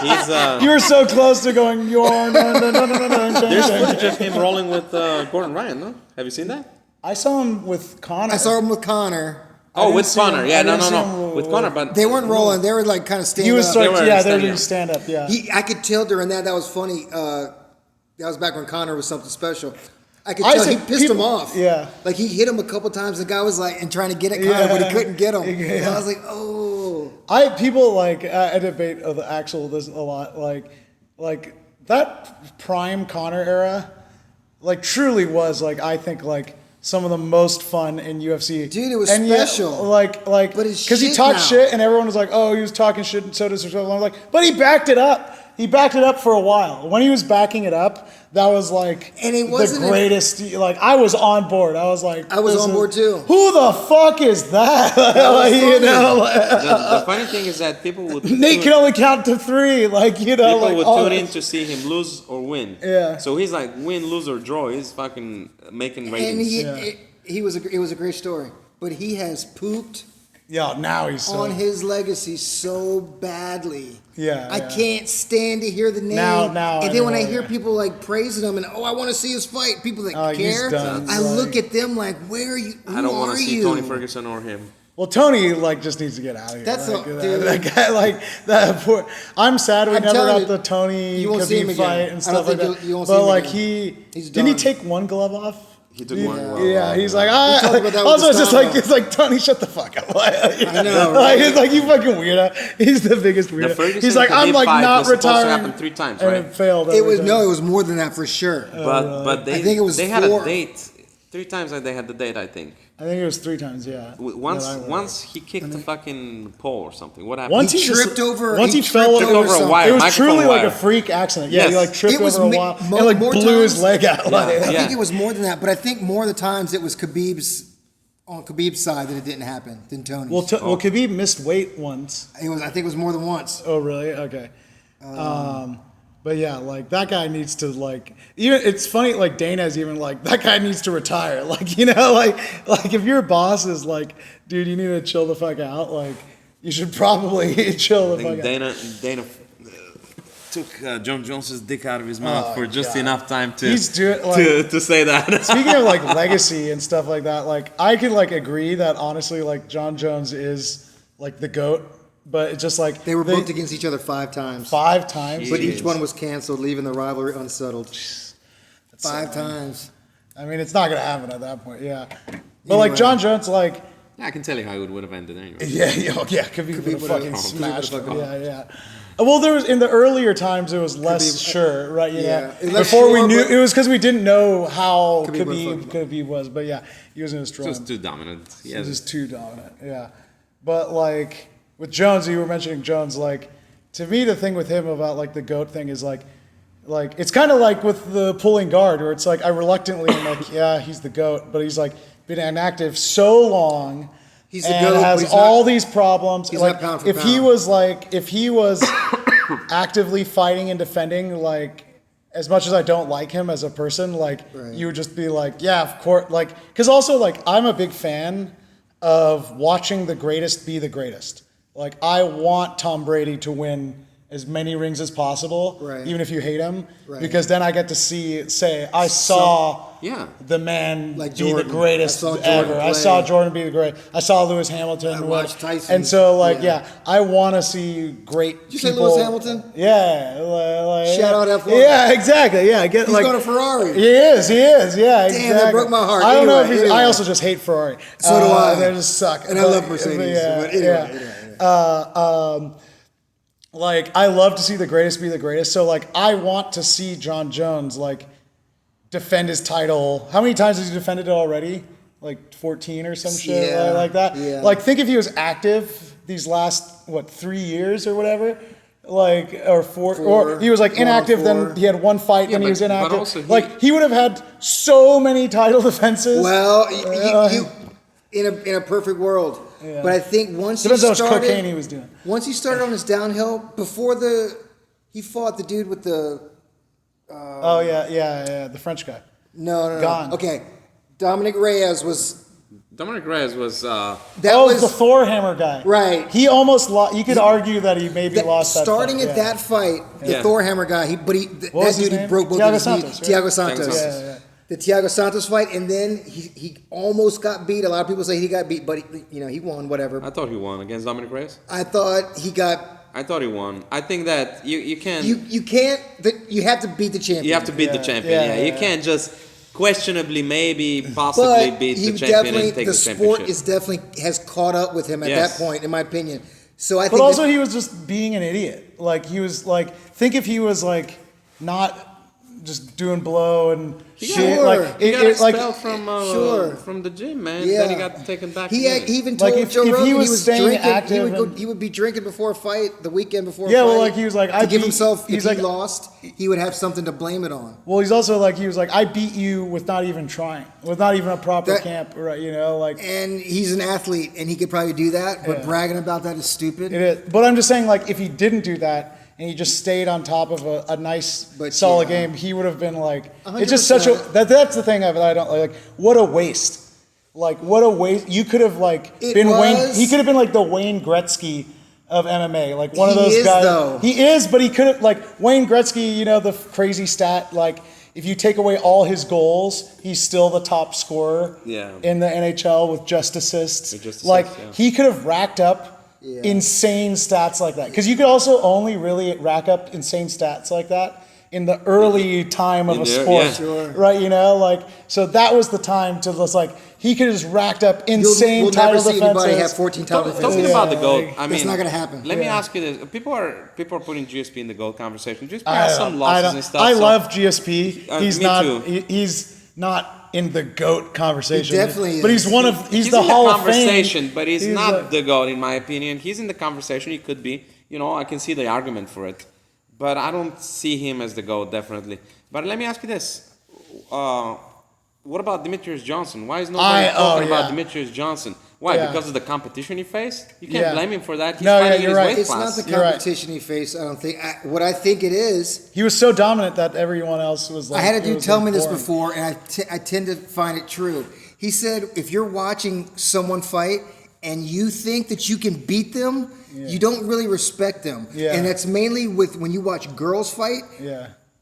[SPEAKER 1] He's
[SPEAKER 2] You were so close to going Bjorn.
[SPEAKER 1] there's footage of him rolling with Gordon Ryan. No, have you seen that?
[SPEAKER 2] I saw him with Connor.
[SPEAKER 3] I saw him with Connor.
[SPEAKER 1] Oh,
[SPEAKER 2] didn't
[SPEAKER 1] with
[SPEAKER 2] see
[SPEAKER 1] Connor.
[SPEAKER 2] him-
[SPEAKER 1] Yeah,
[SPEAKER 2] I
[SPEAKER 1] no,
[SPEAKER 2] didn't
[SPEAKER 1] no,
[SPEAKER 2] see him
[SPEAKER 1] no. With Connor, but
[SPEAKER 3] They weren't rolling. They were like kind of standing
[SPEAKER 2] He was
[SPEAKER 3] up.
[SPEAKER 2] like,
[SPEAKER 1] They were
[SPEAKER 2] yeah, they
[SPEAKER 1] standing
[SPEAKER 2] were
[SPEAKER 1] up.
[SPEAKER 2] stand up. Yeah.
[SPEAKER 3] I could tell during that was funny. That was back when Connor was something special. I could
[SPEAKER 2] I
[SPEAKER 3] tell he
[SPEAKER 2] said
[SPEAKER 3] pissed him
[SPEAKER 2] people-
[SPEAKER 3] off.
[SPEAKER 2] yeah.
[SPEAKER 3] Like he hit him a couple times. The guy was like, and trying to get at Connor, but he couldn't get him.
[SPEAKER 2] Yeah.
[SPEAKER 3] And I was like, oh.
[SPEAKER 2] People like I debate of the actual this a lot. Like that prime Connor era, like truly was like I think like some of the most fun in UFC.
[SPEAKER 3] Dude, it was
[SPEAKER 2] and yet,
[SPEAKER 3] special.
[SPEAKER 2] like
[SPEAKER 3] But it's
[SPEAKER 2] because he
[SPEAKER 3] shit
[SPEAKER 2] talked
[SPEAKER 3] now.
[SPEAKER 2] shit and everyone was like, oh, he was talking shit and so does himself. I'm like, but he backed it up. He backed it up for a while. When he was backing it up, that was like
[SPEAKER 3] And it wasn't
[SPEAKER 2] the
[SPEAKER 3] a-
[SPEAKER 2] greatest. Like I was on board. I was like,
[SPEAKER 3] I was
[SPEAKER 2] this
[SPEAKER 3] on
[SPEAKER 2] is-
[SPEAKER 3] board too.
[SPEAKER 2] Who the fuck is that?
[SPEAKER 3] was
[SPEAKER 2] you
[SPEAKER 3] funny.
[SPEAKER 2] know, like,
[SPEAKER 1] the funny thing is that people would
[SPEAKER 2] Nate can only count to 3. Like you know,
[SPEAKER 1] people
[SPEAKER 2] like
[SPEAKER 1] would
[SPEAKER 2] all
[SPEAKER 1] tune in
[SPEAKER 2] that-
[SPEAKER 1] to see him lose or win.
[SPEAKER 2] Yeah.
[SPEAKER 1] So he's like win, lose or draw. He's fucking making
[SPEAKER 3] And
[SPEAKER 1] ratings.
[SPEAKER 3] it was a great story. But he has pooped
[SPEAKER 2] Yeah, now he's so.
[SPEAKER 3] on his legacy so badly.
[SPEAKER 2] Yeah,
[SPEAKER 3] I
[SPEAKER 2] yeah.
[SPEAKER 3] can't stand to hear the name.
[SPEAKER 2] Now
[SPEAKER 3] and then when I
[SPEAKER 2] know,
[SPEAKER 3] hear
[SPEAKER 2] yeah.
[SPEAKER 3] people like praising him and I want to see his fight, people that
[SPEAKER 2] Oh, he's
[SPEAKER 3] care.
[SPEAKER 2] done.
[SPEAKER 3] I
[SPEAKER 2] Like-
[SPEAKER 3] look at them like, where are you? Who
[SPEAKER 1] I don't want
[SPEAKER 3] are
[SPEAKER 1] to see
[SPEAKER 3] you?
[SPEAKER 1] Tony Ferguson or him.
[SPEAKER 2] Well, Tony like just needs to get out of here.
[SPEAKER 3] That's
[SPEAKER 2] like,
[SPEAKER 3] a-
[SPEAKER 2] that
[SPEAKER 3] dude.
[SPEAKER 2] guy like that. Poor, I'm sad we
[SPEAKER 3] I'm
[SPEAKER 2] never
[SPEAKER 3] telling
[SPEAKER 2] got
[SPEAKER 3] you,
[SPEAKER 2] the Tony
[SPEAKER 3] you won't see him
[SPEAKER 2] Khabib
[SPEAKER 3] again.
[SPEAKER 2] fight
[SPEAKER 3] I
[SPEAKER 2] and
[SPEAKER 3] don't
[SPEAKER 2] stuff like
[SPEAKER 3] think
[SPEAKER 2] that.
[SPEAKER 3] you won't see
[SPEAKER 2] But
[SPEAKER 3] him
[SPEAKER 2] like
[SPEAKER 3] again. He's
[SPEAKER 2] didn't he
[SPEAKER 3] done.
[SPEAKER 2] take one glove off?
[SPEAKER 1] He took one.
[SPEAKER 2] Yeah, he's like,
[SPEAKER 3] talked about that with
[SPEAKER 2] also it's just
[SPEAKER 3] Gustavo.
[SPEAKER 2] like, it's like, Tony, shut the fuck up.
[SPEAKER 3] I know,
[SPEAKER 2] Like,
[SPEAKER 3] right?
[SPEAKER 2] it's like, you fucking weirdo. He's the biggest
[SPEAKER 1] The
[SPEAKER 2] weirdo.
[SPEAKER 1] Ferguson
[SPEAKER 2] He's like, I'm
[SPEAKER 1] Khabib
[SPEAKER 2] like
[SPEAKER 1] fight
[SPEAKER 2] not
[SPEAKER 1] was supposed to
[SPEAKER 2] retiring.
[SPEAKER 1] happen 3 times,
[SPEAKER 2] And
[SPEAKER 1] right?
[SPEAKER 2] it failed.
[SPEAKER 3] It was
[SPEAKER 2] every time.
[SPEAKER 3] it was more than that for sure.
[SPEAKER 1] But they,
[SPEAKER 3] I think it was
[SPEAKER 1] they had
[SPEAKER 3] 4.
[SPEAKER 1] a date. 3 times that they had the date, I think.
[SPEAKER 2] I think it was 3 times, yeah.
[SPEAKER 1] Once he kicked the fucking pole or something. What happened?
[SPEAKER 2] Once
[SPEAKER 3] He
[SPEAKER 2] just-
[SPEAKER 3] tripped over-
[SPEAKER 2] Once
[SPEAKER 3] he
[SPEAKER 2] he fell
[SPEAKER 3] tripped
[SPEAKER 1] over a
[SPEAKER 3] something.
[SPEAKER 1] wire.
[SPEAKER 2] It was
[SPEAKER 1] microphone
[SPEAKER 2] truly like
[SPEAKER 1] wire.
[SPEAKER 2] a freak accident. Yeah,
[SPEAKER 1] Yes.
[SPEAKER 2] he like tripped
[SPEAKER 3] It was
[SPEAKER 2] over a
[SPEAKER 3] ma-
[SPEAKER 2] wire
[SPEAKER 3] mo-
[SPEAKER 2] and like
[SPEAKER 3] more
[SPEAKER 2] blew his
[SPEAKER 3] times-
[SPEAKER 2] leg out. Like,
[SPEAKER 3] I
[SPEAKER 1] Yeah.
[SPEAKER 3] think it was more than that, but I think more of the times it was Khabib's on Khabib's side that it didn't happen than Tony's.
[SPEAKER 2] well, Khabib missed weight once.
[SPEAKER 3] I think it was more than once.
[SPEAKER 2] Oh, really? Okay. But yeah, like that guy needs to like. Even it's funny. Like Dana's even like that guy needs to retire. Like like if your boss is like, dude, you need to chill the fuck out. Like you should probably chill the
[SPEAKER 1] I
[SPEAKER 2] fuck
[SPEAKER 1] think
[SPEAKER 2] out.
[SPEAKER 1] Dana took John Jones's dick out of his mouth for just
[SPEAKER 2] God.
[SPEAKER 1] enough time to
[SPEAKER 2] He's doing, like-
[SPEAKER 1] to say that.
[SPEAKER 2] Speaking of like legacy and stuff like that, like I can like agree that honestly, like John Jones is like the GOAT, but it's just like
[SPEAKER 3] They were booked against each other 5 times.
[SPEAKER 2] 5 times.
[SPEAKER 3] But
[SPEAKER 1] Jeez.
[SPEAKER 3] each one was canceled, leaving the rivalry unsettled. 5 times.
[SPEAKER 2] I mean, it's not gonna happen at that point. Yeah, but like
[SPEAKER 3] Anyway.
[SPEAKER 2] John Jones, like
[SPEAKER 1] I can tell you how it would have ended anyway.
[SPEAKER 2] Khabib would have
[SPEAKER 3] would've-
[SPEAKER 2] fucking
[SPEAKER 3] Khabib
[SPEAKER 2] smashed
[SPEAKER 3] would've
[SPEAKER 2] him.
[SPEAKER 3] fucking-
[SPEAKER 2] Yeah. Well, there was in the earlier times it was less
[SPEAKER 3] Khabib-
[SPEAKER 2] sure, right? You
[SPEAKER 3] Yeah.
[SPEAKER 2] know,
[SPEAKER 3] It was less
[SPEAKER 2] before we
[SPEAKER 3] sure,
[SPEAKER 2] knew
[SPEAKER 3] but-
[SPEAKER 2] it was because we didn't know how
[SPEAKER 3] Khabib would've
[SPEAKER 2] Khabib was, but yeah, he was in his strong.
[SPEAKER 1] Just too dominant.
[SPEAKER 2] He was just too dominant. Yeah, but like with Jones, you were mentioning Jones. Like to me, the thing with him about like the GOAT thing is like it's kind of like with the pulling guard, where it's like I reluctantly am like, yeah, he's the GOAT, but he's like been inactive so long.
[SPEAKER 3] He's the
[SPEAKER 2] and
[SPEAKER 3] GOAT, but
[SPEAKER 2] has
[SPEAKER 3] he's
[SPEAKER 2] all
[SPEAKER 3] not-
[SPEAKER 2] these problems.
[SPEAKER 3] he's
[SPEAKER 2] Like
[SPEAKER 3] not pound for
[SPEAKER 2] if he
[SPEAKER 3] pound.
[SPEAKER 2] was actively fighting and defending, like as much as I don't like him as a person, like
[SPEAKER 3] Right.
[SPEAKER 2] you would just be like, yeah, of course, like because also like I'm a big fan of watching the greatest be the greatest. Like I want Tom Brady to win as many rings as possible,
[SPEAKER 3] Right.
[SPEAKER 2] even if you hate him,
[SPEAKER 3] Right.
[SPEAKER 2] because then I get to say I saw
[SPEAKER 1] Yeah.
[SPEAKER 2] the man
[SPEAKER 3] Like
[SPEAKER 2] be the
[SPEAKER 3] Jordan.
[SPEAKER 2] greatest
[SPEAKER 3] I saw Jordan
[SPEAKER 2] ever. I
[SPEAKER 3] play.
[SPEAKER 2] saw Jordan be the great. I saw Lewis Hamilton.
[SPEAKER 3] I
[SPEAKER 2] win.
[SPEAKER 3] watched Tyson.
[SPEAKER 2] And so like
[SPEAKER 3] Yeah.
[SPEAKER 2] I want to see great.
[SPEAKER 3] Did you say
[SPEAKER 2] people.
[SPEAKER 3] Lewis Hamilton?
[SPEAKER 2] Yeah. Like,
[SPEAKER 3] Shout out F1.
[SPEAKER 2] Yeah, exactly. Yeah, get
[SPEAKER 3] He's
[SPEAKER 2] like
[SPEAKER 3] going to Ferrari.
[SPEAKER 2] He is. Yeah, exactly.
[SPEAKER 3] that broke my heart.
[SPEAKER 2] I don't know if
[SPEAKER 3] Anyway,
[SPEAKER 2] he's. I
[SPEAKER 3] anyway.
[SPEAKER 2] also just hate Ferrari.
[SPEAKER 3] So do I.
[SPEAKER 2] They just suck.
[SPEAKER 3] And I love Mercedes, but anyway.
[SPEAKER 2] Like I love to see the greatest be the greatest. So like I want to see John Jones like defend his title. How many times has he defended it already? Like 14 or some shit
[SPEAKER 3] Yeah,
[SPEAKER 2] like that.
[SPEAKER 3] yeah.
[SPEAKER 2] Like think if he was active these last 3 years or whatever. Like or four, or he was like
[SPEAKER 3] Going on
[SPEAKER 2] inactive.
[SPEAKER 3] 4.
[SPEAKER 2] Then he had one fight. then he
[SPEAKER 1] but-
[SPEAKER 2] was
[SPEAKER 1] but
[SPEAKER 2] inactive.
[SPEAKER 1] also he-
[SPEAKER 2] like he would have had so many title defenses.
[SPEAKER 3] Well, you in a perfect world.
[SPEAKER 2] Yeah.
[SPEAKER 3] But I think once he
[SPEAKER 2] depends how much
[SPEAKER 3] started,
[SPEAKER 2] cocaine he was doing.
[SPEAKER 3] once he started on his downhill, before he fought the dude with the
[SPEAKER 2] Oh yeah, the French guy.
[SPEAKER 3] no.
[SPEAKER 2] Gone.
[SPEAKER 3] Okay, Dominic Reyes was
[SPEAKER 1] Dominic Reyes was
[SPEAKER 3] that
[SPEAKER 2] was
[SPEAKER 3] was
[SPEAKER 2] the Thor hammer guy.
[SPEAKER 3] Right.
[SPEAKER 2] He almost lost. You could argue that he maybe lost that
[SPEAKER 3] starting
[SPEAKER 2] fight,
[SPEAKER 3] at
[SPEAKER 2] yeah.
[SPEAKER 3] that fight, the
[SPEAKER 1] Yeah.
[SPEAKER 3] Thor hammer guy.
[SPEAKER 2] What
[SPEAKER 3] that
[SPEAKER 2] was his
[SPEAKER 3] dude he
[SPEAKER 2] name?
[SPEAKER 3] broke both
[SPEAKER 2] Thiago
[SPEAKER 3] of his knees.
[SPEAKER 2] Santos, right?
[SPEAKER 3] Thiago Santos.
[SPEAKER 2] Yeah.
[SPEAKER 3] The Thiago Santos fight, and then he almost got beat. A lot of people say he got beat, but he won. Whatever.
[SPEAKER 1] I thought he won against Dominic Reyes.
[SPEAKER 3] I thought he got.
[SPEAKER 1] I thought he won. I think that you can't.
[SPEAKER 3] You can't. You have to beat the champion.
[SPEAKER 1] You have to beat the champion.
[SPEAKER 2] yeah,
[SPEAKER 1] Yeah, you
[SPEAKER 2] yeah.
[SPEAKER 1] can't just questionably, maybe, possibly
[SPEAKER 3] But
[SPEAKER 1] beat
[SPEAKER 3] he
[SPEAKER 1] the champion
[SPEAKER 3] definitely
[SPEAKER 1] and take
[SPEAKER 3] the
[SPEAKER 1] the
[SPEAKER 3] sport
[SPEAKER 1] championship.
[SPEAKER 3] is definitely has caught up with him at
[SPEAKER 1] Yes.
[SPEAKER 3] that point, in my opinion. So I
[SPEAKER 2] But
[SPEAKER 3] think.
[SPEAKER 2] also,
[SPEAKER 3] that-
[SPEAKER 2] he was just being an idiot. Like he was like, think if he was like not just doing blow and shit.
[SPEAKER 3] Sure.
[SPEAKER 2] Like
[SPEAKER 1] He got
[SPEAKER 2] like
[SPEAKER 1] expelled from
[SPEAKER 3] Sure.
[SPEAKER 1] from the gym, man.
[SPEAKER 3] Yeah.
[SPEAKER 1] Then he got taken back.
[SPEAKER 3] He
[SPEAKER 1] again.
[SPEAKER 3] even
[SPEAKER 2] Like,
[SPEAKER 3] told
[SPEAKER 2] if-
[SPEAKER 3] Joe
[SPEAKER 2] if he
[SPEAKER 3] Rogan
[SPEAKER 2] was staying
[SPEAKER 3] drinking.
[SPEAKER 2] active and-
[SPEAKER 3] He would be drinking before a fight, the weekend before.
[SPEAKER 2] Yeah,
[SPEAKER 3] a fight,
[SPEAKER 2] well, like, he was like,
[SPEAKER 3] to
[SPEAKER 2] I
[SPEAKER 3] give
[SPEAKER 2] beat-
[SPEAKER 3] himself. If
[SPEAKER 2] he's
[SPEAKER 3] he
[SPEAKER 2] like-
[SPEAKER 3] lost, he would have something to blame it on.
[SPEAKER 2] well, he's also like he was like, I beat you with not even trying, with not even a proper
[SPEAKER 3] That-
[SPEAKER 2] camp, right? You know, like
[SPEAKER 3] And he's an athlete, and he could probably do that. But
[SPEAKER 2] Yeah.
[SPEAKER 3] bragging about that is stupid.
[SPEAKER 2] it is. But I'm just saying, like, if he didn't do that and he just stayed on top of a nice,
[SPEAKER 3] But,
[SPEAKER 2] solid
[SPEAKER 3] yeah.
[SPEAKER 2] game, he would have been like,
[SPEAKER 3] 100%.
[SPEAKER 2] it's just such a that's the thing I don't like. What a waste! Like, what a waste! You could have like
[SPEAKER 3] It
[SPEAKER 2] been Wayne.
[SPEAKER 3] was-
[SPEAKER 2] He could have been like the Wayne Gretzky of MMA, like one of
[SPEAKER 3] He
[SPEAKER 2] those
[SPEAKER 3] is,
[SPEAKER 2] guys.
[SPEAKER 3] though.
[SPEAKER 2] He is, but he could have like Wayne Gretzky. You know the crazy stat, like. If you take away all his goals, he's still the top scorer
[SPEAKER 1] Yeah.
[SPEAKER 2] in the NHL with just assists.
[SPEAKER 1] With just
[SPEAKER 2] like
[SPEAKER 1] assists, yeah.
[SPEAKER 2] he could have racked up insane stats like that. Because you could also only really rack up insane stats like that in the early time of a sport, right? You know, like, so that was the time to just like, he could have just racked up insane
[SPEAKER 3] we'll
[SPEAKER 2] title
[SPEAKER 3] never see
[SPEAKER 2] defenses.
[SPEAKER 3] anybody have 14 title defenses.
[SPEAKER 1] Talking about the GOAT, I mean,
[SPEAKER 3] it's not going to happen.
[SPEAKER 1] Let me ask you this: people are putting GSP in the GOAT conversation. GSP has some losses and stuff.
[SPEAKER 2] I love GSP. He's
[SPEAKER 1] me
[SPEAKER 2] not.
[SPEAKER 1] too.
[SPEAKER 2] He's not in the GOAT conversation.
[SPEAKER 3] He definitely is.
[SPEAKER 2] But he's one of. He's the
[SPEAKER 1] in
[SPEAKER 2] Hall
[SPEAKER 1] the
[SPEAKER 2] of Fame.
[SPEAKER 1] conversation, but he's not the GOAT in my opinion. He's in the conversation. He could be. You know, I can see the argument for it, but I don't see him as the GOAT definitely. But let me ask you this: what about Demetrius Johnson? Why is nobody talking about Demetrius Johnson? Why?
[SPEAKER 2] Yeah.
[SPEAKER 1] Because of the competition he faced? You can't blame him for that. He's
[SPEAKER 2] No,
[SPEAKER 1] fighting in
[SPEAKER 2] you're
[SPEAKER 1] his
[SPEAKER 2] right.
[SPEAKER 1] weight
[SPEAKER 3] It's
[SPEAKER 1] class.
[SPEAKER 3] not the competition he faced, I don't think. What I think it is,
[SPEAKER 2] He was so dominant that everyone else was like.
[SPEAKER 3] I had a
[SPEAKER 2] it
[SPEAKER 3] dude
[SPEAKER 2] was
[SPEAKER 3] tell me this
[SPEAKER 2] boring.
[SPEAKER 3] before, and I tend to find it true. He said, if you're watching someone fight and you think that you can beat them, you don't really respect them.
[SPEAKER 2] Yeah.
[SPEAKER 3] And that's mainly with when you watch girls fight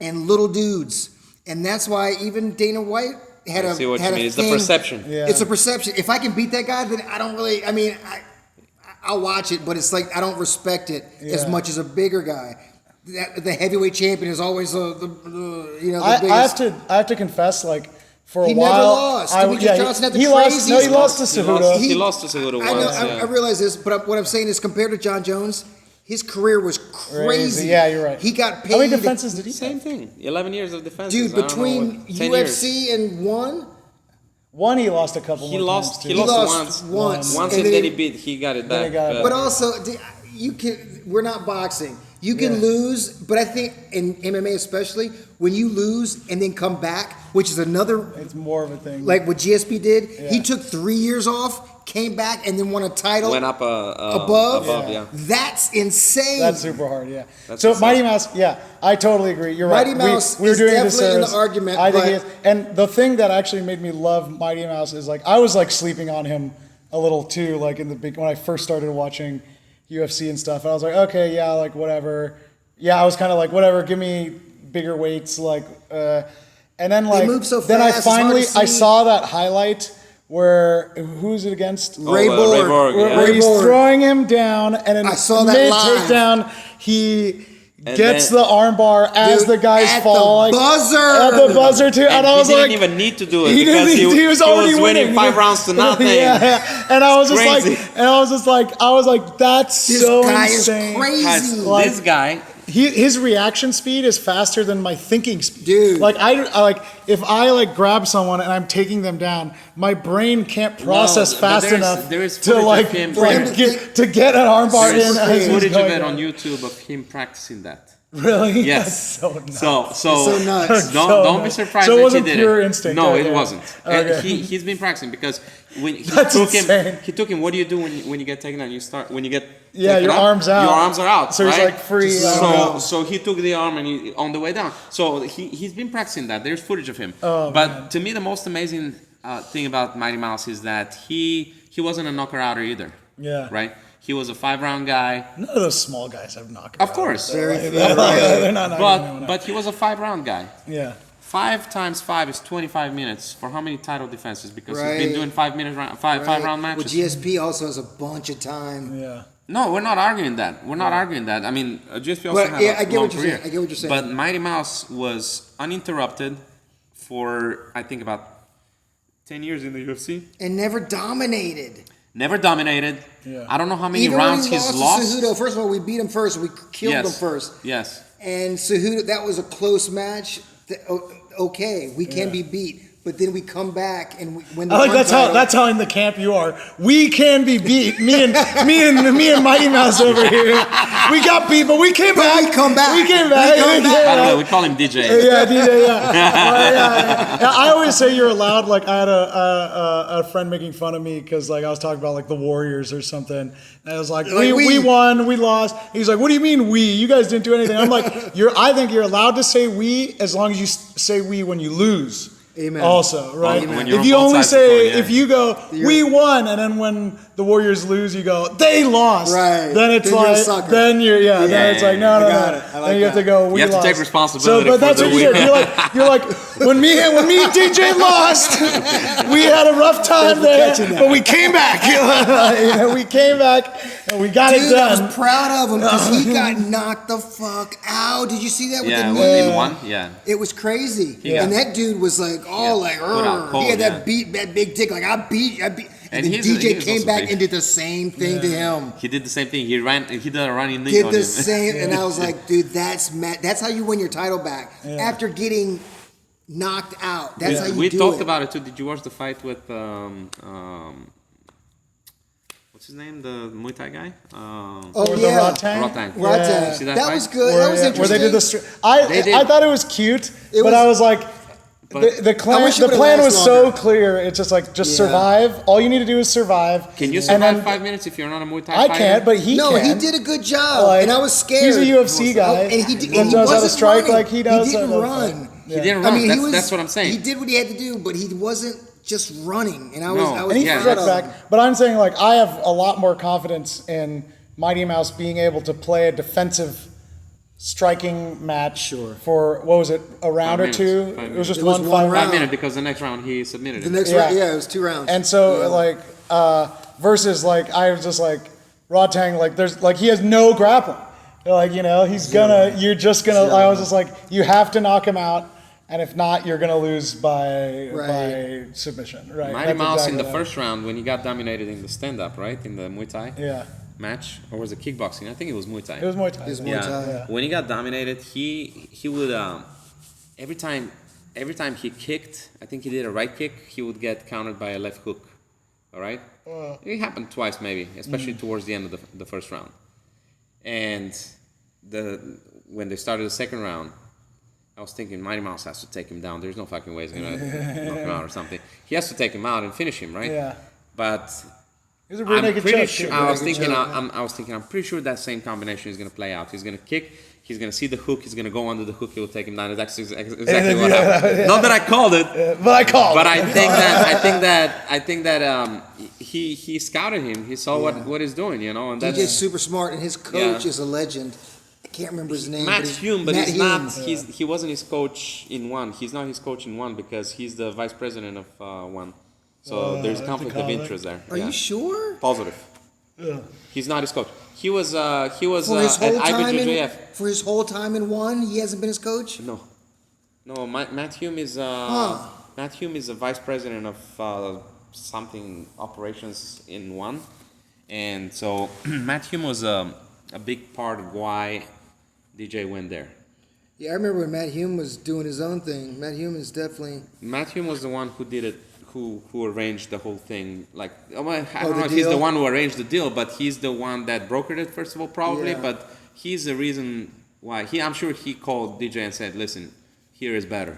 [SPEAKER 3] and little dudes. And that's why even Dana White had
[SPEAKER 1] I
[SPEAKER 3] a
[SPEAKER 1] see what
[SPEAKER 3] had
[SPEAKER 1] you
[SPEAKER 3] a
[SPEAKER 1] mean. It's
[SPEAKER 3] thing.
[SPEAKER 1] the perception.
[SPEAKER 2] Yeah.
[SPEAKER 3] It's a perception. If I can beat that guy, then I don't really. I mean, I'll watch it, but it's like I don't respect it as much as a bigger guy. The heavyweight champion is always the biggest.
[SPEAKER 2] I have to confess, like, for a
[SPEAKER 3] He
[SPEAKER 2] while,
[SPEAKER 3] never lost. Demetrius Johnson had the
[SPEAKER 2] he lost. No, he lost to Cejudo.
[SPEAKER 1] He lost to Cejudo
[SPEAKER 3] I know.
[SPEAKER 1] once.
[SPEAKER 3] I realize this, but what I'm saying is, compared to John Jones, his career was crazy.
[SPEAKER 2] Yeah, you're right.
[SPEAKER 3] He got paid.
[SPEAKER 2] How many defenses did he
[SPEAKER 1] Same
[SPEAKER 2] have?
[SPEAKER 1] thing. 11 years of defense.
[SPEAKER 3] Dude, between UFC and
[SPEAKER 2] One, he lost a couple.
[SPEAKER 1] He
[SPEAKER 2] more
[SPEAKER 1] lost.
[SPEAKER 2] times, too.
[SPEAKER 1] He
[SPEAKER 3] He
[SPEAKER 1] lost
[SPEAKER 3] lost
[SPEAKER 1] once,
[SPEAKER 3] and
[SPEAKER 1] and then
[SPEAKER 3] then
[SPEAKER 1] he beat. He got it
[SPEAKER 2] then he
[SPEAKER 1] back.
[SPEAKER 2] got it
[SPEAKER 3] but also you can. We're not boxing. You can lose, but I think in MMA especially, when you lose and then come back, which is another.
[SPEAKER 2] It's more of a thing.
[SPEAKER 3] Like what GSP did,
[SPEAKER 2] Yeah.
[SPEAKER 3] he took 3 years off, came back, and then won a title.
[SPEAKER 1] Went up
[SPEAKER 3] above.
[SPEAKER 1] yeah.
[SPEAKER 3] That's insane.
[SPEAKER 2] That's super hard, yeah.
[SPEAKER 1] That's
[SPEAKER 2] So
[SPEAKER 1] insane.
[SPEAKER 2] Mighty Mouse, yeah, I totally agree. You're
[SPEAKER 3] Mighty
[SPEAKER 2] right.
[SPEAKER 3] Mouse
[SPEAKER 2] we were
[SPEAKER 3] is
[SPEAKER 2] doing
[SPEAKER 3] definitely in the
[SPEAKER 2] disservice.
[SPEAKER 3] argument,
[SPEAKER 2] I think
[SPEAKER 3] but-
[SPEAKER 2] he is. And the thing that actually made me love Mighty Mouse is like I was like sleeping on him a little too, like in the big when I first started watching UFC and stuff. And I was like, okay, yeah, like whatever. Yeah, I was kind of like whatever. Give me bigger weights, like. And then like
[SPEAKER 3] move so
[SPEAKER 2] then
[SPEAKER 3] fast, it's hard to
[SPEAKER 2] I
[SPEAKER 3] see.
[SPEAKER 2] saw that highlight where who's it against?
[SPEAKER 3] Ray
[SPEAKER 1] Ray
[SPEAKER 3] Borg.
[SPEAKER 1] Borg, yeah.
[SPEAKER 2] Where he's
[SPEAKER 3] Borg.
[SPEAKER 2] throwing him down, and then
[SPEAKER 3] I saw that
[SPEAKER 2] mid
[SPEAKER 3] live.
[SPEAKER 2] takedown, he
[SPEAKER 1] And
[SPEAKER 2] gets
[SPEAKER 1] then-
[SPEAKER 2] the armbar as
[SPEAKER 3] Dude,
[SPEAKER 2] the guys
[SPEAKER 3] at
[SPEAKER 2] falling.
[SPEAKER 3] the buzzer.
[SPEAKER 2] At the buzzer too, and I was
[SPEAKER 1] he didn't
[SPEAKER 2] like,
[SPEAKER 1] even need to do it
[SPEAKER 2] he
[SPEAKER 1] because
[SPEAKER 2] didn't. He was already
[SPEAKER 1] winning 5 rounds to nothing.
[SPEAKER 2] yeah. And I was just
[SPEAKER 1] Crazy.
[SPEAKER 2] like, I was like, that's
[SPEAKER 3] This
[SPEAKER 2] so
[SPEAKER 3] guy
[SPEAKER 2] insane.
[SPEAKER 3] is crazy.
[SPEAKER 1] Guys,
[SPEAKER 2] Like-
[SPEAKER 1] this guy.
[SPEAKER 2] His reaction speed is faster than my thinking speed.
[SPEAKER 3] Dude.
[SPEAKER 2] Like I like if I like grab someone and I'm taking them down, my brain can't process
[SPEAKER 1] but
[SPEAKER 2] fast
[SPEAKER 1] there's-
[SPEAKER 2] enough
[SPEAKER 1] there is
[SPEAKER 2] to
[SPEAKER 1] footage
[SPEAKER 2] like,
[SPEAKER 1] of him-
[SPEAKER 2] to get an armbar
[SPEAKER 1] There's
[SPEAKER 2] in. As he's
[SPEAKER 1] footage of
[SPEAKER 2] going
[SPEAKER 1] it
[SPEAKER 2] down.
[SPEAKER 1] on YouTube of him practicing that.
[SPEAKER 2] Really?
[SPEAKER 1] Yes.
[SPEAKER 2] That's so nuts.
[SPEAKER 1] So
[SPEAKER 3] So nuts.
[SPEAKER 1] Don't be
[SPEAKER 2] nuts.
[SPEAKER 1] surprised
[SPEAKER 2] So it
[SPEAKER 1] that
[SPEAKER 2] wasn't
[SPEAKER 1] he did
[SPEAKER 2] pure
[SPEAKER 1] it.
[SPEAKER 2] instinct.
[SPEAKER 1] No,
[SPEAKER 2] Okay.
[SPEAKER 1] it wasn't. And
[SPEAKER 2] Okay.
[SPEAKER 1] he's been practicing because when he
[SPEAKER 2] That's
[SPEAKER 1] took
[SPEAKER 2] insane.
[SPEAKER 1] him, he took him. What do you do when you get taken down? When you get
[SPEAKER 2] Yeah,
[SPEAKER 1] taken
[SPEAKER 2] your
[SPEAKER 1] up,
[SPEAKER 2] arm's out.
[SPEAKER 1] Your arms are out.
[SPEAKER 2] So he's
[SPEAKER 1] right?
[SPEAKER 2] like free.
[SPEAKER 1] So he took the arm and on the way down. So he's been practicing that. There's footage of him.
[SPEAKER 2] Oh,
[SPEAKER 1] but
[SPEAKER 2] man.
[SPEAKER 1] to me, the most amazing thing about Mighty Mouse is that he wasn't a knocker-outer either.
[SPEAKER 2] Yeah.
[SPEAKER 1] Right. He was a 5-round guy.
[SPEAKER 2] None of those small guys have knocked.
[SPEAKER 1] Of course.
[SPEAKER 2] They're not knocking anyone out.
[SPEAKER 1] But he was a 5-round guy.
[SPEAKER 2] Yeah.
[SPEAKER 1] 5 times 5 is 25 minutes for how many title defenses? Because he's
[SPEAKER 3] Right.
[SPEAKER 1] been doing 5-round matches.
[SPEAKER 3] Well, GSP also has a bunch of time.
[SPEAKER 2] Yeah.
[SPEAKER 1] No, we're not arguing that. We're not arguing that. I mean, GSP also
[SPEAKER 3] But,
[SPEAKER 1] had
[SPEAKER 3] yeah,
[SPEAKER 1] a
[SPEAKER 3] I get
[SPEAKER 1] long
[SPEAKER 3] what you're
[SPEAKER 1] career.
[SPEAKER 3] saying. I get what you're saying.
[SPEAKER 1] But Mighty Mouse was uninterrupted for I think about 10 years in the UFC.
[SPEAKER 3] And never dominated.
[SPEAKER 1] Never dominated.
[SPEAKER 2] Yeah.
[SPEAKER 1] I don't know how many
[SPEAKER 3] Even
[SPEAKER 1] rounds
[SPEAKER 3] when he
[SPEAKER 1] he's
[SPEAKER 3] lost
[SPEAKER 1] lost.
[SPEAKER 3] to Cejudo, first of all, we beat him first. We killed him
[SPEAKER 1] Yes.
[SPEAKER 3] first.
[SPEAKER 1] Yes.
[SPEAKER 3] And Cejudo, that was a close match. Okay, we can be beat. But then we come back and we win the
[SPEAKER 2] I like
[SPEAKER 3] one title.
[SPEAKER 2] that's how in the camp you are. We can be beat. Me and Mighty Mouse over here. We got beat, but we came back.
[SPEAKER 3] we come back.
[SPEAKER 2] We came back.
[SPEAKER 3] We come back.
[SPEAKER 1] By the way, we call him DJ.
[SPEAKER 2] Yeah, DJ. Yeah. Yeah, I always say you're allowed. Like I had a friend making fun of me because like I was talking about like the Warriors or something. And I was like, we won, we lost. He's like, what do you mean we? You guys didn't do anything. I'm like, I think you're allowed to say we as long as you say we when you lose.
[SPEAKER 3] Amen.
[SPEAKER 2] Also, right?
[SPEAKER 1] Amen. When you're
[SPEAKER 2] If you
[SPEAKER 1] on both
[SPEAKER 2] only
[SPEAKER 1] sides of the
[SPEAKER 2] say,
[SPEAKER 1] court, yeah.
[SPEAKER 2] if you go, we won, and then when the Warriors lose, you go, they lost.
[SPEAKER 3] Right.
[SPEAKER 2] Then it's
[SPEAKER 3] Then you're a
[SPEAKER 2] like,
[SPEAKER 3] sucker.
[SPEAKER 2] then it's like, no, no,
[SPEAKER 3] got
[SPEAKER 2] no.
[SPEAKER 3] it. I like
[SPEAKER 2] Then you have
[SPEAKER 3] that.
[SPEAKER 2] to go, we
[SPEAKER 1] You have to
[SPEAKER 2] lost.
[SPEAKER 1] take responsibility
[SPEAKER 2] So, but
[SPEAKER 1] for
[SPEAKER 2] that's
[SPEAKER 1] the
[SPEAKER 2] what you
[SPEAKER 1] win.
[SPEAKER 2] did. You're like, when me and DJ lost, we had a rough time there, but we came back. We came back, and We got it
[SPEAKER 3] Dude, I
[SPEAKER 2] done.
[SPEAKER 3] was proud of him because he got knocked the fuck out. Did you see that with the knee?
[SPEAKER 1] within one. Yeah.
[SPEAKER 3] It was crazy.
[SPEAKER 2] Yeah.
[SPEAKER 3] And that dude was like, he had that big dick, like I beat. And then DJ came back and did the same thing to him.
[SPEAKER 1] He did the same thing. He did a running knee
[SPEAKER 3] Did
[SPEAKER 1] on
[SPEAKER 3] the
[SPEAKER 1] him.
[SPEAKER 3] same, and I was like, dude, that's how you win your title back after getting knocked out. That's how you do it.
[SPEAKER 1] We talked about it too. Did you watch the fight with what's his name? The Muay Thai guy?
[SPEAKER 2] Rodtang.
[SPEAKER 1] Yeah. See
[SPEAKER 3] That was
[SPEAKER 1] fight?
[SPEAKER 3] good. That was interesting.
[SPEAKER 2] Where they did the I thought it was cute, but I was like, the plan was so clear. It's just like, survive. All you need to do is survive.
[SPEAKER 1] Can you survive 5 minutes if you're not a Muay Thai fighter?
[SPEAKER 2] I can't, but he can.
[SPEAKER 3] No, he did a good job,
[SPEAKER 2] Like,
[SPEAKER 3] and I was scared.
[SPEAKER 2] He's a UFC guy.
[SPEAKER 3] And he
[SPEAKER 2] knows how to strike
[SPEAKER 3] running.
[SPEAKER 2] like he does.
[SPEAKER 3] He didn't run.
[SPEAKER 1] He didn't run.
[SPEAKER 3] I mean,
[SPEAKER 1] that's what I'm saying.
[SPEAKER 3] He did what he had to do, but he wasn't just running. And I was
[SPEAKER 2] and he
[SPEAKER 3] proud
[SPEAKER 2] struck
[SPEAKER 3] of
[SPEAKER 2] back.
[SPEAKER 3] him.
[SPEAKER 2] But I'm saying, like, I have a lot more confidence in Mighty Mouse being able to play a defensive striking match for, what was it, a round or two? It was just one 5
[SPEAKER 3] round.
[SPEAKER 1] 5 minutes because the next round he submitted
[SPEAKER 3] The
[SPEAKER 1] it.
[SPEAKER 3] next round, it was 2 rounds.
[SPEAKER 2] And so, like, versus, like, I was just like, Rodtang, like, there's, like, he has no grappling. Like, you know, you're just gonna, I was just like, you have to knock him out. And if not, you're going to lose by submission, right?
[SPEAKER 1] Mighty Mouse in the first round, when he got dominated in the stand-up, right? In the Muay Thai match. Or was it kickboxing? I think it was Muay Thai.
[SPEAKER 2] It was Muay Thai.
[SPEAKER 3] Yeah.
[SPEAKER 1] When he got dominated, he would, every time he kicked, I think he did a right kick, he would get countered by a left hook. All right? It happened twice maybe, especially towards the end of the first round. And when they started the second round, I was thinking Mighty Mouse has to take him down. There's no fucking way he's gonna knock him out or something. He has to take him out and finish him, right?
[SPEAKER 2] Yeah.
[SPEAKER 1] But
[SPEAKER 2] I'm pretty sure.
[SPEAKER 1] I was thinking, I'm pretty sure that same combination is gonna play out. He's gonna kick. He's gonna see the hook. He's gonna go under the hook. He will take him down. That's exactly what happened. Yeah. Not that I called it,
[SPEAKER 2] but I called.
[SPEAKER 1] But I think that he scouted him. He saw what he's doing, you know. And
[SPEAKER 3] DJ's super smart, and his coach is a legend. I can't remember his name.
[SPEAKER 1] Matt Hume, but
[SPEAKER 3] Matt
[SPEAKER 1] he's
[SPEAKER 3] Hume.
[SPEAKER 1] not. He wasn't his coach in one. He's not his coach in one because he's the vice president of one. So there's a conflict of interest there.
[SPEAKER 3] Are you sure?
[SPEAKER 1] Positive.
[SPEAKER 2] Yeah.
[SPEAKER 1] He's not his coach. He was
[SPEAKER 3] For his whole
[SPEAKER 1] at
[SPEAKER 3] time
[SPEAKER 1] IBJJF.
[SPEAKER 3] for his whole time in one, he hasn't been his coach.
[SPEAKER 1] No. Matt Hume is Matt Hume is a vice president of something operations in one, and so Matt Hume was a big part of why DJ went there.
[SPEAKER 3] Yeah, I remember when Matt Hume was doing his own thing. Matt Hume is definitely.
[SPEAKER 1] Matt Hume was the one who did it, who arranged the whole thing. Like, I don't know if
[SPEAKER 3] deal?
[SPEAKER 1] he's the one who arranged the deal, but he's the one that brokered it first of all, probably.
[SPEAKER 3] Yeah.
[SPEAKER 1] But he's the reason why. I'm sure he called DJ and said, "Listen, here is better,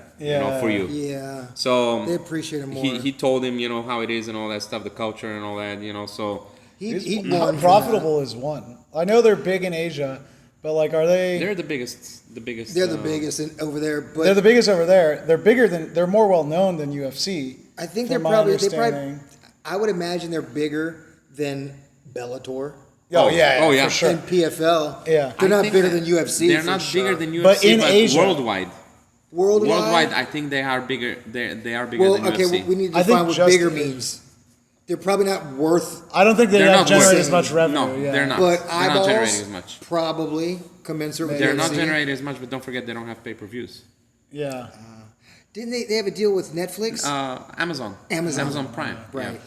[SPEAKER 1] for you."
[SPEAKER 3] Yeah.
[SPEAKER 1] So
[SPEAKER 3] they appreciate him more.
[SPEAKER 1] He told him, how it is and all that stuff, the culture and all that, So
[SPEAKER 2] How profitable is one? I know they're big in Asia, but like, are they?
[SPEAKER 1] they're the biggest.
[SPEAKER 3] They're the biggest over there. But
[SPEAKER 2] They're the biggest over there. They're more well known than UFC.
[SPEAKER 3] I think
[SPEAKER 2] from
[SPEAKER 3] they
[SPEAKER 2] my
[SPEAKER 3] probably.
[SPEAKER 2] understanding.
[SPEAKER 3] I would imagine they're bigger than Bellator.
[SPEAKER 2] Oh yeah, for sure.
[SPEAKER 3] And PFL.
[SPEAKER 2] Yeah.
[SPEAKER 3] They're not
[SPEAKER 1] think
[SPEAKER 3] bigger
[SPEAKER 1] that
[SPEAKER 3] than UFC.
[SPEAKER 1] They're
[SPEAKER 3] for
[SPEAKER 1] not
[SPEAKER 3] sure.
[SPEAKER 1] bigger than UFC,
[SPEAKER 2] But in Asia.
[SPEAKER 1] worldwide.
[SPEAKER 3] Worldwide,
[SPEAKER 1] I think they are bigger. They are bigger
[SPEAKER 3] Well,
[SPEAKER 1] than
[SPEAKER 3] okay,
[SPEAKER 1] UFC.
[SPEAKER 3] we need to
[SPEAKER 2] I think
[SPEAKER 3] define what
[SPEAKER 2] just
[SPEAKER 3] bigger
[SPEAKER 2] in-
[SPEAKER 3] means. They're probably not worth,
[SPEAKER 2] I don't think they
[SPEAKER 1] They're
[SPEAKER 2] have
[SPEAKER 1] not
[SPEAKER 2] generated
[SPEAKER 1] worth-
[SPEAKER 2] as much revenue.
[SPEAKER 1] No,
[SPEAKER 2] yeah.
[SPEAKER 1] they're not.
[SPEAKER 3] but
[SPEAKER 1] They're
[SPEAKER 3] eyeballs
[SPEAKER 1] not generating as much.
[SPEAKER 3] probably commensurate with
[SPEAKER 1] They're
[SPEAKER 3] UFC.
[SPEAKER 1] not generating as much, but don't forget they don't have pay-per-views.
[SPEAKER 2] Yeah.
[SPEAKER 3] Didn't they have a deal with Netflix?
[SPEAKER 1] Amazon.
[SPEAKER 3] Amazon
[SPEAKER 1] Prime.
[SPEAKER 3] Right.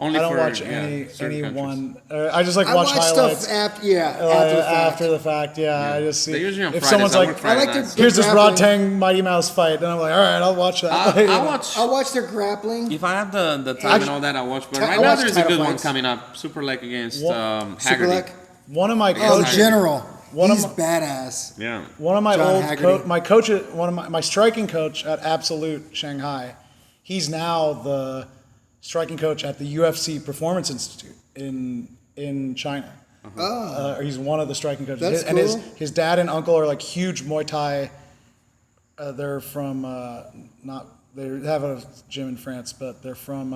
[SPEAKER 1] Only
[SPEAKER 2] I don't
[SPEAKER 1] for
[SPEAKER 2] watch
[SPEAKER 1] certain countries.
[SPEAKER 2] one. I just like
[SPEAKER 3] I
[SPEAKER 2] watch
[SPEAKER 3] watch
[SPEAKER 2] highlights.
[SPEAKER 3] stuff after the fact.
[SPEAKER 2] I just see
[SPEAKER 1] They're usually on
[SPEAKER 2] if
[SPEAKER 1] Fridays.
[SPEAKER 2] someone's
[SPEAKER 1] I
[SPEAKER 2] like,
[SPEAKER 1] work Friday
[SPEAKER 3] I like
[SPEAKER 1] nights.
[SPEAKER 3] their-
[SPEAKER 2] "Here's this
[SPEAKER 3] grappling.
[SPEAKER 2] Rodtang Mighty Mouse fight," then I'm like, "All right, I'll watch that."
[SPEAKER 1] I watch.
[SPEAKER 3] I'll watch their grappling.
[SPEAKER 1] If I have the time and all that, I'll watch. But
[SPEAKER 3] I
[SPEAKER 1] right now
[SPEAKER 3] watch
[SPEAKER 1] there's a
[SPEAKER 3] title
[SPEAKER 1] good one
[SPEAKER 3] fights.
[SPEAKER 1] coming up. Super Leg against
[SPEAKER 3] Super
[SPEAKER 1] Haggerty.
[SPEAKER 3] Leg.
[SPEAKER 2] One of my
[SPEAKER 3] Oh,
[SPEAKER 2] coaches,
[SPEAKER 3] General.
[SPEAKER 2] One of
[SPEAKER 3] He's
[SPEAKER 2] my-
[SPEAKER 3] badass.
[SPEAKER 1] Yeah.
[SPEAKER 2] one of my
[SPEAKER 3] John
[SPEAKER 2] old
[SPEAKER 3] Haggerty.
[SPEAKER 2] my coach, my striking coach at Absolute Shanghai. He's now the striking coach at the UFC Performance Institute in China. He's one of the striking coaches.
[SPEAKER 3] That's
[SPEAKER 2] And
[SPEAKER 3] cool.
[SPEAKER 2] his dad and uncle are like huge Muay Thai. They're from they have a gym in France, but they're from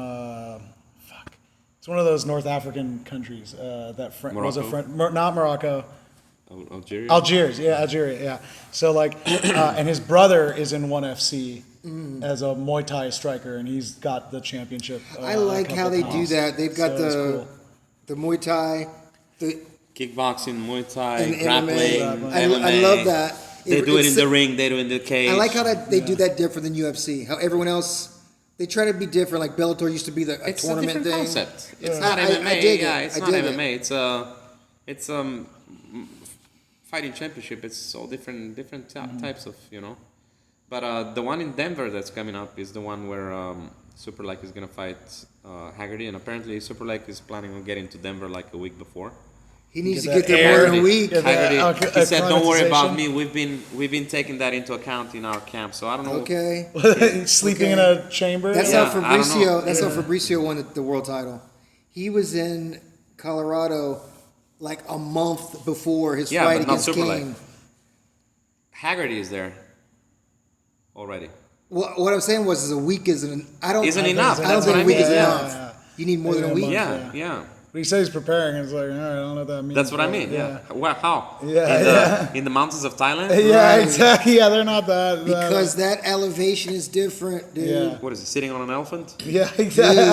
[SPEAKER 2] it's one of those North African countries that was a
[SPEAKER 1] Morocco?
[SPEAKER 2] not Morocco.
[SPEAKER 1] Algeria.
[SPEAKER 2] Algeria, yeah. So like, and his brother is in ONE FC as a Muay Thai striker, and he's got the championship.
[SPEAKER 3] I like how they do that. They've got
[SPEAKER 2] So it's cool.
[SPEAKER 3] the Muay Thai,
[SPEAKER 1] Kickboxing, Muay Thai,
[SPEAKER 3] And
[SPEAKER 1] grappling,
[SPEAKER 3] MMA.
[SPEAKER 1] MMA.
[SPEAKER 3] I love that.
[SPEAKER 1] They do it in
[SPEAKER 3] It's-
[SPEAKER 1] the ring. They do it in the cage.
[SPEAKER 3] I like how they do that different than UFC. How everyone else, they try to be different. Like Bellator used to be a
[SPEAKER 1] It's a
[SPEAKER 3] tournament
[SPEAKER 1] different
[SPEAKER 3] thing.
[SPEAKER 1] concept. It's not MMA.
[SPEAKER 3] I dig it.
[SPEAKER 1] Yeah, it's
[SPEAKER 3] I
[SPEAKER 1] not
[SPEAKER 3] dig it.
[SPEAKER 1] MMA. It's fighting championship. It's all different types of But the one in Denver that's coming up is the one where Super Like is gonna fight Haggerty, and apparently Super Like is planning on getting to Denver like a week before.
[SPEAKER 3] He needs to
[SPEAKER 2] Get
[SPEAKER 3] get
[SPEAKER 2] that
[SPEAKER 3] there more
[SPEAKER 2] air.
[SPEAKER 3] than a week.
[SPEAKER 2] Yeah,
[SPEAKER 1] Haggerty, he said, "Don't worry about
[SPEAKER 2] acclimatization.
[SPEAKER 1] me. We've been taking that into account in our camp. So I don't know."
[SPEAKER 3] Okay.
[SPEAKER 2] Sleeping in
[SPEAKER 3] Okay.
[SPEAKER 2] a chamber.
[SPEAKER 3] That's
[SPEAKER 1] Yeah,
[SPEAKER 3] how
[SPEAKER 1] I don't
[SPEAKER 3] Fabricio.
[SPEAKER 1] know.
[SPEAKER 3] That's how Fabricio won the world title. He was in Colorado like a month before his
[SPEAKER 1] Yeah,
[SPEAKER 3] fight
[SPEAKER 1] but not
[SPEAKER 3] against
[SPEAKER 1] Super
[SPEAKER 3] King.
[SPEAKER 1] Light. Haggerty is there already.
[SPEAKER 3] Well, what I'm saying was, a week isn't. I don't.
[SPEAKER 1] Isn't
[SPEAKER 3] I
[SPEAKER 1] enough.
[SPEAKER 3] don't
[SPEAKER 1] That's
[SPEAKER 3] think
[SPEAKER 1] what
[SPEAKER 3] a
[SPEAKER 1] I
[SPEAKER 3] week
[SPEAKER 1] mean.
[SPEAKER 3] is
[SPEAKER 1] Yeah.
[SPEAKER 3] enough. You need more than a week.
[SPEAKER 1] Yeah.
[SPEAKER 2] But he says he's preparing, and it's like, all right, I don't know what that means.
[SPEAKER 1] That's what I
[SPEAKER 2] but,
[SPEAKER 1] mean. Yeah. Well, how?
[SPEAKER 2] Yeah,
[SPEAKER 1] In the mountains of Thailand.
[SPEAKER 2] Yeah,
[SPEAKER 3] Right.
[SPEAKER 2] exactly. Yeah, they're not that.
[SPEAKER 3] Because that elevation is different, dude.
[SPEAKER 2] Yeah.
[SPEAKER 1] What is it? Sitting on an elephant?
[SPEAKER 2] Yeah, exactly.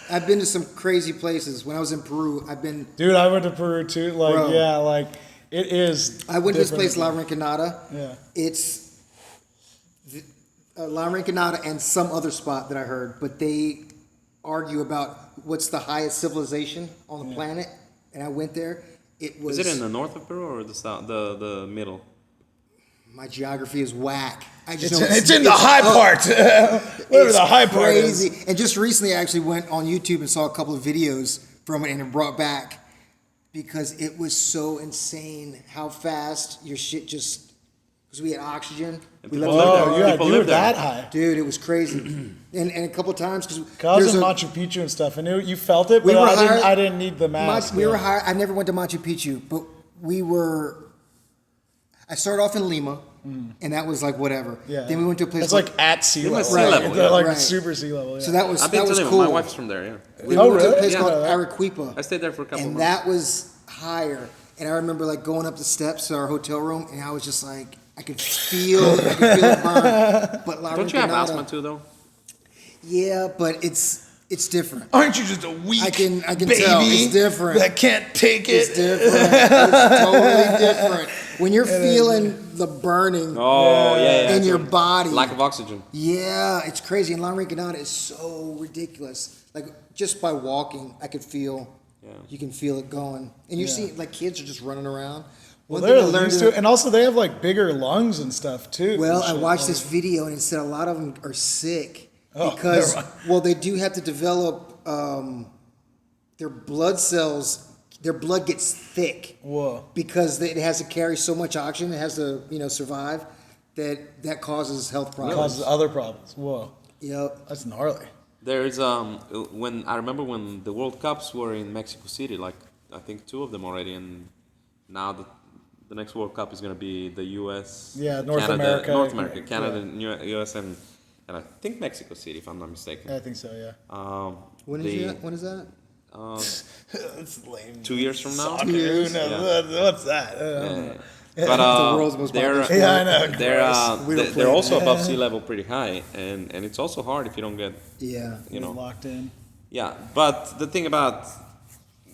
[SPEAKER 3] I've been to some crazy places. When I was in Peru,
[SPEAKER 2] Dude, I went to Peru too. Like,
[SPEAKER 3] Bro.
[SPEAKER 2] yeah, like it is.
[SPEAKER 3] I went to this
[SPEAKER 2] different.
[SPEAKER 3] place, La Rinconada.
[SPEAKER 2] Yeah.
[SPEAKER 3] It's La Rinconada and some other spot that I heard, but they argue about what's the highest civilization on the planet. And I went there. It was.
[SPEAKER 1] Is it in the north of Peru or the south? The middle?
[SPEAKER 3] My geography is whack. I just
[SPEAKER 2] It's in the high part. Whatever the high part is.
[SPEAKER 3] crazy. And just recently, I actually went on YouTube and saw a couple of videos from it, and it brought back because it was so insane how fast your shit just. Because we had oxygen. We left
[SPEAKER 2] Oh, yeah,
[SPEAKER 1] People
[SPEAKER 2] you were
[SPEAKER 1] live there.
[SPEAKER 2] that high.
[SPEAKER 3] Dude, it was crazy. and a couple of times because
[SPEAKER 2] I was in Machu Picchu and stuff, and you felt it, but I didn't need the mask.
[SPEAKER 3] We were high. I never went to Machu Picchu, but we were. I started off in Lima, and that was like whatever.
[SPEAKER 2] Yeah.
[SPEAKER 3] Then we went to a place.
[SPEAKER 2] It's like at sea
[SPEAKER 1] Lima
[SPEAKER 2] level.
[SPEAKER 1] sea level,
[SPEAKER 2] It's
[SPEAKER 1] yeah.
[SPEAKER 2] like
[SPEAKER 3] Right.
[SPEAKER 2] super sea level. Yeah.
[SPEAKER 3] So that was
[SPEAKER 1] I've been
[SPEAKER 3] that
[SPEAKER 1] to
[SPEAKER 3] was
[SPEAKER 1] Lima.
[SPEAKER 3] cool.
[SPEAKER 1] My wife's from there. Yeah.
[SPEAKER 3] Then
[SPEAKER 2] Oh,
[SPEAKER 3] we went to a
[SPEAKER 2] really?
[SPEAKER 3] place
[SPEAKER 1] Yeah.
[SPEAKER 3] called
[SPEAKER 2] Yeah.
[SPEAKER 3] Arequipa,
[SPEAKER 1] I stayed there for a couple
[SPEAKER 3] and
[SPEAKER 1] months.
[SPEAKER 3] that was higher. And I remember like going up the steps to our hotel room, and I was just like, I could feel it burn. But La
[SPEAKER 1] Don't you have
[SPEAKER 3] Rinconada-
[SPEAKER 1] asthma too, though?
[SPEAKER 3] Yeah, but it's different.
[SPEAKER 2] Aren't you just a weak
[SPEAKER 3] I can
[SPEAKER 2] baby
[SPEAKER 3] tell it's different.
[SPEAKER 2] that can't take
[SPEAKER 3] It's
[SPEAKER 2] it?
[SPEAKER 3] different. It's totally different. When you're feeling the burning
[SPEAKER 1] Oh, yeah.
[SPEAKER 3] in your
[SPEAKER 1] true.
[SPEAKER 3] body.
[SPEAKER 1] Lack of oxygen.
[SPEAKER 3] Yeah, it's crazy. And La Rinconada is so ridiculous. Like, just by walking, I could feel, you can feel it going. And you see, like, kids are just running around.
[SPEAKER 2] Well,
[SPEAKER 3] One thing I
[SPEAKER 2] they're
[SPEAKER 3] learned
[SPEAKER 2] used to it, and also they have like bigger lungs and stuff too.
[SPEAKER 3] Well,
[SPEAKER 2] and
[SPEAKER 3] I
[SPEAKER 2] shit.
[SPEAKER 3] watched this video, and it said a lot of them are sick
[SPEAKER 2] Oh,
[SPEAKER 3] because,
[SPEAKER 2] never mind.
[SPEAKER 3] well, they do have to develop their blood cells. Their blood gets thick.
[SPEAKER 2] Whoa.
[SPEAKER 3] Because it has to carry so much oxygen, it has to survive. That causes health problems.
[SPEAKER 2] Causes other problems. Whoa,
[SPEAKER 3] Yep.
[SPEAKER 2] that's gnarly.
[SPEAKER 1] There's when I remember when the World Cups were in Mexico City, like I think 2 of them already, and now the next World Cup is going to be the U.S.
[SPEAKER 2] Yeah, North
[SPEAKER 1] Canada,
[SPEAKER 2] America.
[SPEAKER 1] North America,
[SPEAKER 2] Yeah.
[SPEAKER 1] Canada, and U.S. and I think Mexico City, if I'm not mistaken.
[SPEAKER 2] I think so. Yeah.
[SPEAKER 3] When is that?
[SPEAKER 2] That's lame.
[SPEAKER 1] 2 years from now.
[SPEAKER 2] Soccer, who knows? What's that?
[SPEAKER 1] But
[SPEAKER 3] The world's most
[SPEAKER 1] they're
[SPEAKER 3] popular
[SPEAKER 2] Yeah, I know.
[SPEAKER 1] they're also above sea level pretty high, and it's also hard if you don't get
[SPEAKER 3] Yeah.
[SPEAKER 2] Locked in.
[SPEAKER 1] Yeah, but the thing about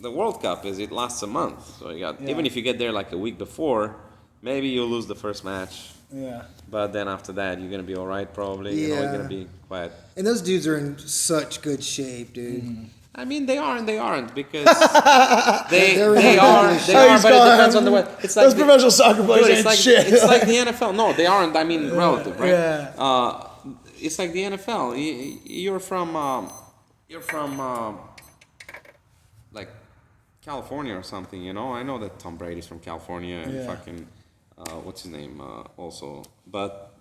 [SPEAKER 1] the World Cup is it lasts a month. So you got even if you get there like a week before, maybe you'll lose the first match.
[SPEAKER 2] Yeah.
[SPEAKER 1] But then after that, you're gonna be all right probably. You know, you're
[SPEAKER 3] Yeah.
[SPEAKER 1] gonna be quiet.
[SPEAKER 3] And those dudes are in such good shape, dude.
[SPEAKER 1] I mean, they are and they aren't because
[SPEAKER 3] They're
[SPEAKER 1] they
[SPEAKER 3] really
[SPEAKER 1] are,
[SPEAKER 3] good.
[SPEAKER 1] they are, but it depends on the way. It's like
[SPEAKER 2] Those professional soccer players
[SPEAKER 1] dude,
[SPEAKER 2] ain't
[SPEAKER 1] it's like
[SPEAKER 2] shit.
[SPEAKER 1] it's like the NFL. No, they aren't. I mean, relative, right?
[SPEAKER 2] Yeah.
[SPEAKER 1] It's like the NFL. You're from like California or something, you know. I know that Tom Brady's from California and
[SPEAKER 2] Yeah.
[SPEAKER 1] fucking what's his name also, but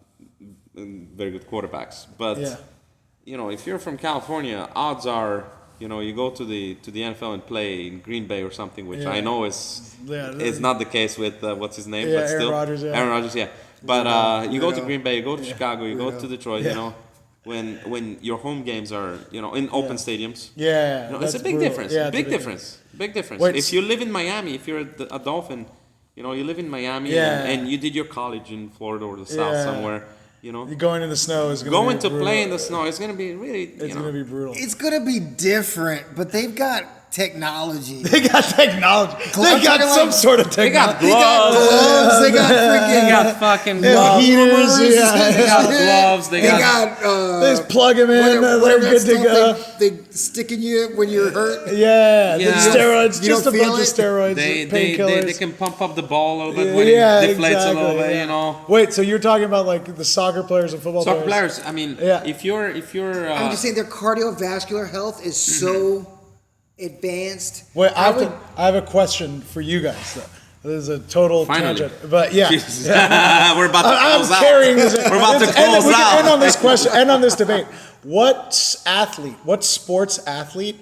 [SPEAKER 1] very good quarterbacks. But
[SPEAKER 2] Yeah.
[SPEAKER 1] you know, if you're from California, odds are, you know, you go to the NFL and play in Green Bay or something, which I
[SPEAKER 2] Yeah.
[SPEAKER 1] know is
[SPEAKER 2] Yeah,
[SPEAKER 1] not the case with what's his name,
[SPEAKER 2] Yeah,
[SPEAKER 1] but
[SPEAKER 2] Aaron
[SPEAKER 1] still
[SPEAKER 2] Rodgers, yeah.
[SPEAKER 1] Aaron Rodgers, yeah. But you go to
[SPEAKER 3] Weirdo.
[SPEAKER 1] Green Bay, you go to Chicago, you go to Detroit, you
[SPEAKER 2] Yeah.
[SPEAKER 1] know, when your home games are, you know, in open stadiums.
[SPEAKER 2] Yeah.
[SPEAKER 1] You know, it's a
[SPEAKER 2] that's
[SPEAKER 1] big
[SPEAKER 2] brutal.
[SPEAKER 1] difference.
[SPEAKER 2] Yeah, it's a
[SPEAKER 1] big difference. Big difference.
[SPEAKER 2] Wait,
[SPEAKER 1] If you live in Miami, if you're a Dolphin, you know, you live in Miami
[SPEAKER 2] Yeah.
[SPEAKER 1] and you did your college in Florida or the South
[SPEAKER 2] Yeah.
[SPEAKER 1] somewhere, you know,
[SPEAKER 2] Going in the snow is going
[SPEAKER 1] going
[SPEAKER 2] to
[SPEAKER 1] to
[SPEAKER 2] be
[SPEAKER 1] play in
[SPEAKER 2] brutal.
[SPEAKER 1] the snow, it's going to be really,
[SPEAKER 2] It's going to be brutal.
[SPEAKER 3] It's gonna be different, but they've got technology.
[SPEAKER 2] They got technology. They got some sort of
[SPEAKER 1] They got
[SPEAKER 2] technology.
[SPEAKER 1] gloves.
[SPEAKER 3] They got freaking.
[SPEAKER 1] They got fucking
[SPEAKER 2] Yeah,
[SPEAKER 1] gloves.
[SPEAKER 2] heaters.
[SPEAKER 1] They
[SPEAKER 2] Yeah.
[SPEAKER 1] got gloves. They
[SPEAKER 3] They
[SPEAKER 1] got.
[SPEAKER 3] got.
[SPEAKER 2] They just plug them in. They're good to go.
[SPEAKER 3] They stick in you when you're hurt.
[SPEAKER 2] Yeah, the
[SPEAKER 1] Yeah.
[SPEAKER 2] steroids,
[SPEAKER 3] You
[SPEAKER 2] just a
[SPEAKER 3] don't
[SPEAKER 2] bunch
[SPEAKER 3] feel
[SPEAKER 2] of
[SPEAKER 3] it?
[SPEAKER 2] steroids,
[SPEAKER 1] They
[SPEAKER 2] painkillers.
[SPEAKER 1] can pump up the ball a little bit when it deflates a little bit, you know.
[SPEAKER 2] Wait, so you're talking about like the soccer players and football
[SPEAKER 1] Soccer
[SPEAKER 2] players?
[SPEAKER 1] players, I mean,
[SPEAKER 2] Yeah.
[SPEAKER 1] if you're
[SPEAKER 3] I'm just saying their cardiovascular health is so advanced.
[SPEAKER 2] Wait, I have a question for you guys. Though. This is a total
[SPEAKER 1] Finally.
[SPEAKER 2] tangent, but yeah,
[SPEAKER 1] Jesus. We're about to
[SPEAKER 2] I'm
[SPEAKER 1] close out.
[SPEAKER 2] carrying this.
[SPEAKER 1] We're about to
[SPEAKER 2] and
[SPEAKER 1] close
[SPEAKER 2] we can
[SPEAKER 1] out.
[SPEAKER 2] end on this question. End on this debate. What sports athlete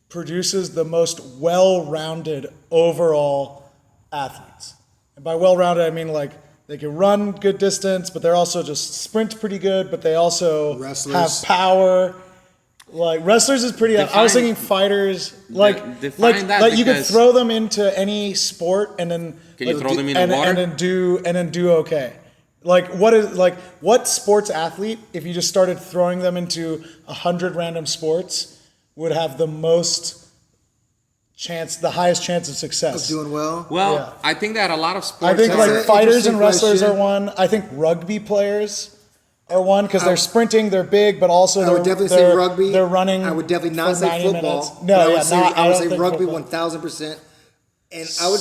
[SPEAKER 2] produces the most well-rounded overall athletes? And by well-rounded, I mean like they can run good distance, but they're also just sprint pretty good, but they also
[SPEAKER 3] Wrestlers.
[SPEAKER 2] have power. Like wrestlers is pretty. I was thinking fighters. Like
[SPEAKER 1] define that
[SPEAKER 2] you could
[SPEAKER 1] because-
[SPEAKER 2] throw them into any sport and then
[SPEAKER 1] Can you
[SPEAKER 2] like,
[SPEAKER 1] throw them in the water?
[SPEAKER 2] and then do okay. What sports athlete, if you just started throwing them into 100 random sports, would have the highest chance of success?
[SPEAKER 3] Doing well.
[SPEAKER 1] Well,
[SPEAKER 2] Yeah.
[SPEAKER 1] I think that a lot of
[SPEAKER 2] I
[SPEAKER 1] sports
[SPEAKER 2] think
[SPEAKER 1] are,
[SPEAKER 2] like
[SPEAKER 3] an
[SPEAKER 2] fighters and
[SPEAKER 3] interesting
[SPEAKER 2] wrestlers
[SPEAKER 3] question.
[SPEAKER 2] are one. I think rugby players are one because they're sprinting, they're big, but also
[SPEAKER 3] I would definitely say rugby.
[SPEAKER 2] They're running.
[SPEAKER 3] I would definitely not
[SPEAKER 2] for
[SPEAKER 3] say
[SPEAKER 2] 90
[SPEAKER 3] football.
[SPEAKER 2] minutes.
[SPEAKER 3] but
[SPEAKER 2] No,
[SPEAKER 3] I would
[SPEAKER 2] yeah,
[SPEAKER 3] say,
[SPEAKER 2] not,
[SPEAKER 3] I would say
[SPEAKER 2] think
[SPEAKER 3] rugby
[SPEAKER 2] football.
[SPEAKER 3] 1000%. And I would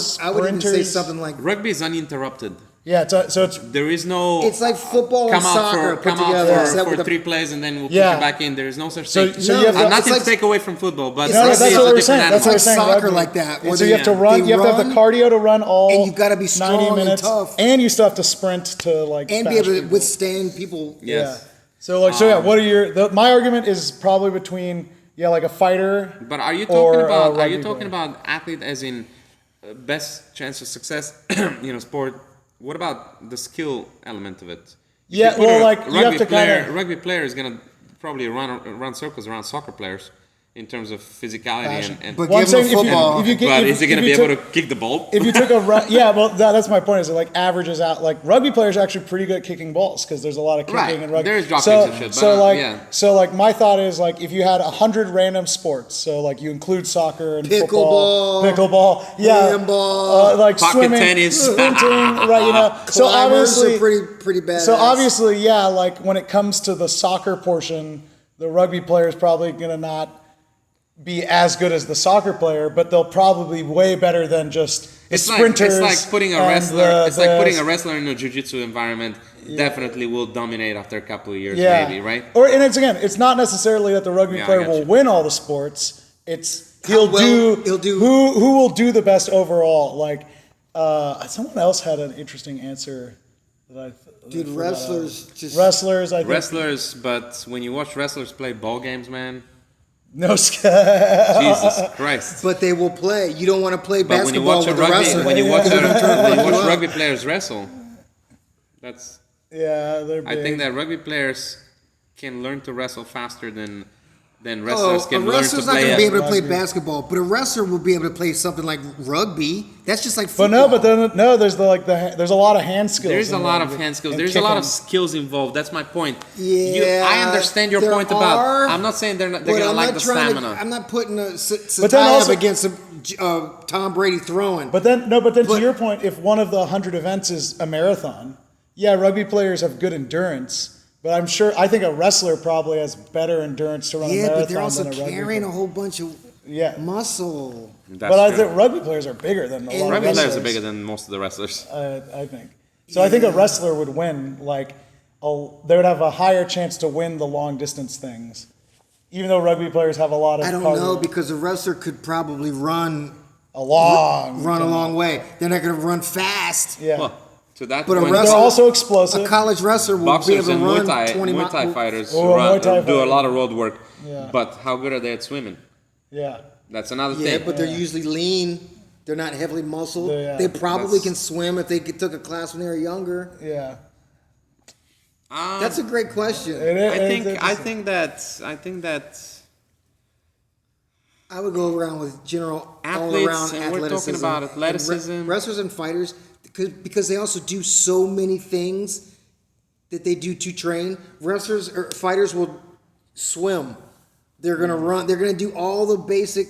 [SPEAKER 3] even say
[SPEAKER 2] Sprinters.
[SPEAKER 3] something like
[SPEAKER 1] rugby is uninterrupted.
[SPEAKER 2] Yeah, so it's
[SPEAKER 1] There is no
[SPEAKER 3] it's like football and
[SPEAKER 1] come out
[SPEAKER 3] soccer
[SPEAKER 1] for
[SPEAKER 3] put together. except
[SPEAKER 1] for
[SPEAKER 3] with a-
[SPEAKER 1] 3 plays and then we'll
[SPEAKER 2] Yeah.
[SPEAKER 1] kick it back in. There is no such
[SPEAKER 2] So-
[SPEAKER 1] thing.
[SPEAKER 2] so you have
[SPEAKER 1] I'm
[SPEAKER 2] the-
[SPEAKER 1] not
[SPEAKER 3] it's
[SPEAKER 1] to
[SPEAKER 3] like-
[SPEAKER 1] take away from football, but
[SPEAKER 3] No,
[SPEAKER 1] rugby
[SPEAKER 3] that's
[SPEAKER 1] is
[SPEAKER 3] what
[SPEAKER 1] a
[SPEAKER 3] we're
[SPEAKER 1] different
[SPEAKER 2] saying.
[SPEAKER 1] animal.
[SPEAKER 2] That's what we're
[SPEAKER 3] like
[SPEAKER 2] saying.
[SPEAKER 3] soccer
[SPEAKER 2] Rugby.
[SPEAKER 3] like that.
[SPEAKER 2] So
[SPEAKER 3] where
[SPEAKER 2] you have to
[SPEAKER 3] they
[SPEAKER 2] run. You have to have the
[SPEAKER 3] run
[SPEAKER 2] cardio to run all.
[SPEAKER 3] And you gotta be strong
[SPEAKER 2] 90
[SPEAKER 3] and
[SPEAKER 2] minutes,
[SPEAKER 3] tough.
[SPEAKER 2] and you still have to sprint to like.
[SPEAKER 3] and be
[SPEAKER 2] bash
[SPEAKER 3] able to
[SPEAKER 2] people.
[SPEAKER 3] withstand people.
[SPEAKER 1] Yes.
[SPEAKER 2] So what are my argument is probably between like a fighter.
[SPEAKER 1] But are you
[SPEAKER 2] or
[SPEAKER 1] talking
[SPEAKER 2] a
[SPEAKER 1] about
[SPEAKER 2] rugby player.
[SPEAKER 1] athlete as in best chance of success sport? What about the skill element of it? If
[SPEAKER 2] Yeah,
[SPEAKER 1] you put
[SPEAKER 2] well,
[SPEAKER 1] a
[SPEAKER 2] like, you have to kinda-
[SPEAKER 1] rugby player is gonna probably run circles around soccer players in terms of physicality and
[SPEAKER 3] But
[SPEAKER 2] Well, I'm
[SPEAKER 3] give them
[SPEAKER 2] saying
[SPEAKER 3] football.
[SPEAKER 2] if you get,
[SPEAKER 1] but
[SPEAKER 2] if,
[SPEAKER 1] is he gonna
[SPEAKER 2] if
[SPEAKER 1] be
[SPEAKER 2] you
[SPEAKER 1] able
[SPEAKER 2] took-
[SPEAKER 1] to kick the ball?
[SPEAKER 2] If you took a that's my point. Is it like averages out? Like rugby players are actually pretty good at kicking balls because there's a lot of kicking
[SPEAKER 1] Right.
[SPEAKER 2] in rugby.
[SPEAKER 1] There's drop
[SPEAKER 2] so,
[SPEAKER 1] kicks and shit, but,
[SPEAKER 2] so like
[SPEAKER 1] yeah.
[SPEAKER 2] so like my thought is like if you had 100 random sports, so like you include soccer and football, pickleball,
[SPEAKER 3] handball,
[SPEAKER 2] like
[SPEAKER 1] pocket
[SPEAKER 2] swimming,
[SPEAKER 1] tennis.
[SPEAKER 2] sprinting, right? You know, so
[SPEAKER 3] Climbers
[SPEAKER 2] obviously
[SPEAKER 3] are pretty bad.
[SPEAKER 2] So obviously, yeah, like when it comes to the soccer portion, the rugby player is probably gonna not be as good as the soccer player, but they'll probably be way better than just the
[SPEAKER 1] It's
[SPEAKER 2] sprinters.
[SPEAKER 1] like putting a
[SPEAKER 2] and
[SPEAKER 1] wrestler. It's like
[SPEAKER 2] the-
[SPEAKER 1] putting a wrestler in a jiu-jitsu environment. Definitely will dominate after a couple of years,
[SPEAKER 2] yeah.
[SPEAKER 1] maybe, right?
[SPEAKER 2] And it's not necessarily that the rugby
[SPEAKER 1] Yeah, I
[SPEAKER 2] player
[SPEAKER 1] got
[SPEAKER 2] will
[SPEAKER 1] you.
[SPEAKER 2] win all the sports. It's
[SPEAKER 3] He'll do-
[SPEAKER 2] who will do the best overall. Like someone else had an interesting answer that
[SPEAKER 3] Dude, wrestlers just
[SPEAKER 2] wrestlers. I think
[SPEAKER 1] Wrestlers, but when you watch wrestlers play ball games, man,
[SPEAKER 2] no
[SPEAKER 1] Jesus Christ.
[SPEAKER 3] But they will play. You don't want to play
[SPEAKER 1] But when you
[SPEAKER 3] basketball
[SPEAKER 1] watch a
[SPEAKER 3] with a
[SPEAKER 1] rugby,
[SPEAKER 3] wrestler.
[SPEAKER 1] when you watch,
[SPEAKER 3] They're gonna try to
[SPEAKER 1] when
[SPEAKER 3] fuck
[SPEAKER 1] you
[SPEAKER 3] you
[SPEAKER 1] watch
[SPEAKER 3] up.
[SPEAKER 1] rugby players wrestle, that's.
[SPEAKER 2] Yeah, they're big.
[SPEAKER 1] I think that rugby players can learn to wrestle faster than wrestlers
[SPEAKER 3] Oh, a
[SPEAKER 1] can learn to
[SPEAKER 3] wrestler's not
[SPEAKER 1] play.
[SPEAKER 3] going to be able to play
[SPEAKER 2] rugby.
[SPEAKER 3] basketball, but a wrestler will be able to play something like rugby. That's just like
[SPEAKER 2] But
[SPEAKER 3] football.
[SPEAKER 2] there's there's a lot of hand skills.
[SPEAKER 1] There's a
[SPEAKER 2] in
[SPEAKER 1] lot of
[SPEAKER 2] rugby
[SPEAKER 1] hand skills.
[SPEAKER 2] and
[SPEAKER 1] There's a lot of
[SPEAKER 2] kicking.
[SPEAKER 1] skills involved. That's my point.
[SPEAKER 3] Yeah,
[SPEAKER 1] I understand your
[SPEAKER 3] there
[SPEAKER 1] point
[SPEAKER 3] are,
[SPEAKER 1] about. I'm not saying they're
[SPEAKER 3] But
[SPEAKER 1] going to
[SPEAKER 3] I'm
[SPEAKER 1] lack
[SPEAKER 3] not
[SPEAKER 1] the
[SPEAKER 3] trying
[SPEAKER 1] stamina.
[SPEAKER 3] I'm not putting a
[SPEAKER 2] But then
[SPEAKER 3] Satya
[SPEAKER 2] also-
[SPEAKER 3] against Tom Brady throwing.
[SPEAKER 2] But then to
[SPEAKER 3] But-
[SPEAKER 2] your point, if one of the 100 events is a marathon, yeah, rugby players have good endurance. But I think a wrestler probably has better endurance to run a
[SPEAKER 3] yeah,
[SPEAKER 2] marathon
[SPEAKER 3] but they're also
[SPEAKER 2] than a rugby
[SPEAKER 3] carrying
[SPEAKER 2] player.
[SPEAKER 3] a whole bunch of
[SPEAKER 2] Yeah.
[SPEAKER 3] muscle.
[SPEAKER 1] That's
[SPEAKER 2] But I
[SPEAKER 1] true.
[SPEAKER 2] think rugby players are bigger than a lot of
[SPEAKER 1] Rugby
[SPEAKER 2] wrestlers.
[SPEAKER 1] players are bigger than most of the wrestlers.
[SPEAKER 2] I think. So I think a wrestler would win. They would have a higher chance to win the long distance things, even though rugby players have a lot of.
[SPEAKER 3] I don't
[SPEAKER 2] cardio.
[SPEAKER 3] know because a wrestler could probably run
[SPEAKER 2] a long
[SPEAKER 3] way. They're not going to run fast.
[SPEAKER 2] Yeah.
[SPEAKER 1] Well, to that
[SPEAKER 3] But a
[SPEAKER 1] point,
[SPEAKER 2] They're
[SPEAKER 3] wrestler-
[SPEAKER 2] also explosive.
[SPEAKER 3] A college wrestler will be
[SPEAKER 1] boxers
[SPEAKER 3] able to
[SPEAKER 1] and
[SPEAKER 3] run
[SPEAKER 1] Muay
[SPEAKER 3] 20
[SPEAKER 1] Thai
[SPEAKER 3] miles.
[SPEAKER 1] fighters
[SPEAKER 2] Oh, a Muay Thai
[SPEAKER 1] do a
[SPEAKER 2] fighter.
[SPEAKER 1] lot of road work.
[SPEAKER 2] Yeah.
[SPEAKER 1] But how good are they at swimming?
[SPEAKER 2] Yeah.
[SPEAKER 1] That's another
[SPEAKER 3] Yeah,
[SPEAKER 1] thing.
[SPEAKER 3] but they're usually lean. They're not heavily muscled.
[SPEAKER 2] Yeah.
[SPEAKER 3] They probably
[SPEAKER 1] That's-
[SPEAKER 3] can swim if they took a class when they were younger.
[SPEAKER 2] Yeah.
[SPEAKER 3] That's a great question.
[SPEAKER 2] It is,
[SPEAKER 1] I
[SPEAKER 2] it's
[SPEAKER 1] think
[SPEAKER 2] interesting.
[SPEAKER 1] that
[SPEAKER 3] I would go around with general
[SPEAKER 1] Athletes,
[SPEAKER 3] all-around
[SPEAKER 1] and we're talking
[SPEAKER 3] athleticism.
[SPEAKER 1] about
[SPEAKER 3] And
[SPEAKER 1] athleticism.
[SPEAKER 3] wrestlers and fighters, because they also do so many things that they do to train. Wrestlers or fighters will swim. They're gonna run. They're gonna do all the basic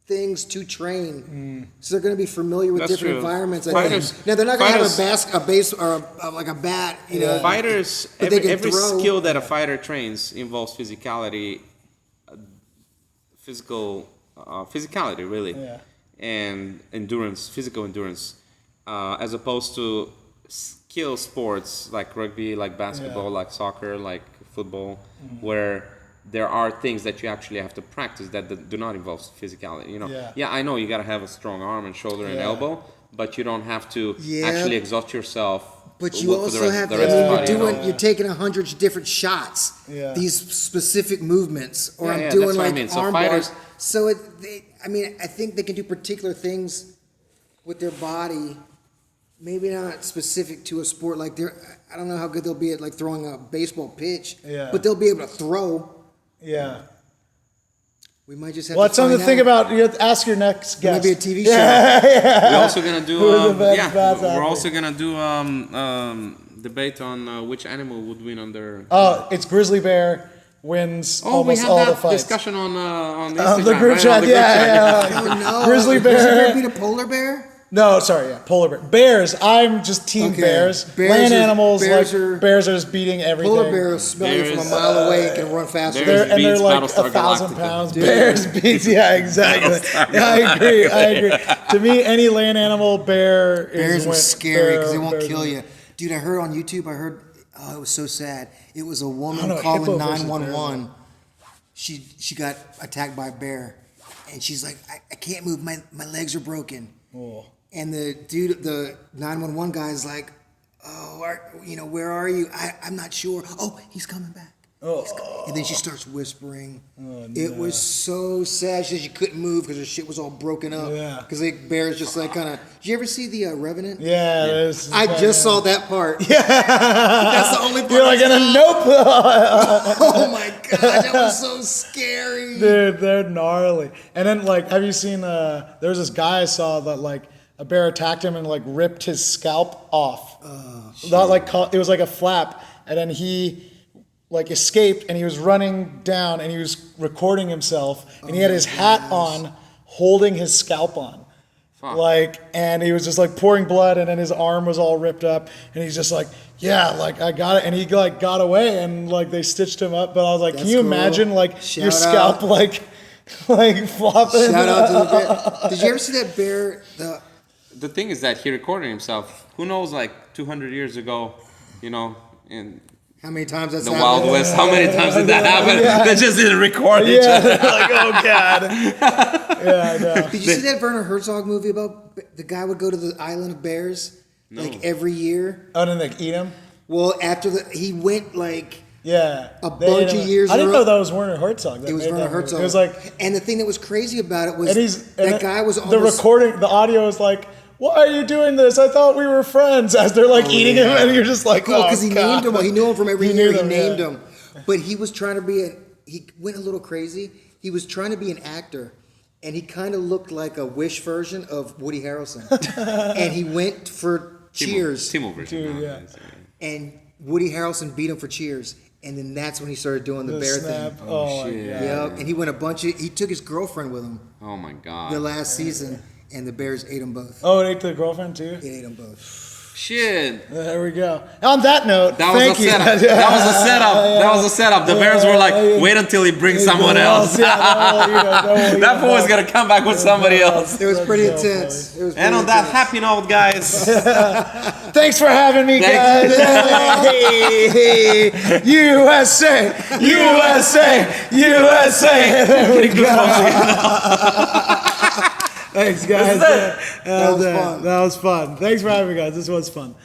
[SPEAKER 3] things to train, so they're going to be familiar with different
[SPEAKER 1] true.
[SPEAKER 3] environments.
[SPEAKER 1] Fighters,
[SPEAKER 3] now they're not going to have a base or like a bat. You know,
[SPEAKER 1] fighters. Every skill that a fighter trains involves physicality, physicality really, and endurance, physical endurance, as opposed to skill sports like rugby, like basketball, like soccer, like football, where there are things that you actually have to practice that do not involve physicality. You know, I know you got to have a strong arm and shoulder and elbow, but you don't have to actually exhaust yourself.
[SPEAKER 3] But you also have to, you're taking 100 different shots, these specific movements, or I'm doing like arm bars. So I think they can do particular things with their body, maybe not specific to a sport. Like I don't know how good they'll be at like throwing a baseball pitch, but they'll be able to throw. Yeah. We might just have
[SPEAKER 2] it's something to think about. You have to ask your next guest.
[SPEAKER 3] Maybe a TV show.
[SPEAKER 1] We're also gonna do. We're also gonna do debate on which animal would win under.
[SPEAKER 2] Oh, it's grizzly bear wins almost all the fights.
[SPEAKER 1] Discussion on Instagram,
[SPEAKER 2] the group chat.
[SPEAKER 3] Oh no!
[SPEAKER 2] Grizzly bear.
[SPEAKER 3] Grizzly bear beat a polar bear?
[SPEAKER 2] No, sorry, polar bear. Bears. I'm just team bears. Land animals, bears are just beating everything.
[SPEAKER 3] Polar bears smell you from a mile away and can run faster.
[SPEAKER 2] They're like 1,000 pounds. Bears beats, exactly. I agree. To me, any land animal, bears
[SPEAKER 3] are scary because they won't kill you. Dude, I heard on YouTube, it was so sad. It was a woman calling 911. She got attacked by a bear. And she's like, I can't move. My legs are broken. Oh. And the 911 guy is like, where are you? I'm not sure. Oh, he's coming back. And then she starts whispering. It was so sad. She said she couldn't move because her shit was all broken up. Yeah. Because the bear's just like kind of. Did you ever see the Revenant?
[SPEAKER 2] Yeah.
[SPEAKER 3] I just saw that part. Yeah. That's the only part.
[SPEAKER 2] You're like in a nope.
[SPEAKER 3] Oh my god, that was so scary.
[SPEAKER 2] Dude, they're gnarly. And then have you seen? There was this guy I saw that a bear attacked him and ripped his scalp off. Not it was like a flap, and then he escaped and he was running down and he was recording himself and he had his hat on, holding his scalp on. And he was just pouring blood and then his arm was all ripped up and he's just I got it, and he got away and they stitched him up. But I was like, can you imagine your scalp flopping?
[SPEAKER 3] Shout out to the bear. Did you ever see that bear?
[SPEAKER 1] The thing is that he recorded himself. Who knows, 200 years ago, in
[SPEAKER 3] how many times that's
[SPEAKER 1] the
[SPEAKER 3] happened?
[SPEAKER 1] Wild West, how many times did that happen? They just didn't record each other.
[SPEAKER 2] Oh God. I know.
[SPEAKER 3] Did you see that Werner Herzog movie about the guy would go to the island of bears every year?
[SPEAKER 2] Oh, and then they eat him?
[SPEAKER 3] Well, after he went a bunch of years.
[SPEAKER 2] I didn't know that was Werner Herzog.
[SPEAKER 3] It was Werner Herzog.
[SPEAKER 2] It was
[SPEAKER 3] and the thing that was crazy about it was guy was almost,
[SPEAKER 2] the recording. The audio was why are you doing this? I thought we were friends. As they're eating him, and you're just
[SPEAKER 3] cool, because he named him. He knew him from every year. He named him, but he was trying to be he went a little crazy. He was trying to be an actor, and he kind of looked like a Wish version of Woody Harrelson. And he went for Cheers.
[SPEAKER 1] Timo version.
[SPEAKER 3] And Woody Harrelson beat him for Cheers. And then that's when he started doing the bear
[SPEAKER 2] snap.
[SPEAKER 3] thing.
[SPEAKER 2] Oh my God.
[SPEAKER 3] Yeah, and he went he took his girlfriend with him.
[SPEAKER 1] Oh my God.
[SPEAKER 3] The last season, and the bears ate them both.
[SPEAKER 2] Oh, it ate the girlfriend too?
[SPEAKER 3] It ate them both.
[SPEAKER 1] Shit.
[SPEAKER 2] There we go. On that note,
[SPEAKER 1] thank you. That was a setup. The Bears were wait until he brings someone else. That boy is going to come back with somebody else.
[SPEAKER 3] It was pretty intense.
[SPEAKER 1] And on that happy note, guys.
[SPEAKER 2] Thanks for having me, guys. Hey, USA, USA, USA. There we go. Thanks, guys. That was fun. Thanks for having me, guys. This was fun.